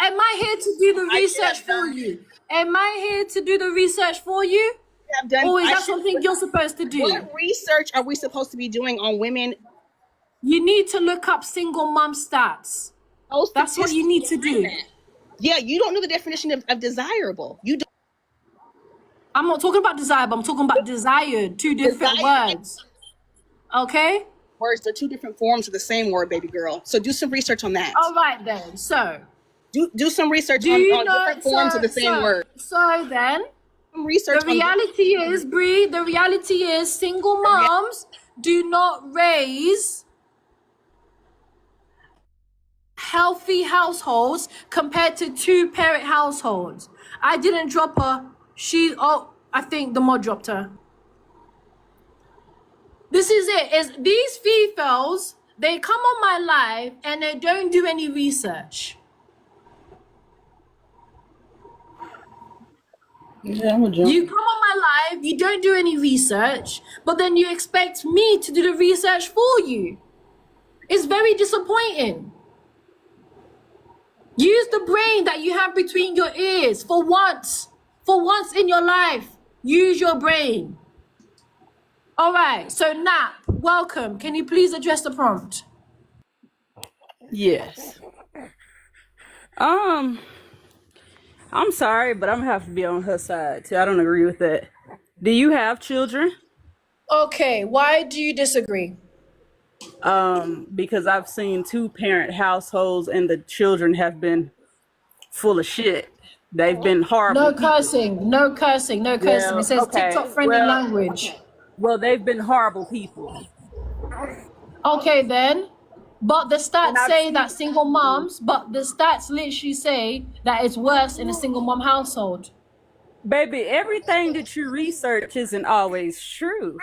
S1: Am I here to do the research for you? Am I here to do the research for you? Or is that something you're supposed to do?
S12: What research are we supposed to be doing on women?
S1: You need to look up single mom stats. That's what you need to do.
S12: Yeah, you don't know the definition of desirable. You don't.
S1: I'm not talking about desirable. I'm talking about desired. Two different words. Okay?
S12: Words, they're two different forms of the same word, baby girl. So do some research on that.
S1: All right, then. So.
S12: Do some research on different forms of the same word.
S1: So then.
S12: Research.
S1: The reality is, Bree, single moms do not raise healthy households compared to two-parent households. I didn't drop her. I think the mod dropped her. This is it. These Fefails, they come on my live and they don't do any research.
S5: Yeah,
S1: you come on my live, you don't do any research, but then you expect me to do the research for you. It's very disappointing. Use the brain that you have between your ears for once. For once in your life, use your brain. All right, so Nap, welcome. Can you please address the prompt?
S13: Yes. I'm sorry, but I'm gonna have to be on her side too. I don't agree with that. Do you have children?
S1: Okay, why do you disagree?
S13: Because I've seen two-parent households and the children have been full of shit. They've been horrible.
S1: No cursing.
S13: Yeah,
S1: it says
S13: okay.
S1: TikTok friendly language.
S13: Well, they've been horrible people.
S1: Okay, then. But the stats say that single moms, but the stats literally say that it's worse in a single mom household.
S13: Baby, everything that you research isn't always true.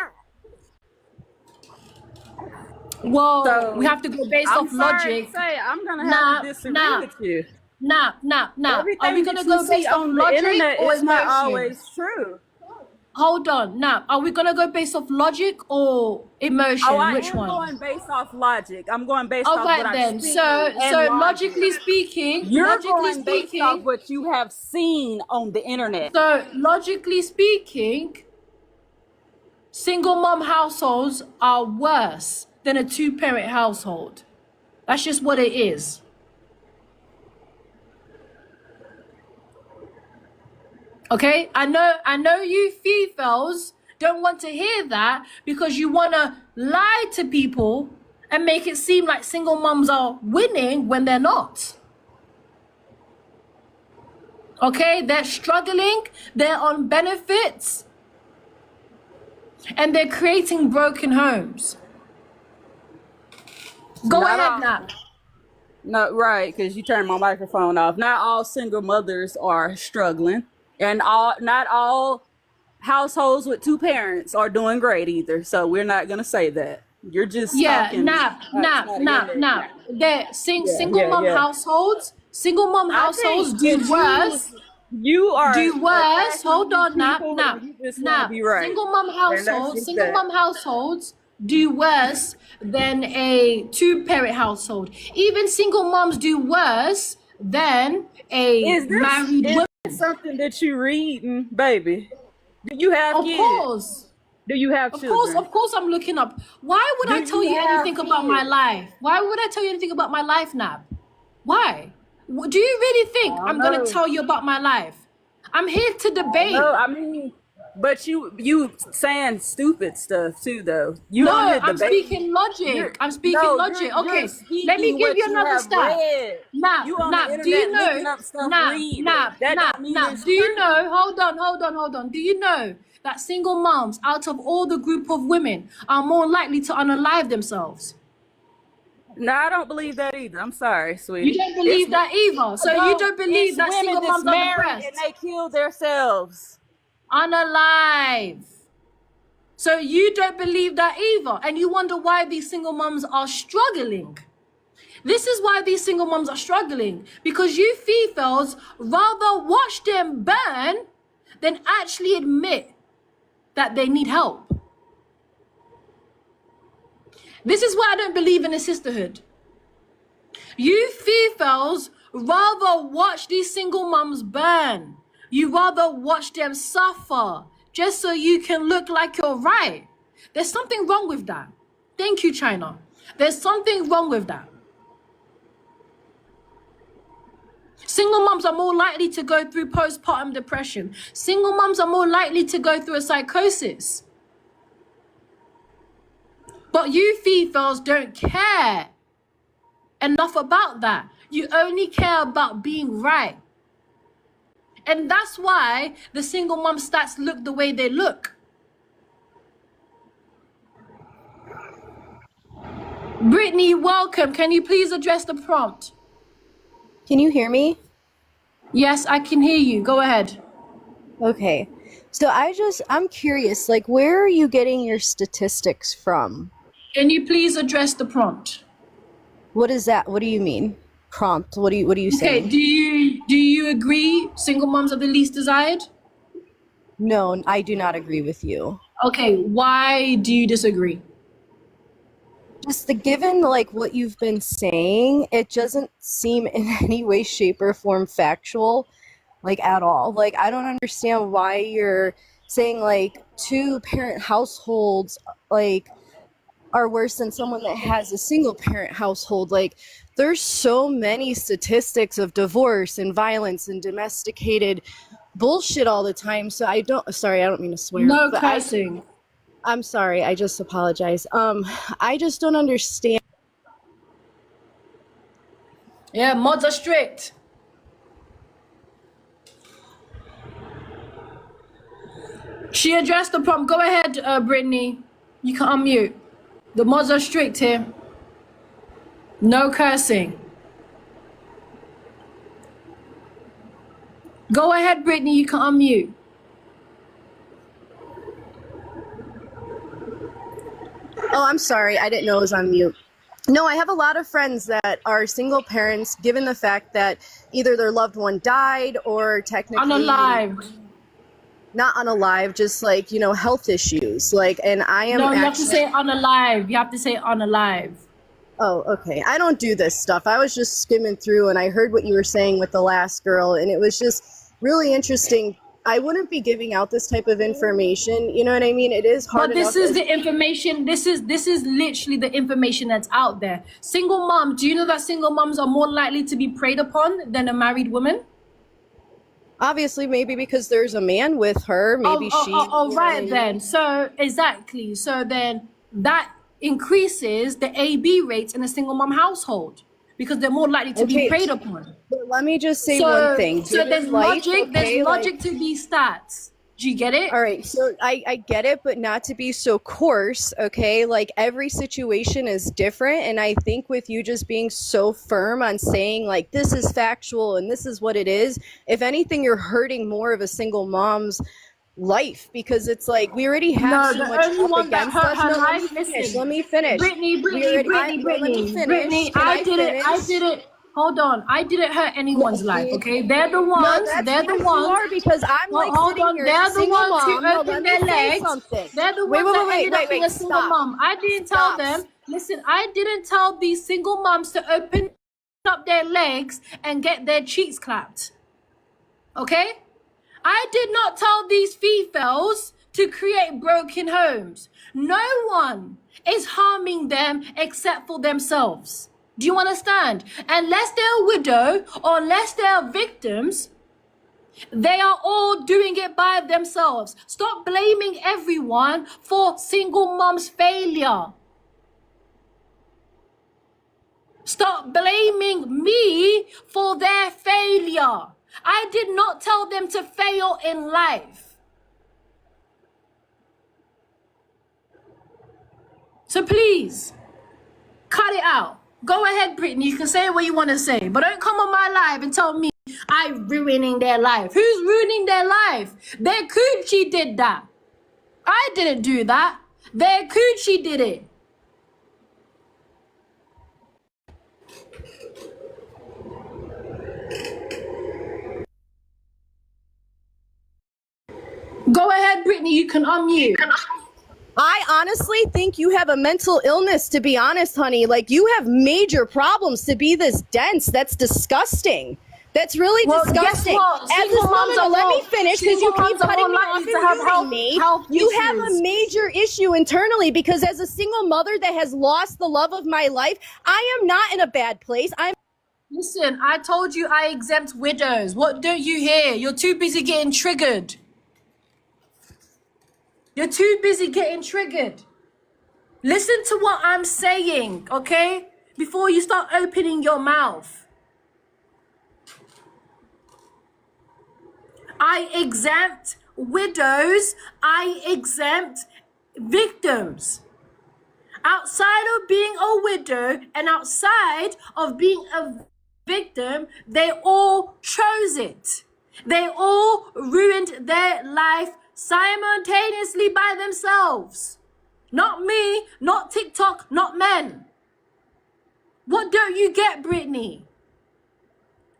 S1: Well, so, we have to go based off logic.
S13: I'm gonna have to disagree with you.
S1: Are we
S13: Everything
S1: gonna
S13: that you
S1: go
S13: see
S1: based off
S13: on the
S1: logic
S13: internet
S1: or
S13: is not
S1: emotion?
S13: always true.
S1: Hold on, are we gonna go based off logic or
S13: Oh,
S1: emotion?
S13: I
S1: Which
S13: am
S1: one?
S13: going based off logic. I'm going based
S1: All
S13: off what
S1: right
S13: I've
S1: then.
S13: seen and
S1: So
S13: logic. You're going based off what you have seen on the internet.
S1: logically speaking, single mom households are worse than a two-parent household. That's just what it is. Okay? I know you Fefails don't want to hear that because you want to lie to people and make it seem like single moms are winning when they're not. Okay? They're struggling, they're on benefits, and they're creating broken homes. Go
S13: Not
S1: ahead
S13: all.
S1: now.
S13: No, right, because you turned my microphone off. Not all single mothers are struggling, and not all households with two parents are doing great either. So we're not gonna say that. You're just
S1: Yeah,
S13: talking.
S1: They're single mom
S13: Yeah.
S1: households. Single mom
S13: I
S1: households
S13: think
S1: do
S13: that
S1: worse.
S13: you are
S1: Do worse.
S13: attacking
S1: Hold
S13: these
S1: on,
S13: people, and you just want to be right.
S1: Single mom households do worse than a two-parent household. Even single moms do worse than a married woman.
S13: Is something that you reading, baby? Do you have kids?
S1: Of course.
S13: Do you have children?
S1: Of course, I'm looking up. Why would I tell you anything about my life? Why would I tell you anything about my life, Nab? Why? Do you really think I'm going to tell you about my life? I'm here to debate.
S13: No, I mean, but you saying stupid stuff too, though.
S1: I'm speaking logic. Okay, let me give you another stat. Do you know? Hold on. Do you know that single moms, out of all the group of women, are more likely to unalive themselves?
S13: No, I don't believe that either. I'm sorry, sweetie.
S1: You don't believe that either. So you don't believe that single moms are depressed
S13: and they kill themselves.
S1: Unalive. So you don't believe that either. And you wonder why these single moms are struggling. This is why these single moms are struggling. Because you Fefails rather watch them burn than actually admit that they need help. This is why I don't believe in a sisterhood. You Fefails rather watch these single moms burn. You rather watch them suffer just so you can look like you're right. There's something wrong with that. Thank you, China. There's something wrong with that. Single moms are more likely to go through postpartum depression. Single moms are more likely to go through a psychosis. But you Fefails don't care enough about that. You only care about being right. And that's why the single mom stats look the way they look. Brittany, welcome. Can you please address the prompt?
S14: Can you hear me?
S1: Yes, I can hear you. Go ahead.
S14: Okay. So I'm curious, like, where are you getting your statistics from?
S1: Can you please address the prompt?
S14: What is that? What do you mean? Prompt. What are you saying?
S1: Okay, do you agree single moms are the least desired?
S14: No, I do not agree with you.
S1: Okay, why do you disagree?
S14: Just given like what you've been saying, it doesn't seem in any way, shape, or form factual, like at all. Like, I don't understand why you're saying like two-parent households like are worse than someone that has a single-parent household. Like, there's so many statistics of divorce and violence and domesticated bullshit all the time. So I don't mean to swear.
S1: No cursing.
S14: I'm sorry, I just apologize. I just don't understand.
S1: Yeah, mods are strict. She addressed the prompt. Go ahead, Brittany. You can unmute. The mods are strict here. No cursing. Go ahead, Brittany. You can unmute.
S14: Oh, I'm sorry. I didn't know it was on mute. No, I have a lot of friends that are single parents, given the fact that either their loved one died or technically
S1: Unalived.
S14: not unalive, just like, you know, health issues. Like, and I am
S1: No, you have to
S14: actually.
S1: say unalive. You have to say unalive.
S14: Oh, okay. I don't do this stuff. I was just skimming through and I heard what you were saying with the last girl, and it was just really interesting. I wouldn't be giving out this type of information. You know what I mean? It is hard
S1: But this
S14: enough.
S1: is the information. This is literally the information that's out there. Single mom. Do you know that single moms are more likely to be preyed upon than a married woman?
S14: Obviously, maybe because there's a man with her. Maybe she.
S1: Oh, right then. So exactly. So then that increases the AB rates in a single mom household because they're more likely to be preyed upon.
S14: But let me just say one thing.
S1: So there's logic. There's logic to these stats. Do you get it?
S14: All right, so I get it, but not to be so coarse, okay? Like, every situation is different, and I think with you just being so firm on saying, like, this is factual and this is what it is, if anything, you're hurting more of a single mom's life, because it's like, we already have so much up against us. No, let me finish.
S1: Brittany, I didn't. Hold on, I didn't hurt anyone's life, okay? They're the ones. They're the ones.
S14: You are, because I'm like sitting here.
S1: They're the
S14: single
S1: ones who
S14: mom. No,
S1: opened their legs. They're the ones that ended up being a single mom. I didn't tell them. Listen, I didn't tell these single moms to open up their legs and get their cheeks clapped. Okay? I did not tell these Fefails to create broken homes. No one is harming them except for themselves. Do you understand? Unless they're a widow or unless they're victims, they are all doing it by themselves. Stop blaming everyone for single mom's failure. Stop blaming me for their failure. I did not tell them to fail in life. So please, cut it out. Go ahead, Brittany. You can say what you want to say, but don't come on my live and tell me I'm ruining their life. Who's ruining their life? Their coochie did that. I didn't do that. Their coochie did it. Go ahead, Brittany. You can unmute.
S14: I honestly think you have a mental illness, to be honest, honey. Like, you have major problems to be this dense. That's disgusting. That's really disgusting. Let me finish, because you keep cutting me off and muting me. You have a major issue internally, because as a single mother that has lost the love of my life, I am not in a bad place.
S1: Listen, I told you I exempt widows. What don't you hear? You're too busy getting triggered. You're too busy getting triggered. Listen to what I'm saying, okay? Before you start opening your mouth. I exempt widows. I exempt victims. Outside of being a widow and outside of being a victim, they all chose it. They all ruined their life simultaneously by themselves. Not me, not TikTok, not men. What don't you get, Brittany?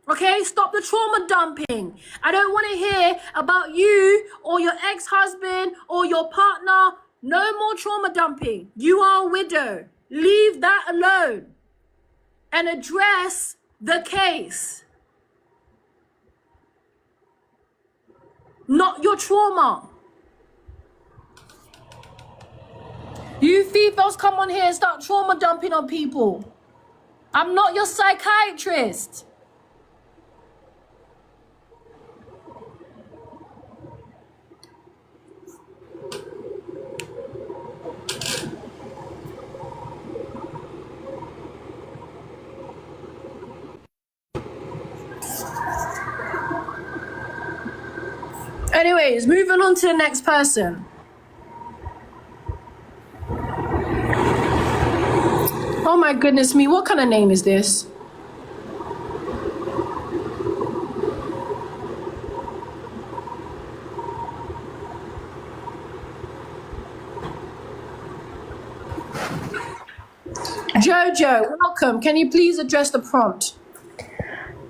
S1: Okay, stop the trauma dumping. I don't want to hear about you or your ex-husband or your partner. No more trauma dumping. You are a widow. Leave that alone and address the case. Not your trauma. You Fefails come on here and start trauma dumping on people. I'm not your psychiatrist. Anyways, moving on to the next person. Oh my goodness me, what kind of name is this? Jojo, welcome. Can you please address the prompt?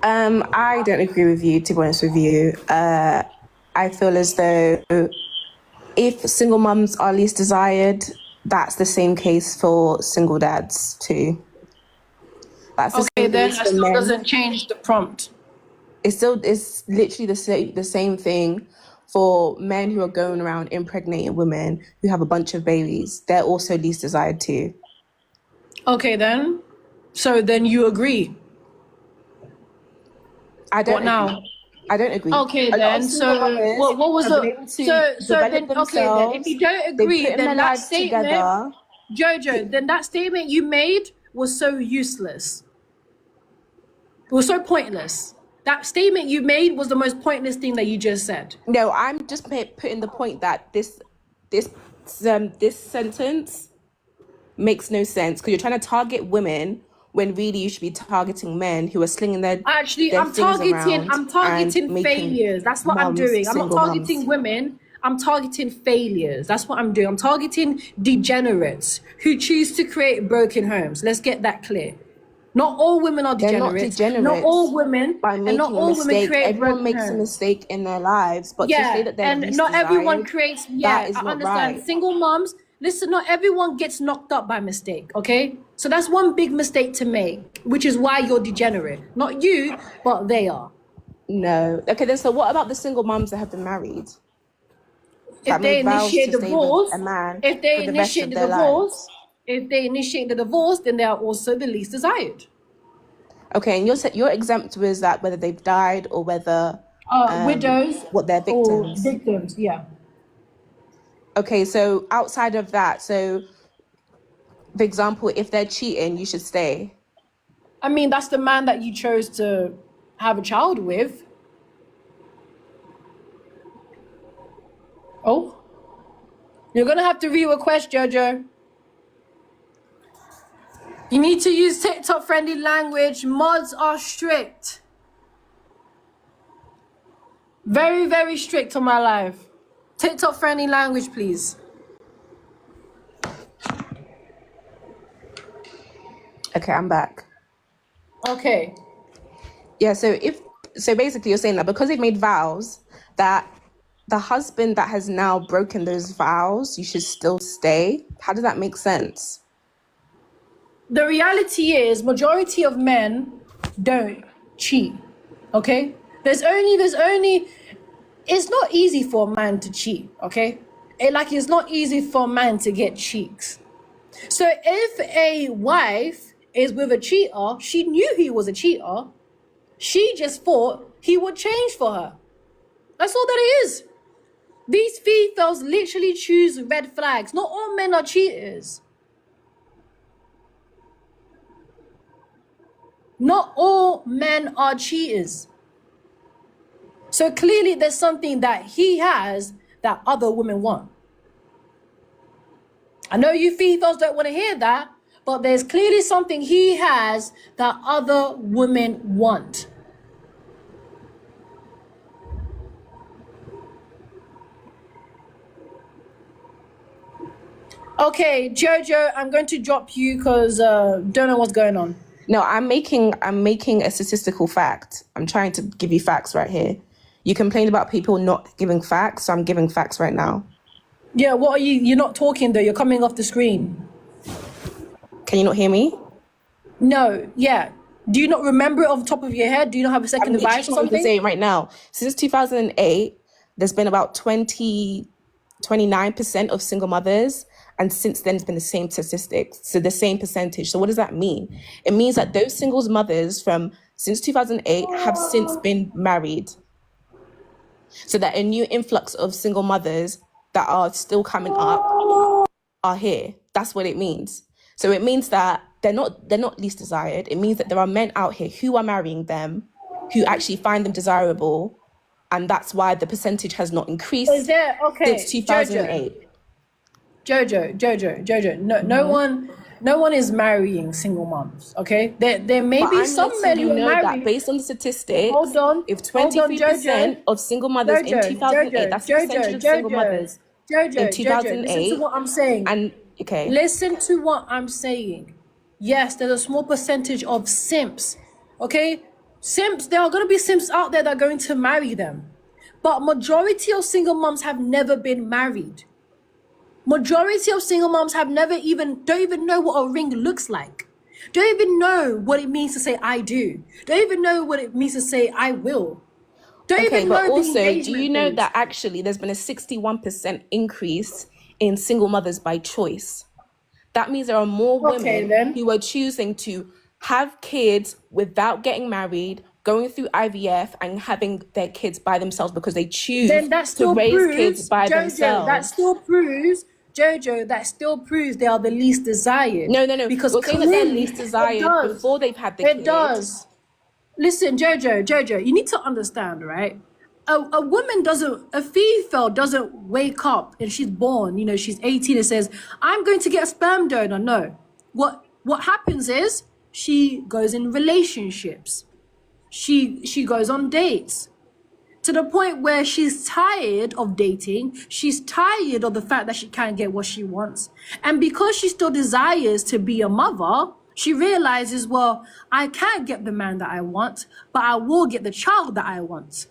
S10: I don't agree with you, to be honest with you. I feel as though if single mums are least desired, that's the same case for single dads too. That's the
S1: Okay,
S10: same
S1: then
S10: case
S1: that
S10: for
S1: still
S10: men.
S1: doesn't change the prompt.
S10: It's literally the same thing for men who are going around impregnating women who have a bunch of babies. They're also least desired too.
S1: Okay, then. So then you agree.
S10: I don't
S1: What now?
S10: agree. I don't agree.
S1: Okay,
S10: A lot of
S1: then.
S10: single
S1: So
S10: mothers
S1: what was
S10: have been
S1: the
S10: able to
S1: so
S10: develop
S1: then? Okay, then
S10: themselves.
S1: if you don't
S10: They've
S1: agree,
S10: put in
S1: then
S10: their
S1: that
S10: lives
S1: statement,
S10: together.
S1: Jojo, then that statement you made was so useless. It was so pointless. That statement you made was the most pointless thing that you just said.
S10: No, I'm just putting the point that this sentence makes no sense because you're trying to target women when really you should be targeting men who are slinging their
S1: Actually,
S10: their
S1: I'm
S10: things
S1: targeting.
S10: around
S1: I'm targeting
S10: and making
S1: failures. That's what I'm doing. I'm not
S10: single
S1: targeting
S10: mums.
S1: women. I'm targeting failures. That's what I'm doing. I'm targeting degenerates who choose to create broken homes. Let's get that clear. Not all women are
S10: They're not
S1: degenerates. Not
S10: degenerates
S1: all women,
S10: by
S1: and not
S10: making a
S1: all women
S10: mistake.
S1: create
S10: Everyone
S1: broken
S10: makes a
S1: homes.
S10: mistake in their lives, but to say
S1: Yeah,
S10: that they're
S1: and
S10: least
S1: not everyone
S10: desired,
S1: creates.
S10: that
S1: Yeah,
S10: is
S1: I
S10: not
S1: understand.
S10: right.
S1: Single moms, listen, not everyone gets knocked up by mistake, okay? So that's one big mistake to make, which is why you're degenerate. Not you, but they are.
S10: No. Okay, then so what about the single mums that have been married?
S1: If
S10: That
S1: they
S10: made vows
S1: initiate
S10: to stay with
S1: divorce,
S10: a man
S1: if they
S10: for the rest
S1: initiate
S10: of
S1: the
S10: their
S1: divorce,
S10: lives?
S1: if they initiate the divorce, then they are also the least desired.
S10: Okay, and your exempt was that whether they've died or whether
S1: Widows
S10: what they're
S1: or
S10: victims.
S1: victims, yeah.
S10: Okay, so outside of that, so for example, if they're cheating, you should stay.
S1: I mean, that's the man that you chose to have a child with. Oh, you're gonna have to re-request, Jojo. You need to use TikTok friendly language. Mods are strict. Very, very strict on my life. TikTok friendly language, please.
S10: Okay, I'm back.
S1: Okay.
S10: Yeah, so basically you're saying that because they've made vows that the husband that has now broken those vows, you should still stay. How does that make sense?
S1: The reality is majority of men don't cheat. Okay? There's only it's not easy for a man to cheat, okay? It's not easy for a man to get cheeks. So if a wife is with a cheater, she knew he was a cheater. She just thought he would change for her. That's all that it is. These Fefails literally choose red flags. Not all men are cheaters. Not all men are cheaters. So clearly there's something that he has that other women want. I know you Fefails don't want to hear that, but there's clearly something he has that other women want. Okay, Jojo, I'm going to drop you because don't know what's going on.
S10: No, I'm making a statistical fact. I'm trying to give you facts right here. You complained about people not giving facts, so I'm giving facts right now.
S1: Yeah, what are you? You're not talking though. You're coming off the screen.
S10: Can you not hear me?
S1: No, yeah. Do you not remember it off the top of your head? Do you not have a second device or
S10: I'm
S1: something?
S10: saying right now. Since 2008, there's been about 29% of single mothers, and since then it's been the same statistics, so the same percentage. So what does that mean? It means that those single mothers from since 2008 have since been married. So that a new influx of single mothers that are still coming up are here. That's what it means. So it means that they're not least desired. It means that there are men out here who are marrying them, who actually find them desirable, and that's why the percentage has not increased since 2008.
S1: Jojo. No one is marrying single moms. Okay, there may
S10: But
S1: be
S10: I'm
S1: some men
S10: letting
S1: who
S10: you
S1: are
S10: know
S1: married.
S10: that based on the statistics,
S1: Hold on,
S10: if 23% of single mothers in 2008, that's the percentage of single mothers in 2008.
S1: Listen to what I'm saying.
S10: And okay,
S1: Listen to what I'm saying.
S15: Yes, there's a small percentage of simps. Okay? Simps, there are going to be simps out there that are going to marry them. But majority of single moms have never been married. Majority of single moms have don't even know what a ring looks like. Don't even know what it means to say I do. Don't even know what it means to say I will. Don't
S5: Okay,
S15: even
S5: but
S15: know the
S5: also, do you
S15: engagement
S5: know
S15: phase.
S5: that actually there's been a 61% increase in single mothers by choice? That means there are more
S15: Okay,
S5: women
S15: then.
S5: who are choosing to have kids without getting married, going through IVF and having their kids by themselves because they choose
S15: Then that
S5: to
S15: still
S5: raise kids
S15: proves,
S5: by
S15: Jojo,
S5: themselves.
S15: Jojo, that still proves they are the least desired.
S5: No.
S15: Because
S5: You're saying that they're
S15: clearly
S5: least desired before they've had the
S15: it
S5: kid.
S15: does. Listen, Jojo, you need to understand, right? A woman a female doesn't wake up and she's born, she's 18 and says, I'm going to get a sperm donor. No. What happens is she goes in relationships. She goes on dates to the point where she's tired of dating. She's tired of the fact that she can't get what she wants. And because she still desires to be a mother, she realizes, well, I can't get the man that I want, but I will get the child that I want.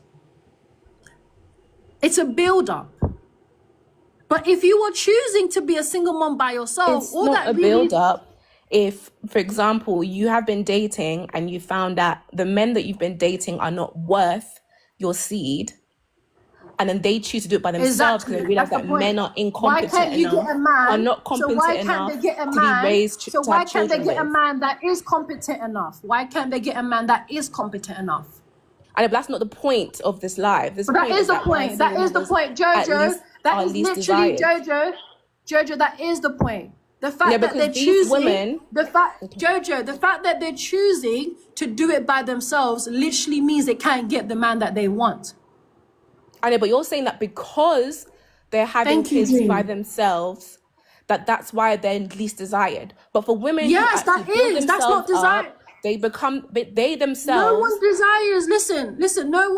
S15: It's a build-up. But if you were choosing to be a single mom by yourself,
S5: It's not a build-up. If, for example, you have been dating and you found that the men that you've been dating are not worth your seed, and then they choose to do it by themselves because they realize that men are incompetent enough, are not competent enough to be raised to have children with.
S15: Man that is competent enough? Why can't they get a man that is competent enough?
S5: And that's not the point of this live.
S15: But that is the point. That is the point, Jojo. That is literally Jojo. That is the point. The fact that they're choosing, the fact that they're choosing to do it by themselves literally means they can't get the man that they want.
S5: I know, but you're saying that because they're having kids by themselves, that's why they're least desired. But for women,
S15: yes, that's not desired.
S5: They themselves.
S15: No one desires. Listen. No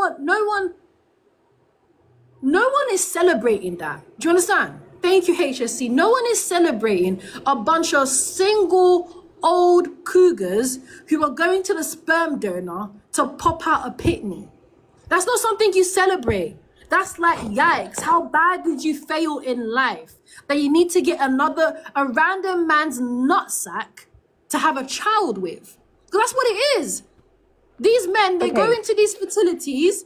S15: one is celebrating that. Do you understand? Thank you, HSC. No one is celebrating a bunch of single old cougars who are going to the sperm donor to pop out a pitney. That's not something you celebrate. That's like, yikes, how bad did you fail in life that you need to get a random man's nutsack to have a child with? Because that's what it is. These men, they go into these fertilities,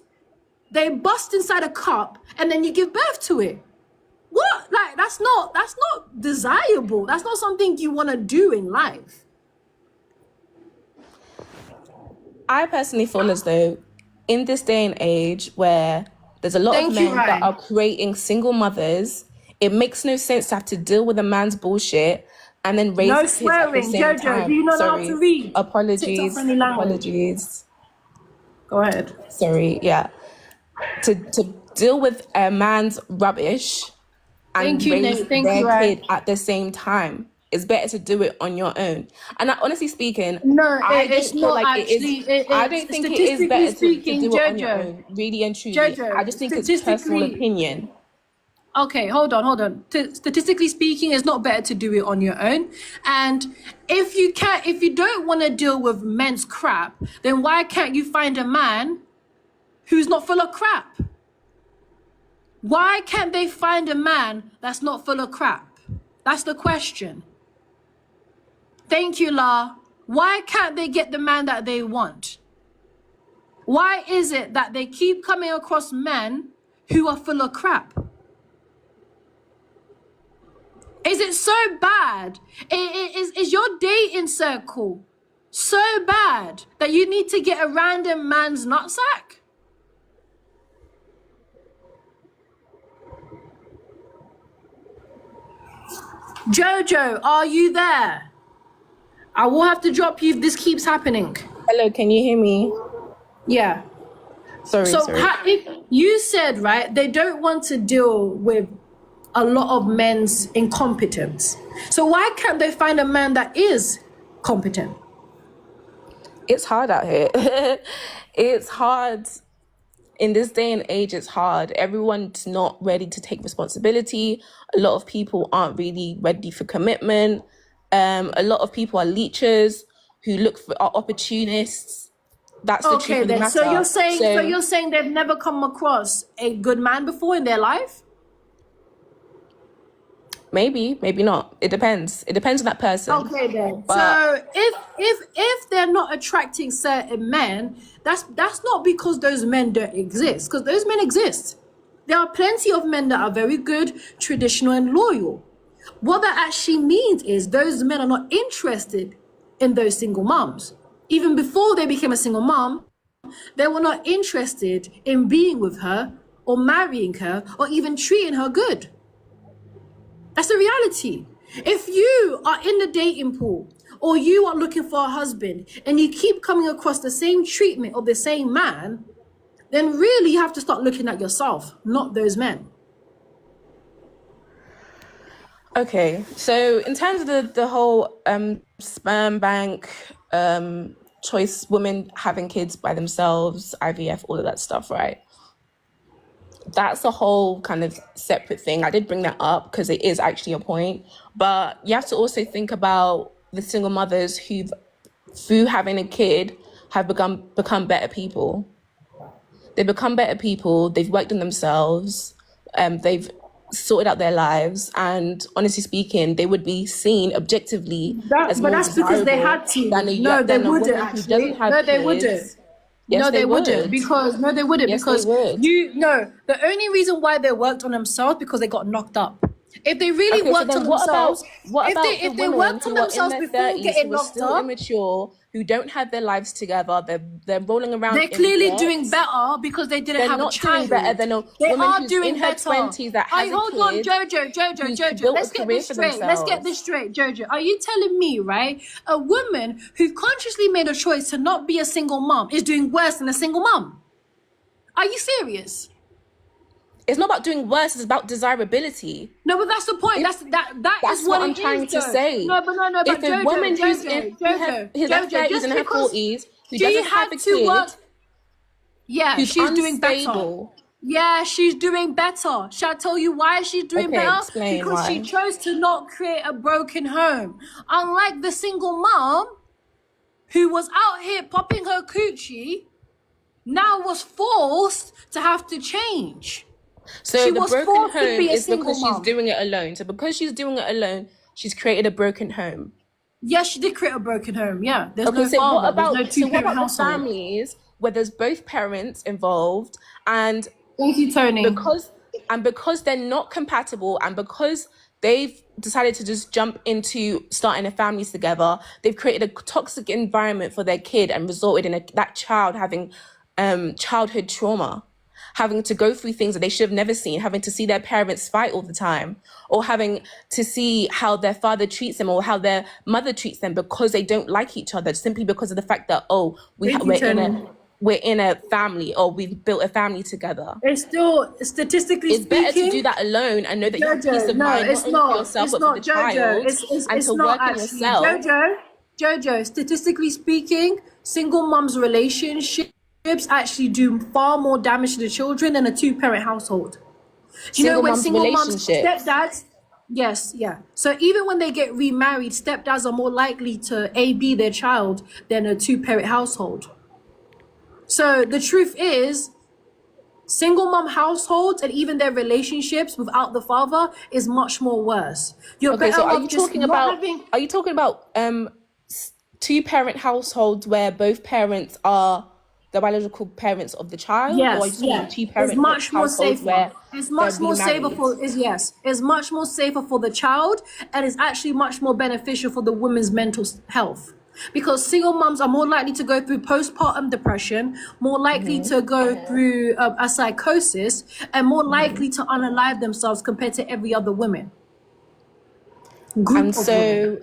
S15: they bust inside a cup, and then you give birth to it. What? Like, that's not desirable. That's not something you want to do in life.
S5: I personally feel as though in this day and age where there's a lot of men that are creating single mothers, it makes no sense to have to deal with a man's bullshit and then raise kids at the same
S15: Jojo,
S5: time.
S15: do you not know how to read?
S5: Apologies.
S15: Go ahead.
S5: Sorry, yeah. To deal with a man's rubbish and raise their kid at the same time. It's better to do it on your own. And honestly speaking, I don't think it is better to do it on your own, really and truly.
S15: Jojo,
S5: I just think it's personal opinion.
S15: Okay, hold on. Statistically speaking, it's not better to do it on your own. And if you don't want to deal with men's crap, then why can't you find a man who's not full of crap? Why can't they find a man that's not full of crap? That's the question. Thank you, La. Why can't they get the man that they want? Why is it that they keep coming across men who are full of crap? Is it so bad? Is your dating circle so bad that you need to get a random man's nutsack? Jojo, are you there? I will have to drop you if this keeps happening.
S5: Hello, can you hear me?
S15: Yeah.
S5: Sorry.
S15: If you said, right, they don't want to deal with a lot of men's incompetence. So why can't they find a man that is competent?
S5: It's hard out here. It's hard. In this day and age, it's hard. Everyone's not ready to take responsibility. A lot of people aren't really ready for commitment. A lot of people are leechers who are opportunists. That's the truth
S15: Okay,
S5: of the
S15: then.
S5: matter.
S15: So you're saying they've never come across a good man before in their life?
S5: Maybe not. It depends. It depends on that person.
S15: Okay, then.
S5: But
S15: So if they're not attracting certain men, that's not because those men don't exist, because those men exist. There are plenty of men that are very good, traditional, and loyal. What that actually means is those men are not interested in those single moms. Even before they became a single mom, they were not interested in being with her or marrying her or even treating her good. That's the reality. If you are in the dating pool or you are looking for a husband and you keep coming across the same treatment of the same man, then really you have to start looking at yourself, not those men.
S5: okay, so in terms of the whole sperm bank, choice, women having kids by themselves, IVF, all of that stuff, right? That's a whole kind of separate thing. I did bring that up because it is actually a point, but you have to also think about the single mothers who, through having a kid, have become better people. They've become better people. They've worked on themselves. They've sorted out their lives, and honestly speaking, they would be seen objectively as more
S15: But that's because they had to. No, they wouldn't actually. No, they wouldn't.
S5: Yes,
S15: No, they wouldn't
S5: would.
S15: because no, they wouldn't
S5: Yes,
S15: because
S5: they would.
S15: the only reason why they worked on themselves because they got knocked up. If they really
S5: Okay, so
S15: worked
S5: then
S15: on
S5: what
S15: themselves,
S5: about
S15: if they
S5: women
S15: worked on
S5: who are in
S15: themselves
S5: their
S15: before
S5: 30s
S15: getting
S5: who are
S15: knocked
S5: still
S15: up,
S5: immature, who don't have their lives together, they're rolling around
S15: they're
S5: in
S15: clearly
S5: debt.
S15: doing better because they didn't
S5: They're
S15: have a
S5: not
S15: child.
S5: doing better than a
S15: They
S5: woman
S15: are
S5: who's
S15: doing
S5: in her
S15: better.
S5: 20s that has a
S15: Hold on,
S5: kid, who's
S15: Jojo.
S5: built
S15: Let's
S5: a
S15: get
S5: career
S15: this
S5: for
S15: straight. Let's get
S5: themselves.
S15: this straight, Jojo. Are you telling me, right? A woman who consciously made a choice to not be a single mom is doing worse than a single mom? Are you serious?
S5: It's not about doing worse, it's about desirability.
S15: No, but that's the point. That's
S5: That's
S15: what
S5: what I'm
S15: it
S5: trying
S15: is,
S5: to
S15: though.
S5: say.
S15: No, but
S5: If a
S15: Jojo,
S5: woman who's in her 30s
S15: just
S5: and her
S15: because
S5: 40s, who
S15: she
S5: doesn't
S15: had
S5: have a
S15: to
S5: kid,
S15: work, yeah,
S5: who's
S15: she's doing better.
S5: unstable.
S15: Yeah, she's doing better. Shall I tell you why she's doing
S5: Okay,
S15: better?
S5: explain
S15: Because she
S5: why.
S15: chose to not create a broken home. Unlike the single mom who was out here popping her coochie, now was forced to have to change.
S5: So
S15: She
S5: the
S15: was
S5: broken
S15: forced to
S5: home
S15: be a
S5: is
S15: single
S5: because she's
S15: mom.
S5: doing it alone. So because she's doing it alone, she's created a broken home.
S15: Yes, she did create a broken home. Yeah, there's
S5: Okay,
S15: no
S5: so what
S15: father. There's no
S5: about
S15: two-parent
S5: the
S15: household.
S5: families where there's both parents involved, and
S15: Thank you, Tony.
S5: because they're not compatible, and because they've decided to just jump into starting a family together, they've created a toxic environment for their kid and resulted in that child having childhood trauma, having to go through things that they should have never seen, having to see their parents fight all the time, or having to see how their father treats them or how their mother treats them because they don't like each other, simply because of the fact that, oh, we're in a family, or we've built a family together.
S15: It's still statistically
S5: It's better to
S15: speaking.
S5: do that alone and know that you have peace of
S15: no,
S5: mind,
S15: it's
S5: not only for
S15: not.
S5: yourself,
S15: It's
S5: but
S15: not,
S5: for the child,
S15: Jojo.
S5: and
S15: It's
S5: to
S15: not
S5: work on
S15: actually.
S5: yourself.
S15: Jojo, statistically speaking, single moms' relationships actually do far more damage to the children than a two-parent household. You know,
S5: Single
S15: when
S5: moms'
S15: single moms,
S5: relationships.
S15: stepdads, yes, yeah. So even when they get remarried, stepdads are more likely to A/B their child than a two-parent household. So the truth is, single mom households and even their relationships without the father is much more worse. You're
S5: Okay,
S15: better
S5: so are
S15: off
S5: you
S15: just
S5: talking
S15: not
S5: about
S15: having.
S5: are you talking about two-parent households where both parents are the biological parents of the child, or are you
S15: Yes,
S5: talking
S15: yeah.
S5: about
S15: It's
S5: two-parent
S15: much more
S5: households
S15: safer.
S5: where
S15: It's
S5: they're
S15: much more safer
S5: remarried?
S15: it's much more safer for the child, and it's actually much more beneficial for the woman's mental health. Because single moms are more likely to go through postpartum depression, more likely to go through a psychosis, and more likely to unalive themselves compared to every other woman.
S5: And so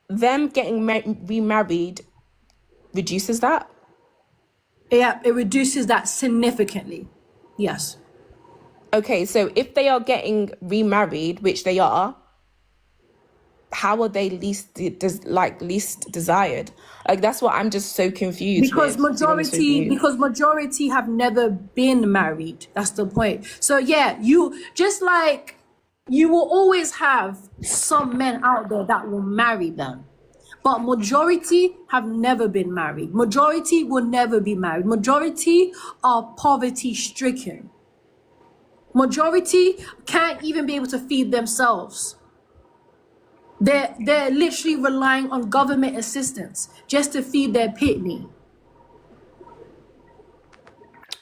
S5: them getting remarried reduces that?
S15: Yeah, it reduces that significantly. Yes.
S5: Okay, so if they are getting remarried, which they are, how are they least desired? Like, that's what I'm just so confused
S15: Because
S5: with, to be honest with you.
S15: majority have never been married. That's the point. So yeah, you just like you will always have some men out there that will marry them. But majority have never been married. Majority will never be married. Majority are poverty stricken. Majority can't even be able to feed themselves. They're literally relying on government assistance just to feed their pitney.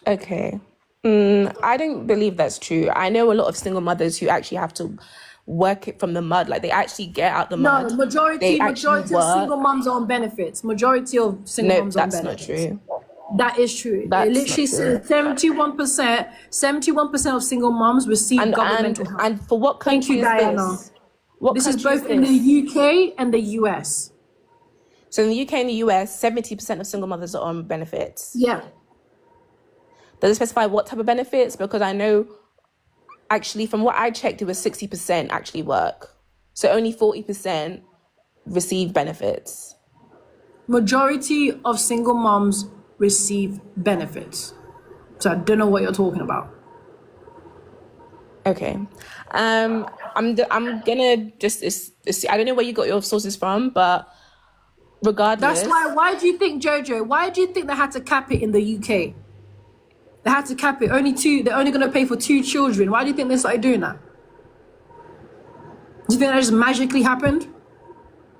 S5: Okay. I don't believe that's true. I know a lot of single mothers who actually have to work it from the mud. Like they actually get out the mud.
S15: No, majority
S5: They
S15: of
S5: actually work.
S15: single moms are on benefits. Majority of single
S5: No,
S15: moms are on
S5: that's not
S15: benefits.
S5: true.
S15: That is true. It
S5: That's
S15: literally
S5: not true.
S15: says 71% of single moms receive governmental help.
S5: And for what
S15: Thank
S5: country
S15: you,
S5: is
S15: Diana.
S5: this? What
S15: This is
S5: country is
S15: both in the
S5: this?
S15: UK and the US.
S5: So in the UK and the US, 70% of single mothers are on benefits.
S15: Yeah.
S5: Does it specify what type of benefits? Because I know, actually, from what I checked, it was 60% actually work. So only 40% receive benefits.
S15: Majority of single moms receive benefits. So I don't know what you're talking about.
S5: Okay. I'm gonna just I don't know where you got your sources from, but regardless.
S15: That's why do you think, Jojo, why do you think they had to cap it in the UK? They had to cap it. They're only going to pay for 2 children. Why do you think they started doing that? Do you think that just magically happened?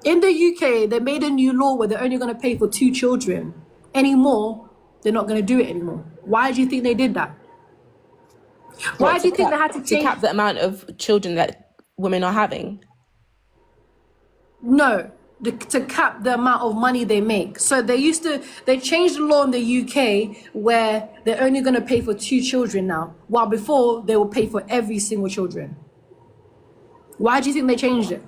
S15: In the UK, they made a new law where they're only going to pay for 2 children. Any more, they're not going to do it anymore. Why do you think they did that? Why do you think they had to change?
S5: To cap the amount of children that women are having?
S15: No, to cap the amount of money they make. So they changed the law in the UK where they're only going to pay for 2 children now, while before they will pay for every single children. Why do you think they changed it?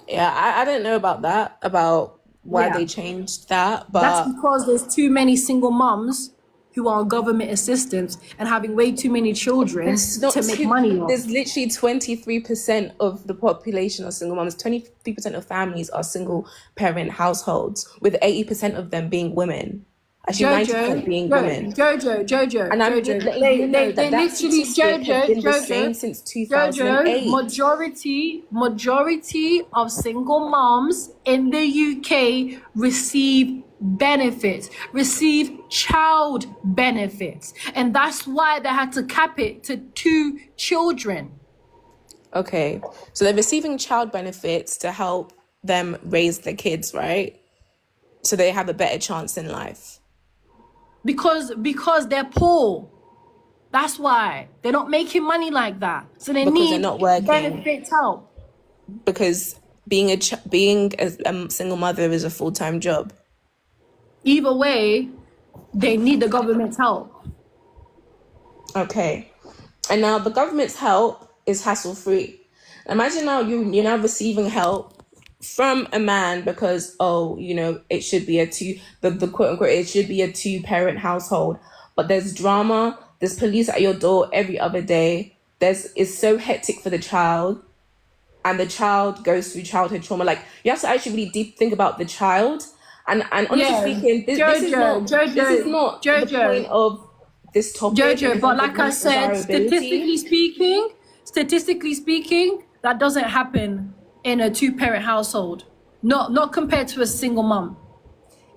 S5: Yeah, I don't know about that, about why they changed that, but
S15: that's because there's too many single mums who are on government assistance and having way too many children to make money off.
S5: There's literally 23% of the population are single moms. 23% of families are single parent households, with 80% of them being women. Actually, 90% being women.
S15: Jojo.
S5: And I'm letting you know that statistic has been the same since 2008.
S15: Majority of single moms in the UK receive benefits, receive child benefits, and that's why they had to cap it to 2 children.
S5: Okay, so they're receiving child benefits to help them raise their kids, right? So they have a better chance in life.
S15: Because they're poor. That's why they're not making money like that. So they need
S5: they're not working.
S15: benefits help.
S5: Because being a single mother is a full-time job.
S15: Either way, they need the government's help.
S5: Okay, and now the government's help is hassle-free. Imagine now you're now receiving help from a man because it should be the quote unquote it should be a 2-parent household, but there's drama, there's police at your door every other day, it's so hectic for the child, and the child goes through childhood trauma. Like, you have to actually really deep think about the child, and honestly speaking, this is not the point of this topic.
S15: Jojo, but like I said, statistically speaking, that doesn't happen in a 2-parent household. Not compared to a single mom.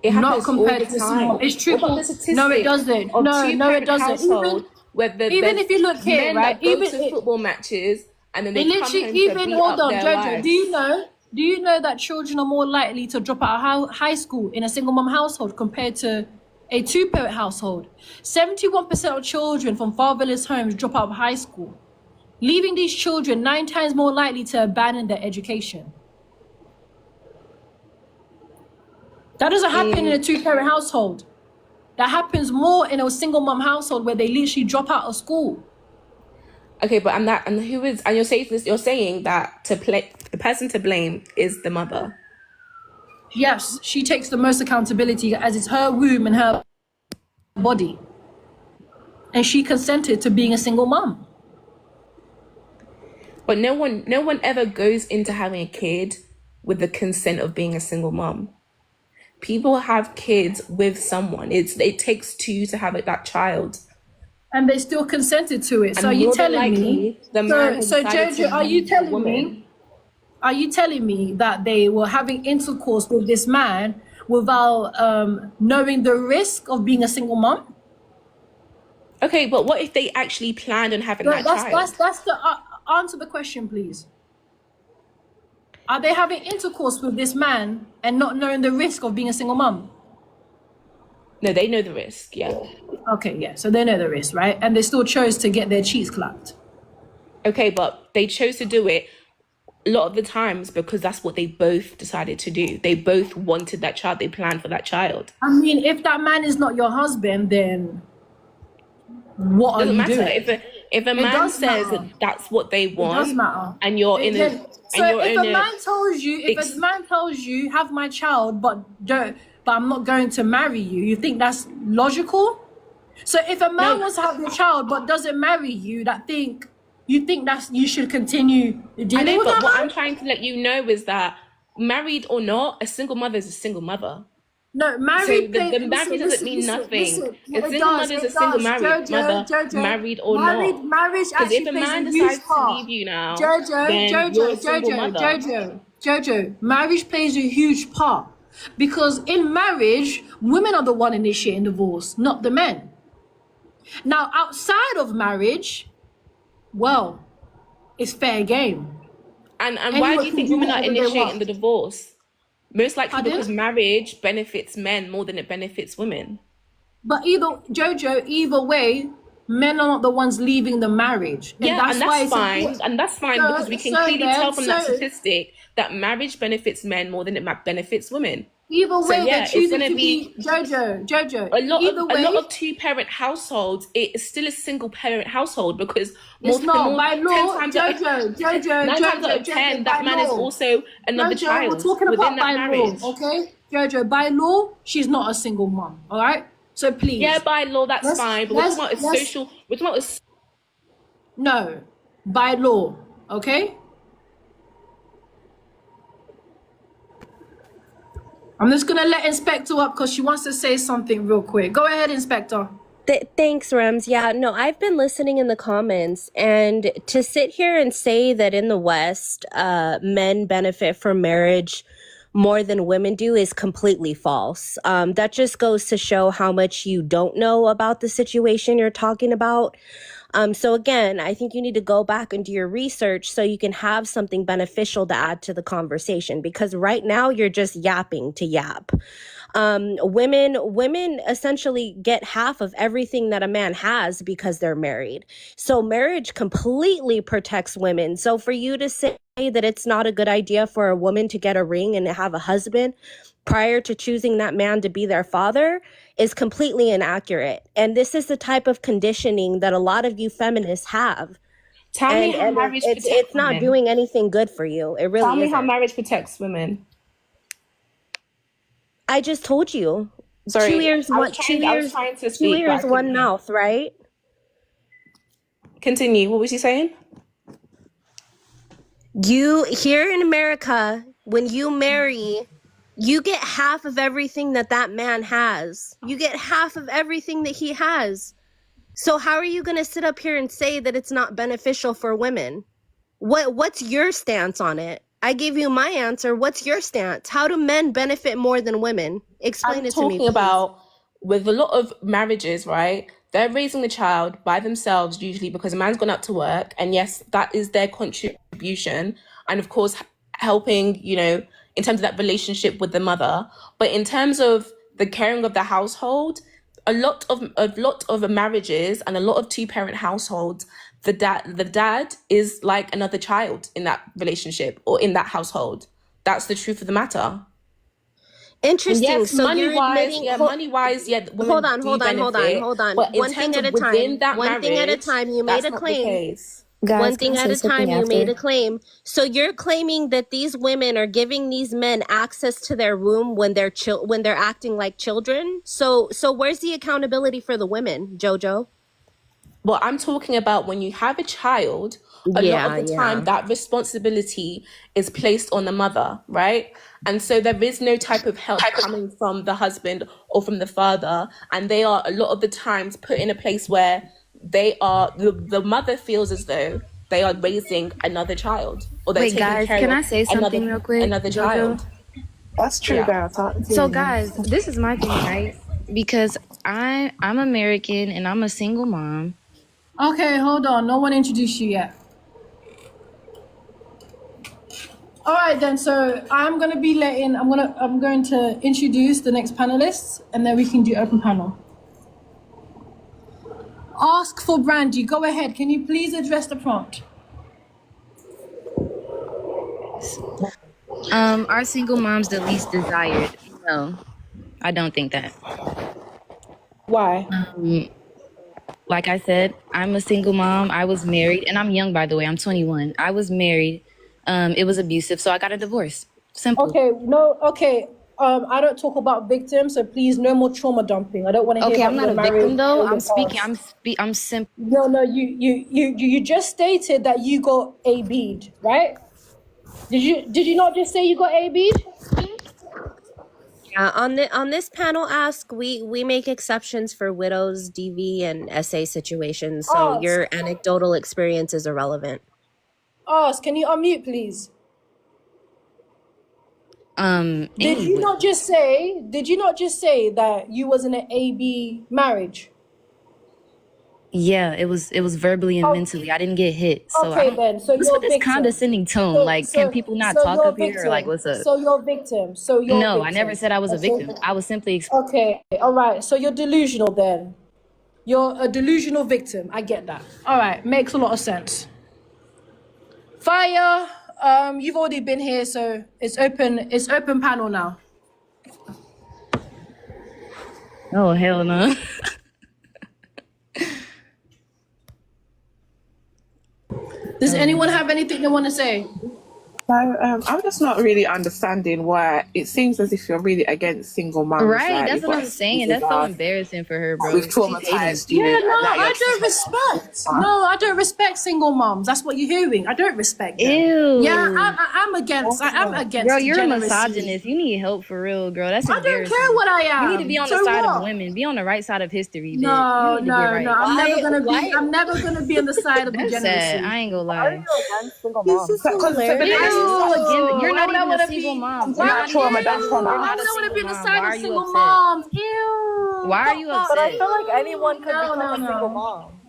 S5: It happens
S15: not compared
S5: all the
S15: to a
S5: time.
S15: single mom. It's true.
S5: What about the statistic
S15: No, it doesn't.
S5: of
S15: No, it
S5: 2-parent
S15: doesn't.
S5: household where
S15: Even if you look here,
S5: men
S15: right?
S5: that go to football matches and then they come home to beat
S15: hold
S5: up
S15: on,
S5: their
S15: Jojo.
S5: wives.
S15: Do you know that children are more likely to drop out of high school in a single mom household compared to a 2-parent household? 71% of children from fatherless homes drop out of high school, leaving these children 9 times more likely to abandon their education. That doesn't happen in a 2-parent household. That happens more in a single mom household where they literally drop out of school.
S5: Okay, but you're saying that the person to blame is the mother.
S15: Yes, she takes the most accountability as it's her womb and her body. And she consented to being a single mom.
S5: But no one ever goes into having a kid with the consent of being a single mom. People have kids with someone. It takes 2 to have that child.
S15: and they still consented to it. So are
S5: And
S15: you
S5: more than
S15: telling me?
S5: likely, the man has
S15: So
S5: decided to
S15: Jojo, are you
S5: leave the
S15: telling
S5: woman.
S15: me? Are you telling me that they were having intercourse with this man without knowing the risk of being a single mom?
S5: Okay, but what if they actually planned on having
S15: No,
S5: that child?
S15: that's the answer the question, please. Are they having intercourse with this man and not knowing the risk of being a single mom?
S5: No, they know the risk, yeah.
S15: Okay, yeah. So they know the risk, right? And they still chose to get their cheeks clapped.
S5: Okay, but they chose to do it a lot of the times because that's what they both decided to do. They both wanted that child. They planned for that child.
S15: I mean, if that man is not your husband, then what are
S5: Doesn't
S15: you
S5: matter
S15: doing?
S5: if a
S15: It
S5: man
S15: does
S5: says
S15: matter.
S5: that that's what they
S15: It does
S5: want,
S15: matter.
S5: and you're
S15: It
S5: in a
S15: then- so
S5: and you're
S15: if
S5: in
S15: a
S5: a
S15: man tells you, have my child, but I'm not going to marry you, you think that's logical? So if a man wants to have your child but doesn't marry you, you think that's you should continue
S5: I
S15: dealing
S5: know,
S15: with
S5: but
S15: that
S5: what
S15: man?
S5: I'm trying to let you know is that married or not, a single mother is a single mother.
S15: No,
S5: So
S15: married
S5: the marriage doesn't mean nothing. A single mother is a single married mother, married or not.
S15: Marriage
S5: Because if
S15: actually
S5: a
S15: plays a
S5: man
S15: huge
S5: decides to
S15: part.
S5: leave you now, then you're a single mother.
S15: Jojo, marriage plays a huge part. Because in marriage, women are the one initiating divorce, not the men. Now, outside of marriage, well, it's fair game.
S5: And why do you think women are initiating the divorce? Most likely
S15: Pardon?
S5: because marriage benefits men more than it benefits women.
S15: But either way, men are not the ones leaving the marriage.
S5: Yeah, and
S15: why
S5: that's
S15: it's
S5: fine.
S15: important.
S5: And that's fine because we can clearly tell from that statistic that marriage benefits men more than it benefits women.
S15: Either way,
S5: So yeah,
S15: they're
S5: it's
S15: choosing
S5: going
S15: to
S5: to be
S15: Jojo.
S5: a lot of two-parent households. It's still a single-parent household because
S15: It's not by law,
S5: 9 times out of 10, that man is also another child
S15: We're talking
S5: within
S15: about
S5: that
S15: by
S5: marriage.
S15: law, okay? Jojo, by law, she's not a single mom, all right? So please.
S5: Yeah, by law, that's fine. But we're talking about a social. We're talking about
S15: No, by law, okay? I'm just gonna let Inspector up because she wants to say something real quick. Go ahead, Inspector.
S16: Thanks, Rems. Yeah, no, I've been listening in the comments, and to sit here and say that in the West, men benefit from marriage more than women do is completely false. That just goes to show how much you don't know about the situation you're talking about. So again, I think you need to go back and do your research so you can have something beneficial to add to the conversation, because right now you're just yapping to yap. Women essentially get half of everything that a man has because they're married. So marriage completely protects women. So for you to say that it's not a good idea for a woman to get a ring and have a husband prior to choosing that man to be their father is completely inaccurate. And this is the type of conditioning that a lot of you feminists have.
S5: Tell me how marriage protects
S16: it's not
S5: women.
S16: doing anything good for you. It really
S5: Tell me how
S16: isn't.
S5: marriage protects women.
S16: I just told you.
S5: Sorry,
S16: 2 ears,
S5: I was trying to speak,
S16: 2
S5: but I
S16: ears,
S5: couldn't
S16: one
S5: hear.
S16: mouth, right?
S5: Continue. What was he saying?
S16: You here in America, when you marry, you get half of everything that man has. You get half of everything that he has. So how are you going to sit up here and say that it's not beneficial for women? What's your stance on it? I gave you my answer. What's your stance? How do men benefit more than women? Explain
S5: I'm
S16: it to me,
S5: talking
S16: please.
S5: about with a lot of marriages, right? They're raising the child by themselves, usually because a man's gone out to work. And yes, that is their contribution. And of course, helping, in terms of that relationship with the mother. But in terms of the caring of the household, a lot of marriages and a lot of two-parent households, the dad is like another child in that relationship or in that household. That's the truth of the matter.
S16: Interesting.
S5: Yes,
S16: So
S5: money
S16: you're
S5: wise,
S16: admitting,
S5: women
S16: hold on.
S5: do benefit, but in
S16: One thing
S5: terms
S16: at
S5: of
S16: a time.
S5: within that
S16: One thing at a
S5: marriage,
S16: time. You
S5: that's
S16: made a
S5: not the
S16: claim.
S5: case.
S16: One thing at a time, you made a claim. So you're claiming that these women are giving these men access to their womb when they're acting like children. So where's the accountability for the women, Jojo?
S5: Well, I'm talking about when you have a child, a lot of the time that responsibility is placed on the mother, right? And so there is no type of help coming from the husband or from the father. And they are a lot of the times put in a place where
S17: the mother feels as though they are raising another child, or they're
S3: Wait,
S17: taking
S3: guys,
S17: care
S3: can
S17: of
S3: I say something real quick,
S17: another
S3: Jojo?
S17: child.
S5: That's true,
S17: Yeah.
S5: girl.
S3: So, guys, this is my thing, right? Because I'm American and I'm a single mom.
S15: Okay, hold on. No one introduced you yet. All right then. So I'm going to introduce the next panelists, and then we can do open panel. Ask for Brandy. Go ahead. Can you please address the prompt?
S3: Are single moms the least desired? No, I don't think that.
S15: Why?
S3: Like I said, I'm a single mom. I was married, and I'm young, by the way. I'm 21. I was married. It was abusive, so I got a divorce. Simple.
S15: Okay, no, okay. I don't talk about victims, so please, no more trauma dumping. I don't want to hear
S3: Okay,
S15: about
S3: I'm not
S15: your
S3: a
S15: marriage
S3: victim though.
S15: or your
S3: I'm speaking.
S15: past.
S3: I'm simple.
S15: No, you just stated that you got AB'd, right? Did you not just say you got AB'd?
S16: On this panel ask, we make exceptions for widows, DV, and SA situations, so
S15: Ask.
S16: your anecdotal experience is irrelevant.
S15: Ask, can you unmute, please? Did you not just say that you was in an AB marriage?
S3: Yeah, it was verbally and mentally. I didn't get hit, so
S15: Okay, then. So
S3: what's
S15: you're
S3: with
S15: a
S3: this
S15: victim.
S3: condescending tone? Can people not talk
S15: you're a
S3: up here, or like, what's up?
S15: So you're a victim. So you're a
S3: No,
S15: victim.
S3: I never said I was a victim. I was simply
S15: Okay, all right. So you're delusional then. You're a delusional victim. I get that. All right, makes a lot of sense. Fire. You've already been here, so it's open. It's open panel now.
S3: Oh, hell no.
S15: Does anyone have anything they want to say?
S5: So I'm just not really understanding why it seems as if you're really against single moms.
S3: Right,
S5: like,
S3: that's
S5: you've
S3: what
S5: got
S3: I'm saying.
S5: excuses
S3: That's so
S5: of,
S3: embarrassing for her, bro.
S5: We've
S3: She's
S5: traumatized
S3: hating.
S5: you.
S15: Yeah,
S5: and
S15: no,
S5: now you're
S15: I don't respect. No, I don't respect single moms. That's what you're hearing. I don't respect them.
S3: Ew.
S15: Yeah, I'm against. I am against.
S3: Girl, you're a
S15: degeneracy.
S3: misogynist. You need help for real, girl. That's
S15: I don't
S3: embarrassing.
S15: care what I am.
S3: You need to be on
S15: So
S3: the side
S15: what?
S3: of women. Be on the right side of history, bitch.
S15: No,
S3: You need to get right.
S15: I'm never gonna be on the side of
S3: That's
S15: degeneracy.
S3: sad. I ain't gonna lie.
S10: Single moms.
S3: You're not even a single mom.
S15: Why
S5: not trauma, that's
S15: I don't want to be on the side of single moms. Ew.
S3: Why are you upset?
S10: But I feel like anyone could become a single mom.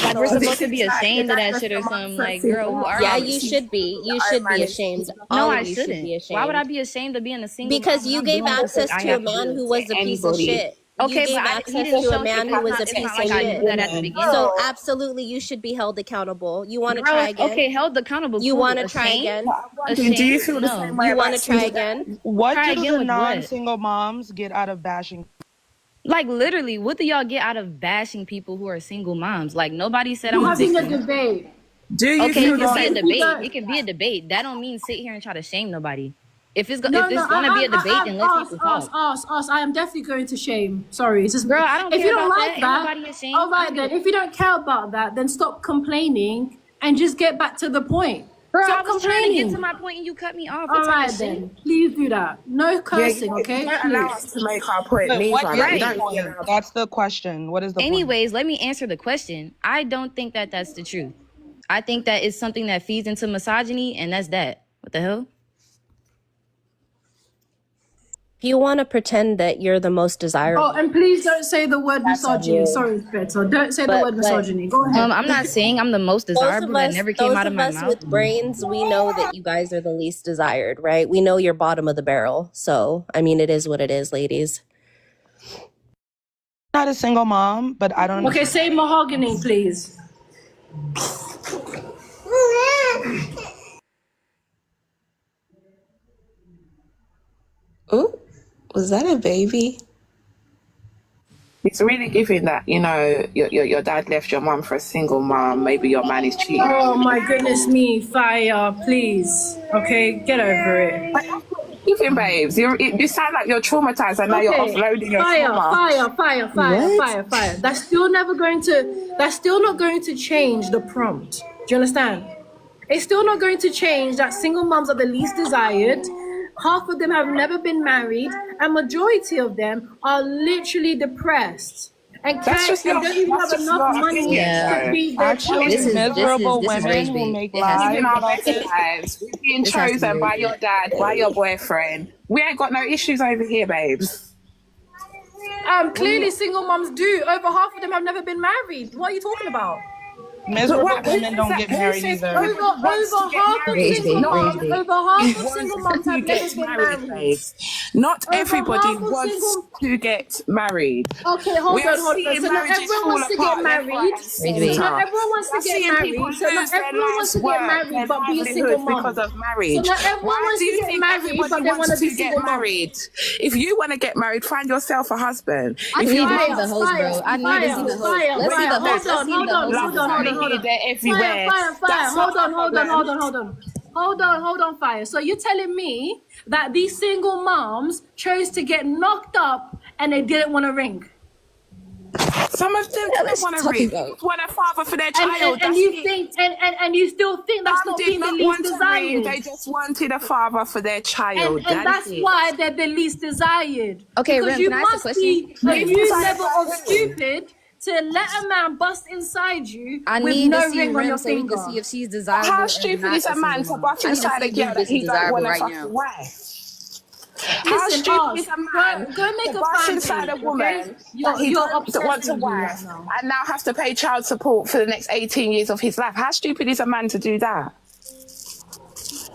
S3: Like we're supposed to be ashamed of that shit or something. Like, girl, who are
S16: Yeah,
S3: you?
S16: you should be. You should be ashamed.
S3: No,
S16: All
S3: I
S16: of you should
S3: shouldn't.
S16: be ashamed.
S3: Why would I be ashamed of being a single
S16: Because
S3: mom?
S16: you
S3: I'm
S16: gave
S3: doing what
S16: access
S3: I
S16: to a
S3: have
S16: man
S3: do.
S16: who was a piece of shit.
S3: Okay,
S16: You gave
S3: but he
S16: access
S3: didn't
S16: to
S3: show
S16: a man
S3: me.
S16: who was a
S3: It's
S16: piece
S3: not
S16: of
S3: like I knew
S16: shit.
S3: that at the beginning.
S16: So absolutely, you should be held accountable. You want to
S3: Bro,
S16: try again?
S3: okay, held accountable.
S16: You
S3: cool.
S16: want to try
S3: Ashamed?
S16: again?
S3: Ashamed?
S5: Do you feel the
S3: No.
S5: same way
S16: You
S5: about
S16: want to try
S5: single
S16: again?
S10: What
S3: Try
S10: do
S3: again
S10: the
S3: with what?
S10: non-single moms get out of bashing?
S3: Like literally, what do y'all get out of bashing people who are single moms? Like nobody said
S15: We're
S3: I'm a
S15: having a
S3: victim.
S15: debate.
S5: Do you
S3: Okay,
S5: feel
S3: it
S5: the
S3: can be a
S5: same?
S3: debate. It can be a debate. That don't mean sit here and try to shame nobody. If it's
S15: No,
S3: if it's gonna be a debate, then let people talk.
S15: I am definitely going to shame. Sorry, it's just
S3: Girl, I don't
S15: if
S3: care
S15: you don't
S3: about
S15: like
S3: that.
S15: that,
S3: Ain't nobody ashamed.
S15: all right then. If you don't care about that, then stop complaining and just get back to the point.
S3: Girl,
S15: Stop
S3: I was trying to get
S15: complaining.
S3: to my point and you cut me off.
S15: All
S3: What type
S15: right
S3: of
S15: then,
S3: shit?
S15: please do that. No cursing, okay?
S5: Don't allow us to make our point.
S10: But what
S5: Neither.
S10: is
S5: You
S10: the
S5: don't
S10: point? That's the question. What is the point?
S3: Anyways, let me answer the question. I don't think that that's the truth. I think that it's something that feeds into misogyny, and that's that. What the hell?
S16: If you want to pretend that you're the most desirable,
S15: Oh, and please don't say the word
S16: That's on
S15: misogyny.
S16: you.
S15: Sorry, Beto. Don't say the word misogyny. Go ahead.
S3: I'm not saying I'm the most desirable. That never came out of my mouth.
S16: with brains, we know that you guys are the least desired, right? We know you're bottom of the barrel. So, I mean, it is what it is, ladies.
S10: Not a single mom, but I don't.
S15: Okay, say mahogany, please.
S5: Ooh, was that a baby? It's really giving that, you know, your dad left your mom for a single mom. Maybe your man is cheating.
S15: Oh my goodness me, fire, please. Okay, get over it.
S5: Even babes, you sound like you're traumatized and now you're offloading your trauma.
S15: Fire. That's still not going to change the prompt. Do you understand? It's still not going to change that single moms are the least desired. Half of them have never been married, and majority of them are literally depressed. and
S5: That's just
S15: and
S5: your,
S15: don't even
S5: that's
S15: have
S5: just
S15: enough
S5: your
S15: money
S5: opinion,
S3: Yeah.
S15: to
S5: though.
S15: feed their
S10: Actually,
S15: children.
S10: miserable
S3: this is
S10: women
S3: rage
S10: who
S3: bait.
S10: make
S3: It has to
S10: lives.
S5: Living
S3: be.
S5: our best lives. We're being
S3: This has to be
S5: chosen by
S3: rage
S5: your
S3: bait.
S5: dad, by your boyfriend. We ain't got no issues over here, babes.
S15: Clearly single moms do. Over half of them have never been married. What are you talking about?
S5: But
S10: Miserable
S5: what? Who
S10: women
S5: says
S10: don't
S5: that?
S10: get
S5: Who
S10: married
S5: says
S10: either.
S15: Over
S5: everybody wants to get
S15: half of
S5: married?
S3: Rage
S15: single
S3: bait.
S5: Not
S3: Rage
S15: moms,
S3: bait.
S15: over half of
S5: everybody
S15: single
S5: wants
S15: moms have
S5: to
S15: never
S5: get
S15: been
S5: married,
S15: married.
S5: babes. Not
S15: Over
S5: everybody
S15: half of
S5: wants
S15: single.
S5: to get married.
S15: Okay,
S5: We
S15: hold
S5: are
S15: on, hold on.
S5: seeing
S15: So not
S5: marriages
S15: everyone
S5: fall
S15: wants to get
S5: apart left, right,
S15: married.
S5: and
S3: Rage
S15: So
S3: bait.
S15: not
S5: centre.
S15: everyone
S5: We
S15: wants to
S5: are
S15: get
S5: seeing people
S15: married. So not
S5: lose their
S15: everyone wants
S5: life's
S15: to get
S5: work,
S15: married,
S5: their
S15: but be a single
S5: livelihoods because
S15: mom.
S5: of
S15: So
S5: marriage.
S15: not everyone
S5: Why do
S15: wants to
S5: you
S15: get
S5: think
S15: married,
S5: everybody
S15: but they want
S5: wants
S15: to be
S5: to get
S15: single moms.
S5: married? If you want to get married, find yourself a husband.
S3: I
S5: If
S3: need
S5: your
S3: to see
S5: mum,
S3: the host, bro. I need to see the host. Let's
S5: when
S3: see
S5: your
S3: the
S5: mum,
S3: host.
S15: Hold
S3: Let's
S15: on,
S3: see if
S15: hold
S3: the
S15: on,
S3: host is
S15: hold
S5: love
S15: on, hold on,
S3: designing.
S15: hold
S5: family,
S15: on.
S5: they're everywhere.
S15: Fire.
S5: That's not
S15: Hold
S5: a
S15: on, hold on,
S5: problem.
S15: hold on, hold on. Hold on, fire. So you're telling me that these single moms chose to get knocked up and they didn't want to ring?
S5: Some of them
S3: What
S5: didn't
S3: is she
S5: want to
S3: talking
S5: ring.
S3: about?
S5: They want a father for their
S15: And,
S5: child.
S15: and
S5: That's
S15: you
S5: it.
S15: think and you still think that's
S5: Some
S15: not
S5: did
S15: being the
S5: not
S15: least
S5: want to ring.
S15: desired.
S5: They just wanted a father for their child.
S15: And
S5: That is
S15: that's
S5: it.
S15: why they're the least desired.
S3: Okay,
S15: Because
S3: Rim,
S15: you
S3: can I ask a
S15: must
S3: question?
S15: be a
S5: Least
S15: new
S5: desired
S15: level of
S5: by who?
S15: stupid to let a man bust inside you
S3: I
S15: with
S3: need to
S15: no
S3: see
S15: ring on
S3: Rim
S15: your
S3: so we can
S15: finger.
S3: see if she's
S5: How
S3: desirable or
S5: stupid
S3: not
S5: is
S3: a
S5: a
S3: single
S5: man to
S3: mom.
S5: bust
S3: I need to
S5: inside
S3: see
S5: a
S3: if this
S5: girl that
S3: bitch is
S5: he don't want
S3: desirable
S5: to
S3: right
S5: fucking
S3: now.
S5: wife? How
S15: Listen,
S5: stupid
S15: Oz,
S5: is a man
S15: go make
S5: to
S15: a
S5: bust
S15: fan
S5: inside
S15: page,
S5: a
S15: okay?
S5: woman that he
S15: You're
S5: don't
S15: obsessed
S5: want to
S15: with me right
S5: wife
S15: now.
S5: and now has to pay child support for the next 18 years of his life? How stupid is a man to do that?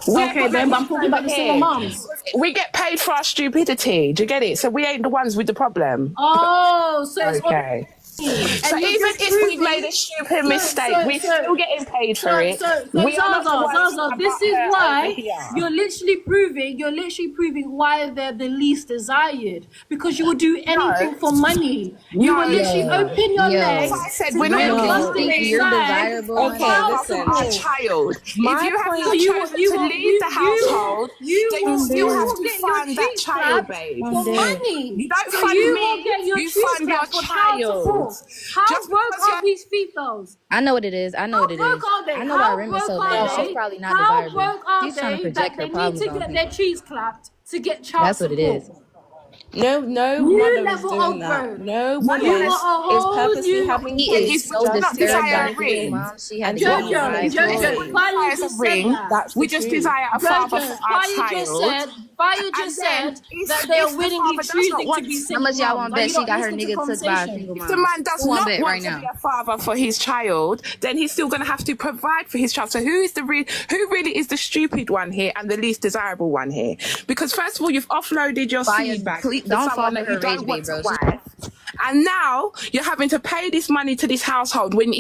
S5: We ain't
S15: Okay,
S5: got no
S15: then, but I'm
S5: issues
S15: talking
S5: over
S15: about the single
S5: here.
S15: moms.
S5: We get paid for our stupidity. Do you get it? So we ain't the ones with the problem.
S15: Oh, so it's all
S5: Okay.
S15: me.
S5: So
S15: And you're
S5: even
S15: just
S5: if we've made
S15: proving.
S5: a stupid
S15: So,
S5: mistake,
S15: so,
S5: we're
S15: so,
S5: still getting paid for
S15: so,
S5: it.
S15: so, so,
S5: We are not the ones who
S15: Zaza,
S5: are
S15: this is
S5: butthurt over
S15: why
S5: here.
S15: you're literally proving why they're the least desired. Because you will do anything
S5: No,
S15: for money. You will
S5: no.
S15: literally
S3: Yo,
S15: open your
S5: As
S15: legs
S3: yo.
S5: I said,
S15: to
S5: we're not
S15: get
S3: Rim, do
S5: looking
S3: you
S5: to
S15: busted
S3: think
S5: ring.
S3: you're
S15: inside
S3: desirable
S15: for
S3: on
S17: Okay,
S3: top?
S15: child
S5: Father for our
S17: listen.
S15: support.
S5: child. If
S17: My
S5: you have
S15: So
S5: now
S17: point.
S5: chosen to leave the household, then you still
S15: you
S5: have
S15: will
S5: to
S15: get your
S5: fund that
S15: cheeks
S5: child,
S15: slapped
S5: babes.
S15: for
S17: I'm dead.
S15: money.
S5: You don't
S15: So
S5: fund
S15: you will
S5: me,
S15: get your
S5: you
S15: cheeks
S5: fund your
S15: slapped for child
S5: child.
S15: support. How
S5: Just
S15: broke
S5: because
S15: are these Fefails?
S3: I know what it is. I know
S15: How
S3: what it
S15: broke
S3: is.
S15: are they?
S3: I know why
S15: How
S3: Rim is
S15: broke
S3: so
S15: are
S3: mad. She's
S17: No.
S15: they?
S3: probably not
S15: How
S3: desirable.
S15: broke are
S3: She's trying to
S15: they that
S3: project her
S15: they need
S3: problems
S15: to
S3: on
S15: get their
S3: people.
S15: cheeks clapped to get child
S3: That's what it
S15: support?
S3: is.
S17: No
S15: New
S17: mother is
S15: level
S17: doing
S15: of
S17: that.
S15: broke.
S17: No
S5: no
S15: You
S5: one
S17: woman
S5: is.
S15: are a
S17: is
S15: whole
S17: purposely
S15: new
S17: having
S3: She is
S17: kids
S5: If we
S3: so
S5: do
S17: just
S5: not
S17: to get
S3: disturbed by
S5: desire
S3: the
S5: a
S3: single
S17: benefits
S5: ring,
S3: mom. She had
S17: and
S3: to
S17: to
S3: get
S17: be
S3: on
S15: Jojo,
S3: live
S17: used.
S3: to
S5: if
S15: Jojo,
S5: we
S3: explain.
S17: Literally.
S15: Fire
S5: desire a
S15: just said
S5: ring,
S15: that.
S17: That's
S5: we
S17: the
S5: just
S17: truth.
S5: desire a father for
S15: Jojo,
S5: our child.
S15: Fire just
S5: And then
S15: said that they are
S5: if the
S15: willingly
S5: father does not
S15: choosing to
S5: want
S15: be
S3: How
S15: single
S3: much y'all
S15: moms.
S3: want
S15: Are
S3: bet
S15: you
S3: she
S15: not
S3: got her
S15: listening to
S3: nigga took by a
S15: conversation?
S3: single
S5: if the
S3: mom?
S5: man does
S3: Who want
S5: not
S3: bet
S5: want
S3: right
S5: to be
S3: now?
S5: a father for his child, then he's still going to have to provide for his child. So who really is the stupid one here and the least desirable one here? Because first of all, you've offloaded your
S3: Fire,
S5: seed back
S3: please
S5: to
S3: don't fall
S5: someone
S3: for
S5: that you
S3: her rage
S5: don't
S3: bait,
S5: want to
S3: bro.
S5: wife. And now you're having to pay this money to this household when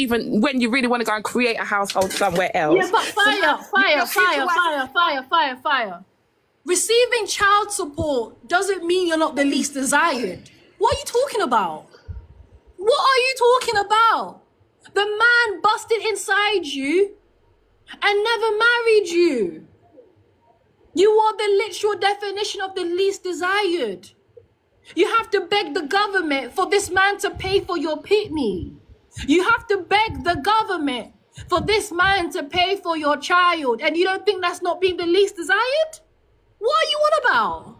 S5: you really want to go and create a household somewhere
S15: Yeah,
S5: else.
S15: but
S5: So now your future wife.
S15: fire. Receiving child support doesn't mean you're not the least desired. What are you talking about? What are you talking about? The man busted inside you and never married you. You are the literal definition of the least desired. You have to beg the government for this man to pay for your pitney. You have to beg the government for this man to pay for your child. And you don't think that's not being the least desired? What are you on about?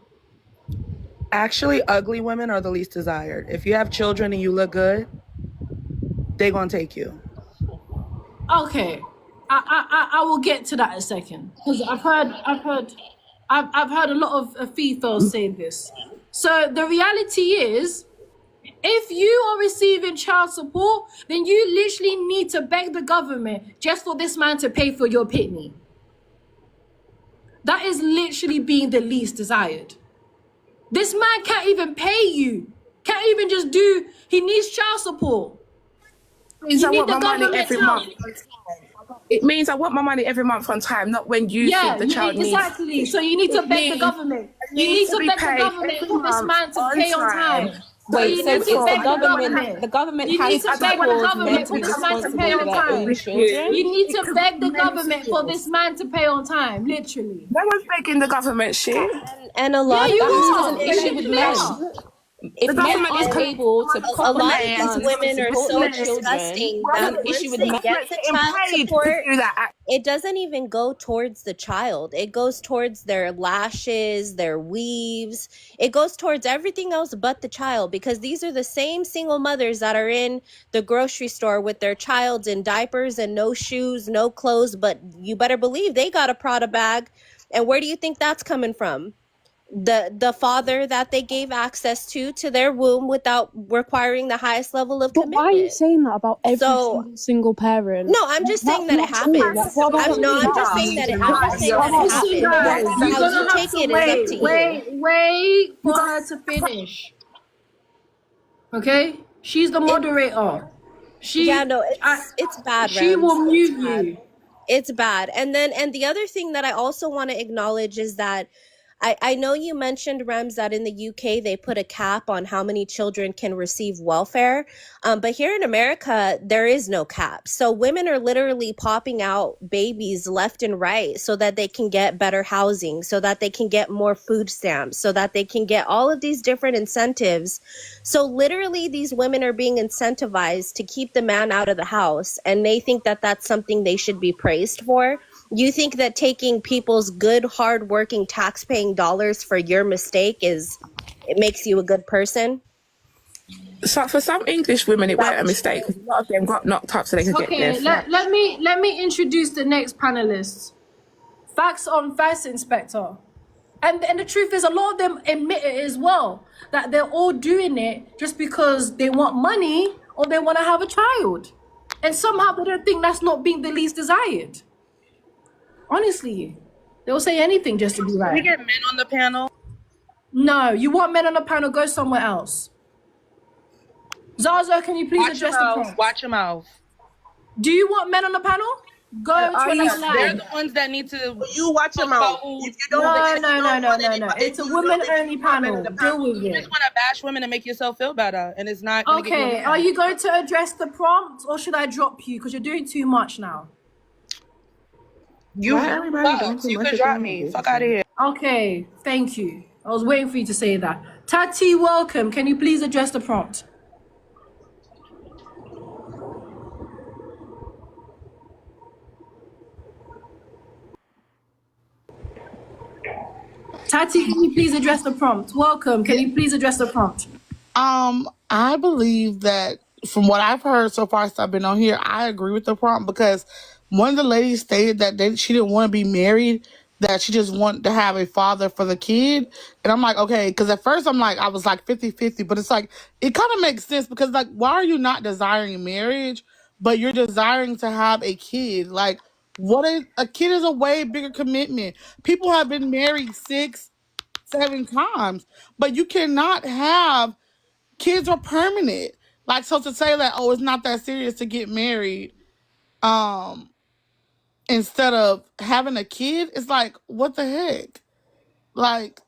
S8: Actually, ugly women are the least desired. If you have children and you look good, they gonna take you.
S15: Okay, I will get to that in a second because I've heard a lot of females say this. So the reality is, if you are receiving child support, then you literally need to beg the government just for this man to pay for your pitney. That is literally being the least desired. This man can't even pay you. Can't even just do. He needs child support.
S5: Means
S15: You
S5: I
S15: need
S5: want
S15: the
S5: my money
S15: government
S5: every
S15: to help.
S5: month on time. It means I want my money every month on time, not when you think the child needs
S15: exactly.
S5: it.
S15: So you need to
S5: It
S15: beg the
S5: means
S15: government.
S5: it
S15: You
S5: needs
S15: need
S5: to
S15: to
S5: be
S15: beg the
S5: paid
S15: government
S5: every
S15: for this
S5: month
S15: man to
S5: on
S15: pay on
S5: time.
S15: time.
S5: So
S15: So
S17: Wait,
S15: you
S5: even
S17: so
S15: need
S5: if
S15: to
S17: the
S15: beg the
S17: government
S15: government.
S17: the government
S15: You need
S17: has
S15: to
S5: I
S17: to
S5: don't
S15: beg
S5: want
S15: the
S5: to
S17: cause
S5: have
S17: men
S15: government
S17: to
S15: for
S17: be
S15: this
S5: mental
S15: man to
S5: health
S15: pay
S17: responsible for
S15: on
S17: their
S5: issues
S17: own
S15: time.
S5: with you.
S17: children.
S15: You need
S5: It
S15: to
S5: could
S15: beg
S5: be
S15: the
S5: mental
S15: government for this
S5: health.
S15: man to pay on time. Literally.
S5: No one's begging the government shit.
S16: And a
S15: Yeah,
S16: lot of
S15: you
S17: That
S16: these
S17: means there's
S15: are.
S17: an
S15: You
S17: issue with
S15: literally
S17: men.
S15: are.
S17: If men are able to
S16: A
S17: properly
S16: lot of these women are
S17: support
S16: so
S17: their children,
S16: disgusting
S17: I
S16: that
S17: have an issue
S16: once
S17: with
S16: they
S17: men.
S16: get to child support, it doesn't even go towards the child. It goes towards their lashes, their weaves. It goes towards everything else but the child, because these are the same single mothers that are in the grocery store with their child in diapers and no shoes, no clothes, but you better believe they got a Prada bag. And where do you think that's coming from? The father that they gave access to their womb without requiring the highest level of
S18: But why are you
S16: commitment.
S18: saying that about every
S16: So
S18: single parent?
S16: no, I'm just saying that it
S18: That's not true.
S16: happens.
S18: Like, what about
S16: I'm just saying that it happens.
S15: Listen, guys, you're
S16: How you
S15: gonna have
S16: take
S15: to
S16: it is up to you.
S15: wait for her to finish. Okay, she's the moderator.
S16: Yeah, no, it's bad,
S15: She
S16: Rems.
S15: will mute
S16: It's bad.
S15: you.
S16: It's bad. And the other thing that I also want to acknowledge is that I know you mentioned, Rems, that in the UK they put a cap on how many children can receive welfare. But here in America, there is no cap. So women are literally popping out babies left and right so that they can get better housing, so that they can get more food stamps, so that they can get all of these different incentives. So literally these women are being incentivized to keep the man out of the house, and they think that that's something they should be praised for. You think that taking people's good, hard-working, tax-paying dollars for your mistake it makes you a good person?
S5: So for some English women, it weren't a mistake. 'Cause a lot of them got knocked up so they could get their
S15: Okay,
S5: flat.
S15: let me introduce the next panelists. Facts on Facts Inspector. And the truth is, a lot of them admit it as well, that they're all doing it just because they want money or they want to have a child. And somehow they don't think that's not being the least desired. Honestly, they'll say anything just to be right.
S10: Can we get men on the panel?
S15: No, you want men on the panel, go somewhere else. Zaza, can you please
S10: Watch
S15: address
S10: your
S15: the
S10: mouth.
S15: prompt?
S10: Watch your mouth.
S15: Do you want men on the panel? Go to another
S10: They're
S15: line.
S10: the ones that need to.
S2: You watch your mouth. If you don't,
S15: No. It's a women-only panel. Deal with
S10: You
S15: it.
S10: just want to bash women and make yourself feel better, and it's not. Gonna get you a
S15: Okay,
S10: man.
S15: are you going to address the prompt or should I drop you? Because you're doing too much now.
S5: You could drop me. Fuck out of here.
S15: Okay, thank you. I was waiting for you to say that. Tati, welcome. Can you please address the prompt? Tati, can you please address the prompt? Welcome. Can you please address the prompt?
S19: I believe that from what I've heard so far since I've been on here, I agree with the prompt because one of the ladies stated that she didn't want to be married, that she just wanted to have a father for the kid. And I'm like, okay, because at first I was like 50-50, but it's like, it kind of makes sense because like, why are you not desiring marriage, but you're desiring to have a kid? Like, a kid is a way bigger commitment. People have been married 6-7 times, but you cannot have kids are permanent. Like, so to say that, oh, it's not that serious to get married, instead of having a kid, it's like, what the heck? Like,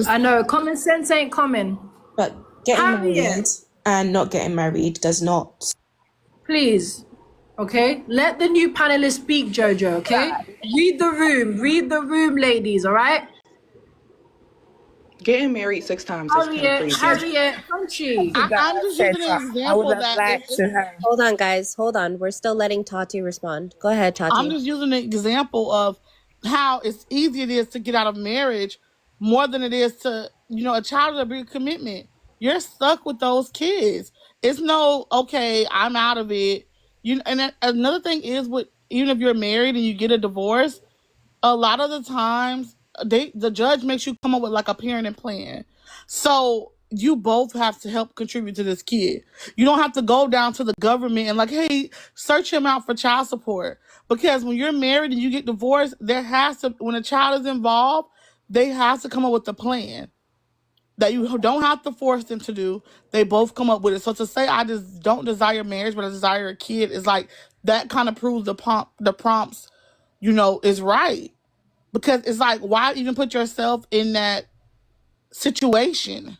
S15: I know, common sense ain't common.
S20: But getting
S15: Harriet,
S20: married and not getting married does not.
S15: please, okay? Let the new panelist speak, Jojo, okay? Read the room, ladies, all right?
S5: Getting married 6 times is kind of crazy.
S15: Harriet, Punchy.
S19: I'm just using an example that
S16: Hold on, guys. Hold on. We're still letting Tati respond. Go ahead, Tati.
S19: I'm just using an example of how it's easy it is to get out of marriage more than it is to, a child is a big commitment. You're stuck with those kids. It's no, okay, I'm out of it. Another thing is, even if you're married and you get a divorce, a lot of the times the judge makes you come up with like a parenting plan. So you both have to help contribute to this kid. You don't have to go down to the government and like, hey, search him out for child support. Because when you're married and you get divorced, when a child is involved, they have to come up with a plan that you don't have to force them to do. They both come up with it. So to say I just don't desire marriage, but I desire a kid is like, that kind of proves the prompts, is right. Because it's like, why even put yourself in that situation?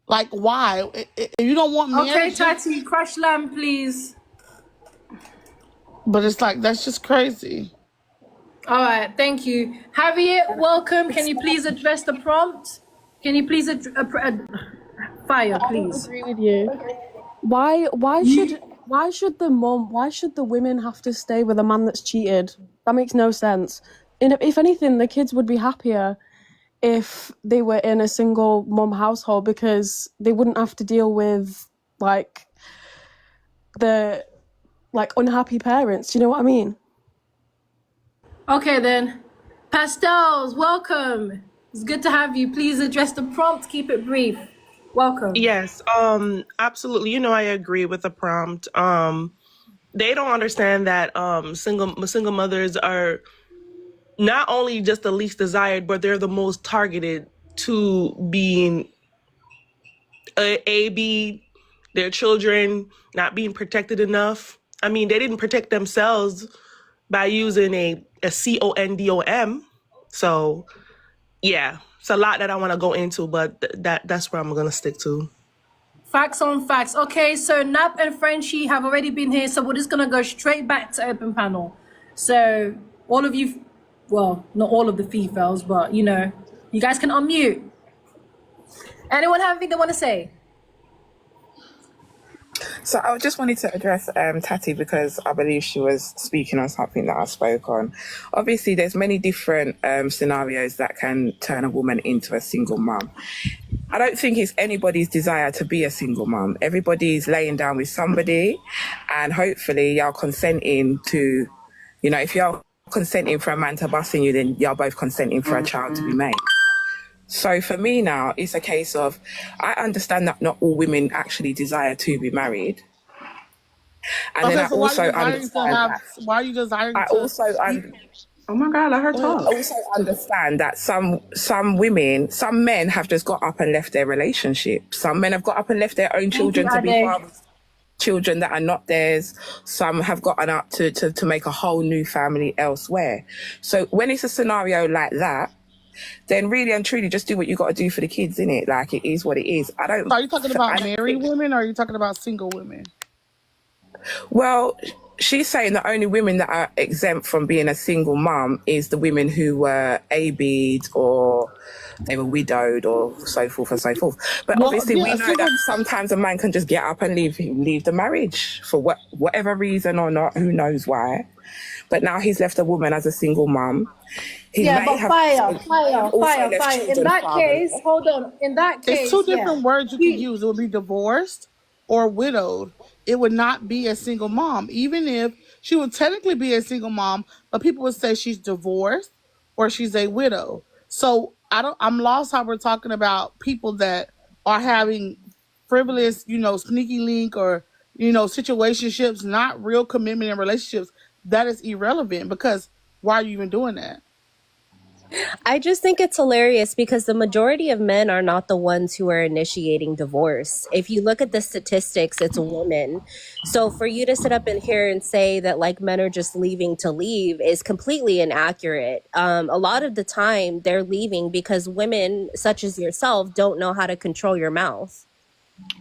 S19: Like, why? If you don't want marriage...
S15: Okay, Tati, crush lamb, please.
S19: But it's like, that's just crazy.
S15: All right, thank you. Harriet, welcome. Can you please address the prompt? Can you please fire,
S9: I don't
S15: please?
S9: agree with you. Why should the women have to stay with a man that's cheated? That makes no sense. And if anything, the kids would be happier if they were in a single mom household because they wouldn't have to deal with like the unhappy parents. Do you know what I mean?
S15: Okay then. Pastels, welcome. It's good to have you. Please address the prompt. Keep it brief. Welcome.
S18: Yes, absolutely. I agree with the prompt. They don't understand that single mothers are not only just the least desired, but they're the most targeted to being A, their children not being protected enough. I mean, they didn't protect themselves by using a condom. So, yeah, it's a lot that I want to go into, but that's where I'm going to stick to.
S15: Facts on facts. Okay, so Nap and Frenchie have already been here, so we're just going to go straight back to open panel. So all of you, well, not all of the Fefails, but, you guys can unmute. Anyone have anything they want to say?
S5: So I just wanted to address Tati because I believe she was speaking on something that I spoke on. Obviously, there's many different scenarios that can turn a woman into a single mum. I don't think it's anybody's desire to be a single mum. Everybody's laying down with somebody and hopefully you're consenting to, if you're consenting for a man to bust in you, then you're both consenting for a child to be made. So for me now, it's a case of, I understand that not all women actually desire to be married. And then I also understand
S19: why are you desiring to?
S5: Oh my God, let her talk. I also understand that some men have just got up and left their relationship. Some men have got up and left their own children to be fathers, children that are not theirs. Some have gotten up to make a whole new family elsewhere. So when it's a scenario like that, then really and truly just do what you got to do for the kids, innit? Like, it is what it is.
S19: Are you talking about married women or are you talking about single women?
S5: Well, she's saying the only women that are exempt from being a single mum is the women who were AB'd or they were widowed or so forth and so forth. But obviously we know that sometimes a man can just get up and leave the marriage for whatever reason or not, who knows why. But now he's left a woman as a single mum.
S15: But fire. In that case, hold on. In that case,
S19: it's two different words you can use. It would be divorced or widowed. It would not be a single mom, even if she would technically be a single mom, but people would say she's divorced or she's a widow. So I'm lost how we're talking about people that are having frivolous, sneaky link or, situationships, not real commitment in relationships. That is irrelevant because why are you even doing that?
S16: I just think it's hilarious because the majority of men are not the ones who are initiating divorce. If you look at the statistics, it's women. So for you to sit up in here and say that like men are just leaving to leave is completely inaccurate. A lot of the time they're leaving because women such as yourself don't know how to control your mouth.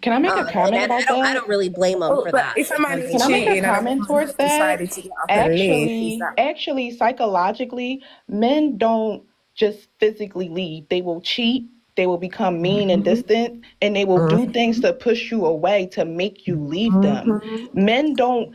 S10: Can I make a comment about that?
S16: I don't really blame them for that.
S10: Can I make a comment towards that? Actually, psychologically, men don't just physically leave. They will cheat. They will become mean and distant, and they will do things to push you away to make you leave them. Men don't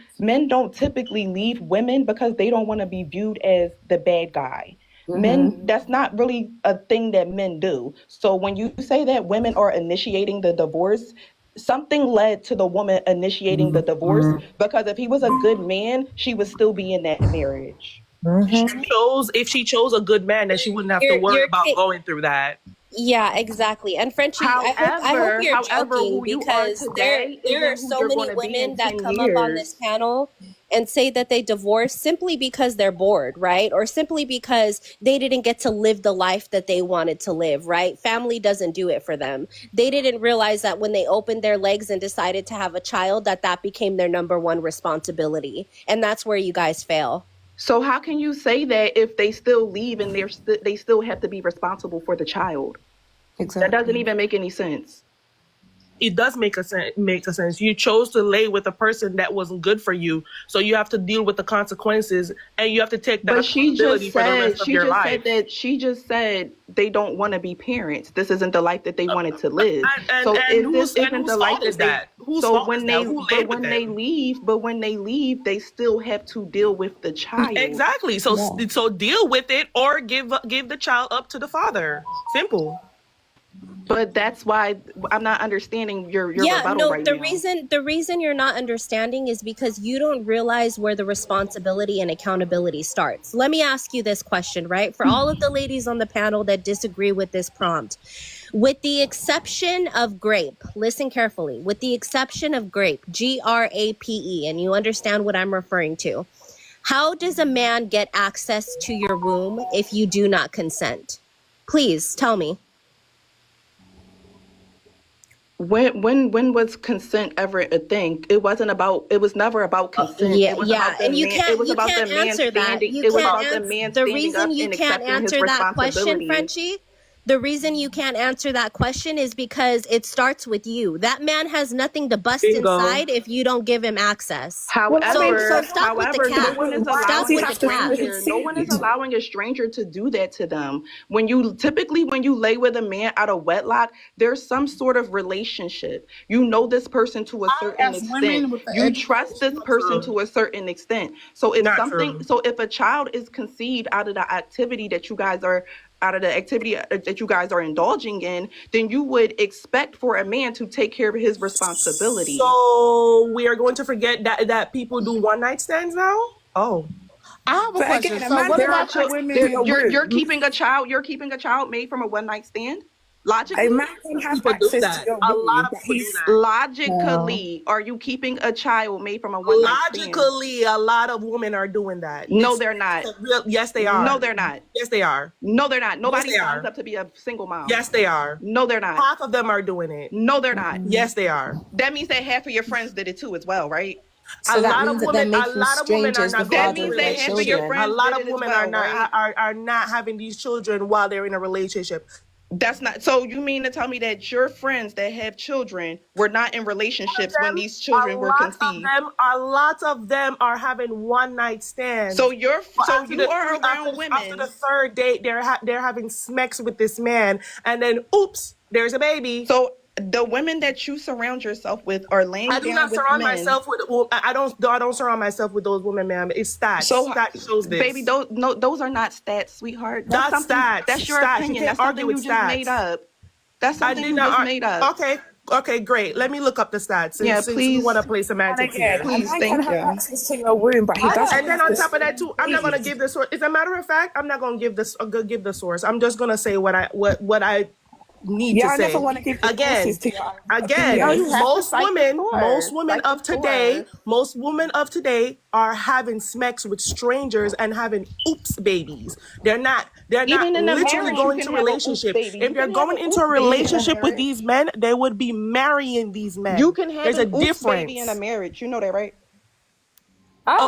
S10: typically leave women because they don't want to be viewed as the bad guy. Men, that's not really a thing that men do. So when you say that women are initiating the divorce, something led to the woman initiating the divorce, because if he was a good man, she would still be in that marriage.
S18: If she chose a good man, then she wouldn't have to worry about going through that.
S16: Yeah, exactly. And Frenchie, I hope you're joking because there are so many women that come up on this panel and say that they divorced simply because they're bored, right? Or simply because they didn't get to live the life that they wanted to live, right? Family doesn't do it for them. They didn't realize that when they opened their legs and decided to have a child, that became their number one responsibility. And that's where you guys fail.
S10: So how can you say that if they still leave and they still have to be responsible for the child? Exactly. That doesn't even make any sense.
S18: it does make a sense. You chose to lay with a person that wasn't good for you, so you have to deal with the consequences, and you have to take that
S10: But she
S18: responsibility
S10: just
S18: for the
S10: said
S18: rest of your life.
S10: she just said they don't want to be parents. This isn't the life that they wanted to live.
S18: And
S10: So if
S18: whose
S10: this isn't the life
S18: fault is that? Whose
S10: so
S18: fault
S10: when
S18: is
S10: they
S18: that? Who
S10: but
S18: laid with
S10: when they
S18: them?
S10: leave, they still have to deal with the child.
S18: Exactly. So deal with it, or give the child up to the father. Simple.
S10: But that's why I'm not understanding your rebuttal
S16: no,
S10: right
S16: the
S10: now.
S16: reason you're not understanding is because you don't realize where the responsibility and accountability starts. Let me ask you this question, right? For all of the ladies on the panel that disagree with this prompt, with the exception of grape, listen carefully, with the exception of grape, GRAPE, and you understand what I'm referring to. How does a man get access to your womb if you do not consent? Please tell me.
S10: When was consent ever a thing? It was never about consent.
S16: Yeah,
S10: It was
S16: yeah,
S10: about the
S16: and you
S10: man.
S16: can't
S10: It was
S16: you
S10: about the
S16: can't
S10: man
S16: answer that.
S10: standing.
S16: You
S10: It was
S16: can't
S10: about the
S16: answer
S10: man
S16: the
S10: standing
S16: reason
S10: up
S16: you
S10: and
S16: can't
S10: accepting his
S16: answer that question,
S10: responsibility.
S16: Frenchie. The reason you can't answer that question is because it starts with you. That man has nothing to bust
S18: Bingo.
S16: inside if you don't give him access.
S10: However,
S16: Stop with the
S10: no
S16: cap.
S10: one is
S16: Stop
S10: allowing
S16: with
S10: a
S16: the cap.
S10: stranger. No one is allowing a stranger to do that to them. When you lay with a man out of wedlock, there's some sort of relationship. You know this person to a certain
S19: As women
S10: extent.
S19: with the
S10: You trust this person
S18: true.
S10: to a certain extent. So if
S18: Not true.
S10: if a child is conceived out of the activity that you guys are indulging in, then you would expect for a man to take care of his responsibility.
S18: So we are going to forget that people do one night stands now? Oh.
S19: I have a
S10: But
S19: question.
S10: again,
S19: So what
S10: there are
S19: about the women?
S10: you're keeping a child made from a one night stand? Logically,
S18: People do that. A lot of people do that.
S10: logically, are you keeping a child made from a one night stand?
S18: Logically, a lot of women are doing that.
S10: No, they're not.
S18: Yes, they are.
S10: No, they're not.
S18: Yes, they are.
S10: No, they're not. Nobody
S18: Yes, they
S10: signs
S18: are.
S10: up to be a single mom.
S18: Yes, they are.
S10: No, they're not.
S18: Half of them are doing it.
S10: No, they're not.
S18: Yes, they are.
S10: That means that half of your friends did it too as well, right?
S20: So
S18: a
S20: that
S18: lot
S20: means
S18: of
S20: that they're
S18: women,
S20: making
S18: a lot of women are
S20: strangers
S18: not
S20: the
S18: going
S10: That
S20: father
S18: through
S10: means
S20: of
S10: that
S20: their
S10: half of your
S18: relationships.
S20: children.
S10: friends
S18: A lot
S10: did
S18: of
S10: it as
S18: women
S10: well, right?
S18: are not having these children while they're in a relationship.
S10: That's not so. You mean to tell me that your friends that have children were not in relationships when these children were conceived?
S18: A lot of them are having one night stands.
S10: So you are around women.
S18: After the third date, they're having sex with this man, and then oops, there's a baby.
S10: So the women that you surround yourself with are laying down with men.
S18: I do not surround myself with. I don't surround myself with those women, ma'am. It's stats.
S10: So
S18: Stats shows this.
S10: baby, those are not stats, sweetheart.
S18: That's stats.
S10: That's your
S18: Stats.
S10: opinion.
S18: You can't
S10: That's something
S18: argue
S10: you
S18: with
S10: just
S18: stats.
S10: made up. That's something you just made up.
S18: Okay, great. Let me look up the stats.
S10: Yeah,
S18: since
S10: please.
S18: you want to play semantics here.
S10: Please, thank you.
S19: Access to your womb, but he doesn't.
S18: And then on top of that too, I'm not gonna give the source. As a matter of fact, I'm not gonna give the source. I'm just gonna say what I need to say.
S19: I never want to give the sources to your
S18: Again, most
S10: source.
S18: women
S10: Cite the
S18: most women of today are having sex with strangers and having oops babies. They're not
S10: Even in a
S18: literally
S10: marriage,
S18: going
S10: you
S18: into
S10: can
S18: a
S10: have an
S18: relationship.
S10: oops baby.
S18: If
S10: You
S18: they're
S10: can
S18: going
S10: have an
S18: into a
S10: oops baby in a
S18: relationship with
S10: marriage.
S18: these men, they would be marrying these men.
S10: You can have
S18: There's
S10: an
S18: a
S10: oops
S18: difference.
S10: baby in a marriage. You know that, right?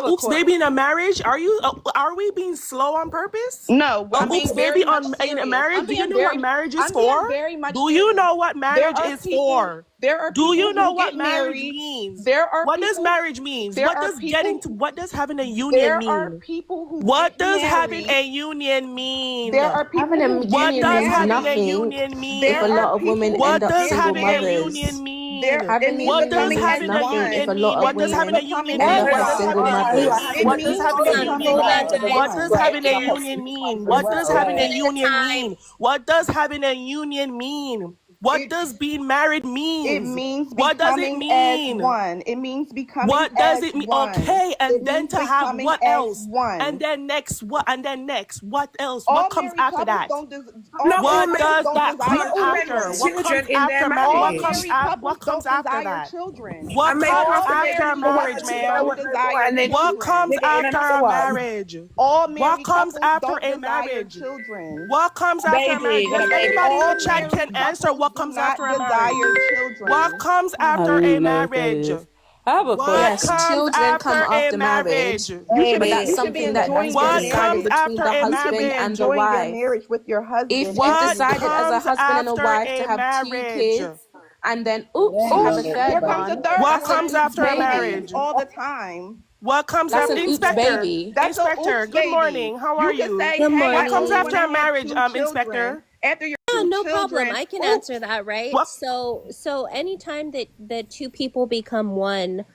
S18: Oops baby in a marriage? Are we being slow on purpose?
S10: No.
S18: Oops baby in a marriage? Do you know what marriage is for? Do you know what marriage is for?
S10: There are
S18: Do you
S10: people
S18: know
S10: who
S18: what
S10: get
S18: marriage
S10: married.
S18: means?
S10: There are
S18: What does
S10: people-
S18: marriage means?
S10: there
S18: What
S10: are
S18: does
S10: people-
S18: what does having a union
S10: There
S18: mean?
S10: are people who
S18: What
S10: get
S18: does having
S10: married.
S18: a union mean?
S10: There are people
S20: Having a
S10: who
S18: What
S20: union
S18: does
S20: means
S18: having a
S20: nothing
S18: union mean?
S20: if a lot of women
S18: What
S20: end up
S18: does
S20: single
S18: having a
S20: mothers.
S18: union mean?
S20: Having a
S18: What does
S20: union means
S18: having a
S20: nothing
S18: union
S20: if a
S18: mean?
S20: lot of
S18: What does having a
S20: women
S18: union
S20: end
S18: mean?
S20: up
S18: What
S20: as
S18: does
S20: single
S18: having a
S20: mothers.
S18: what does having a union mean? What does having a
S16: Hold on,
S18: union mean? What does having a union mean? What does having a union mean? What does being married mean?
S10: It means
S18: What does it
S10: becoming as
S18: mean?
S10: one. It means becoming
S18: What does
S10: as
S18: it mean?
S10: one.
S18: Okay, and
S10: It
S18: then
S10: means
S18: to have
S10: becoming
S18: what
S10: as
S18: else?
S10: one.
S18: And then next what? And then next what else?
S10: All
S18: What comes
S10: married
S18: after
S10: couples
S18: that?
S10: don't des-
S19: Not all
S18: What
S19: men-
S18: does
S10: don't
S18: that
S10: desire
S18: come
S19: all men
S18: after?
S19: want
S18: What
S19: children
S18: comes
S19: in their
S18: after
S19: marriage.
S18: what
S10: All
S18: comes
S10: married
S18: after
S10: couples
S18: what comes
S10: don't
S18: after
S10: desire
S18: that?
S10: children.
S18: What
S19: I made
S18: comes
S19: half a
S18: after
S19: married
S18: marriage,
S19: couple
S18: man?
S10: Don't desire
S19: and then
S18: What
S10: children.
S18: comes
S19: nigga in
S18: after
S19: another
S18: a
S19: one.
S18: marriage?
S10: All
S18: What
S10: married
S18: comes
S10: couples
S18: after
S10: don't
S18: a
S10: desire
S18: marriage?
S10: children.
S18: What comes after a marriage?
S19: Baby,
S18: Does
S19: baby.
S18: anybody in
S10: All
S18: the chat
S10: married
S18: can answer
S10: couples
S18: what
S10: do
S18: comes
S10: not
S18: after a marriage?
S10: desire children.
S18: What comes
S9: I
S18: after
S9: don't
S18: a
S9: even know what that
S18: marriage?
S9: is. I have a
S18: What
S20: Yes,
S9: question.
S18: comes
S20: children come
S18: after a
S20: after marriage,
S18: marriage?
S10: You should
S20: but
S10: be,
S20: that's
S10: you should be
S20: something that has
S10: enjoying
S20: been
S10: your
S18: What
S20: decided
S18: comes
S10: marriage.
S20: between
S18: after
S20: the
S18: a
S20: husband
S10: You should be
S20: and
S18: marriage?
S20: the
S10: enjoying your
S20: wife.
S10: marriage with your husband.
S20: If
S10: and
S20: you've
S18: What
S20: decided as a
S18: comes
S20: husband and a
S18: after
S20: wife
S18: a
S20: to have two
S18: marriage?
S20: kids,
S17: and then oops, you have a
S10: Oops,
S17: third
S10: here comes a
S17: one.
S10: third.
S18: What
S10: I say
S18: comes
S10: oops
S18: after a
S10: babies
S18: marriage?
S10: all the time.
S18: What comes
S17: That's
S18: after
S17: an oops
S18: Inspector?
S17: baby.
S10: That's a
S18: Inspector,
S10: oops
S18: good
S10: baby.
S18: morning. How are
S10: You can
S18: you?
S10: say,
S16: Good
S10: hey,
S18: What
S10: I
S18: comes
S10: only
S18: after
S10: want to
S18: a
S10: have
S18: marriage,
S10: 2 children.
S18: Inspector?
S10: After your
S16: Yeah,
S10: 2
S16: no problem.
S10: children,
S16: I can
S10: oops.
S16: answer that, right?
S18: What?
S16: So anytime that two people become one,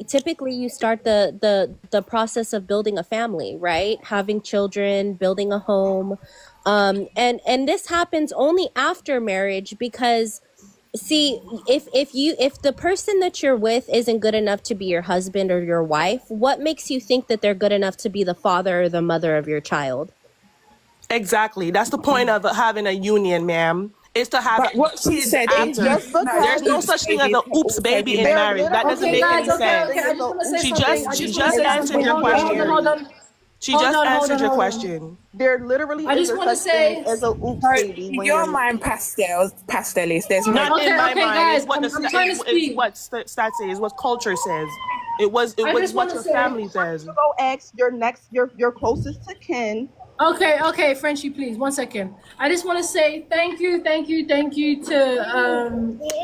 S16: typically you start the process of building a family, right? Having children, building a home. And this happens only after marriage because see, if the person that you're with isn't good enough to be your husband or your wife, what makes you think that they're good enough to be the father or the mother of your child?
S18: Exactly. That's the point of having a union, ma'am. Is to have
S5: But what she
S18: kids
S5: said
S10: It's
S18: after.
S5: is
S10: just
S18: There's
S10: because
S18: no
S5: oops
S18: such thing as
S5: babies
S18: a
S5: can
S18: oops
S5: also
S18: baby
S5: be
S18: in
S10: there
S5: married.
S18: marriage. That
S10: literally
S18: doesn't
S15: Okay,
S18: make
S10: is
S15: guys.
S18: any
S10: such
S15: Okay,
S10: a
S15: okay.
S10: thing
S18: sense.
S15: I
S10: as
S15: just
S10: a
S15: want to say
S10: oops
S18: She
S15: something.
S18: just
S15: I
S10: baby.
S18: she
S15: just want to
S18: just
S15: say
S10: It's
S18: answered
S15: something.
S18: your
S15: Hold on, hold on, hold
S18: question.
S15: on.
S18: She
S15: Hold
S18: just
S15: on, hold
S18: answered
S15: on,
S18: your
S15: hold on.
S18: question.
S10: there literally
S15: I
S10: is
S15: just
S10: a
S15: want to
S10: such thing
S15: say.
S10: as a oops
S5: So
S10: baby
S5: in
S10: when
S5: your
S10: you're
S5: mind, pastel is there's
S18: Not
S5: no.
S18: in
S15: Okay,
S18: my
S15: okay,
S18: mind. It's
S15: guys.
S18: what
S15: I'm trying to
S18: it's
S15: speak.
S18: what stats say. It's what culture says. It
S15: I
S18: was
S15: just want
S18: what
S15: to
S18: your
S15: say.
S18: family says.
S10: to go ask your next your closest to kin.
S15: Okay, okay, Frenchie, please, 1 second. I just want to say thank you, thank you to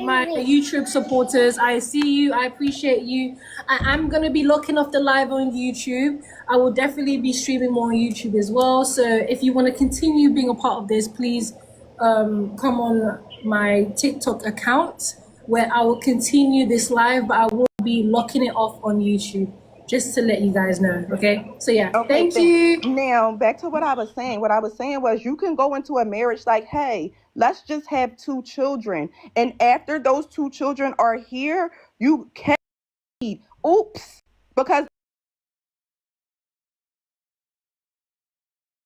S15: my YouTube supporters. I see you, I appreciate you. I'm gonna be looking off the live on YouTube. I will definitely be streaming more on YouTube as well. So if you want to continue being a part of this, please come on my TikTok account where I will continue this live, but I will be locking it off on YouTube just to let you guys know. Okay, so yeah,
S10: Okay,
S15: thank you.
S10: now back to what I was saying. What I was saying was you can go into a marriage like, hey, let's just have 2 children. And after those 2 children are here, you can oops because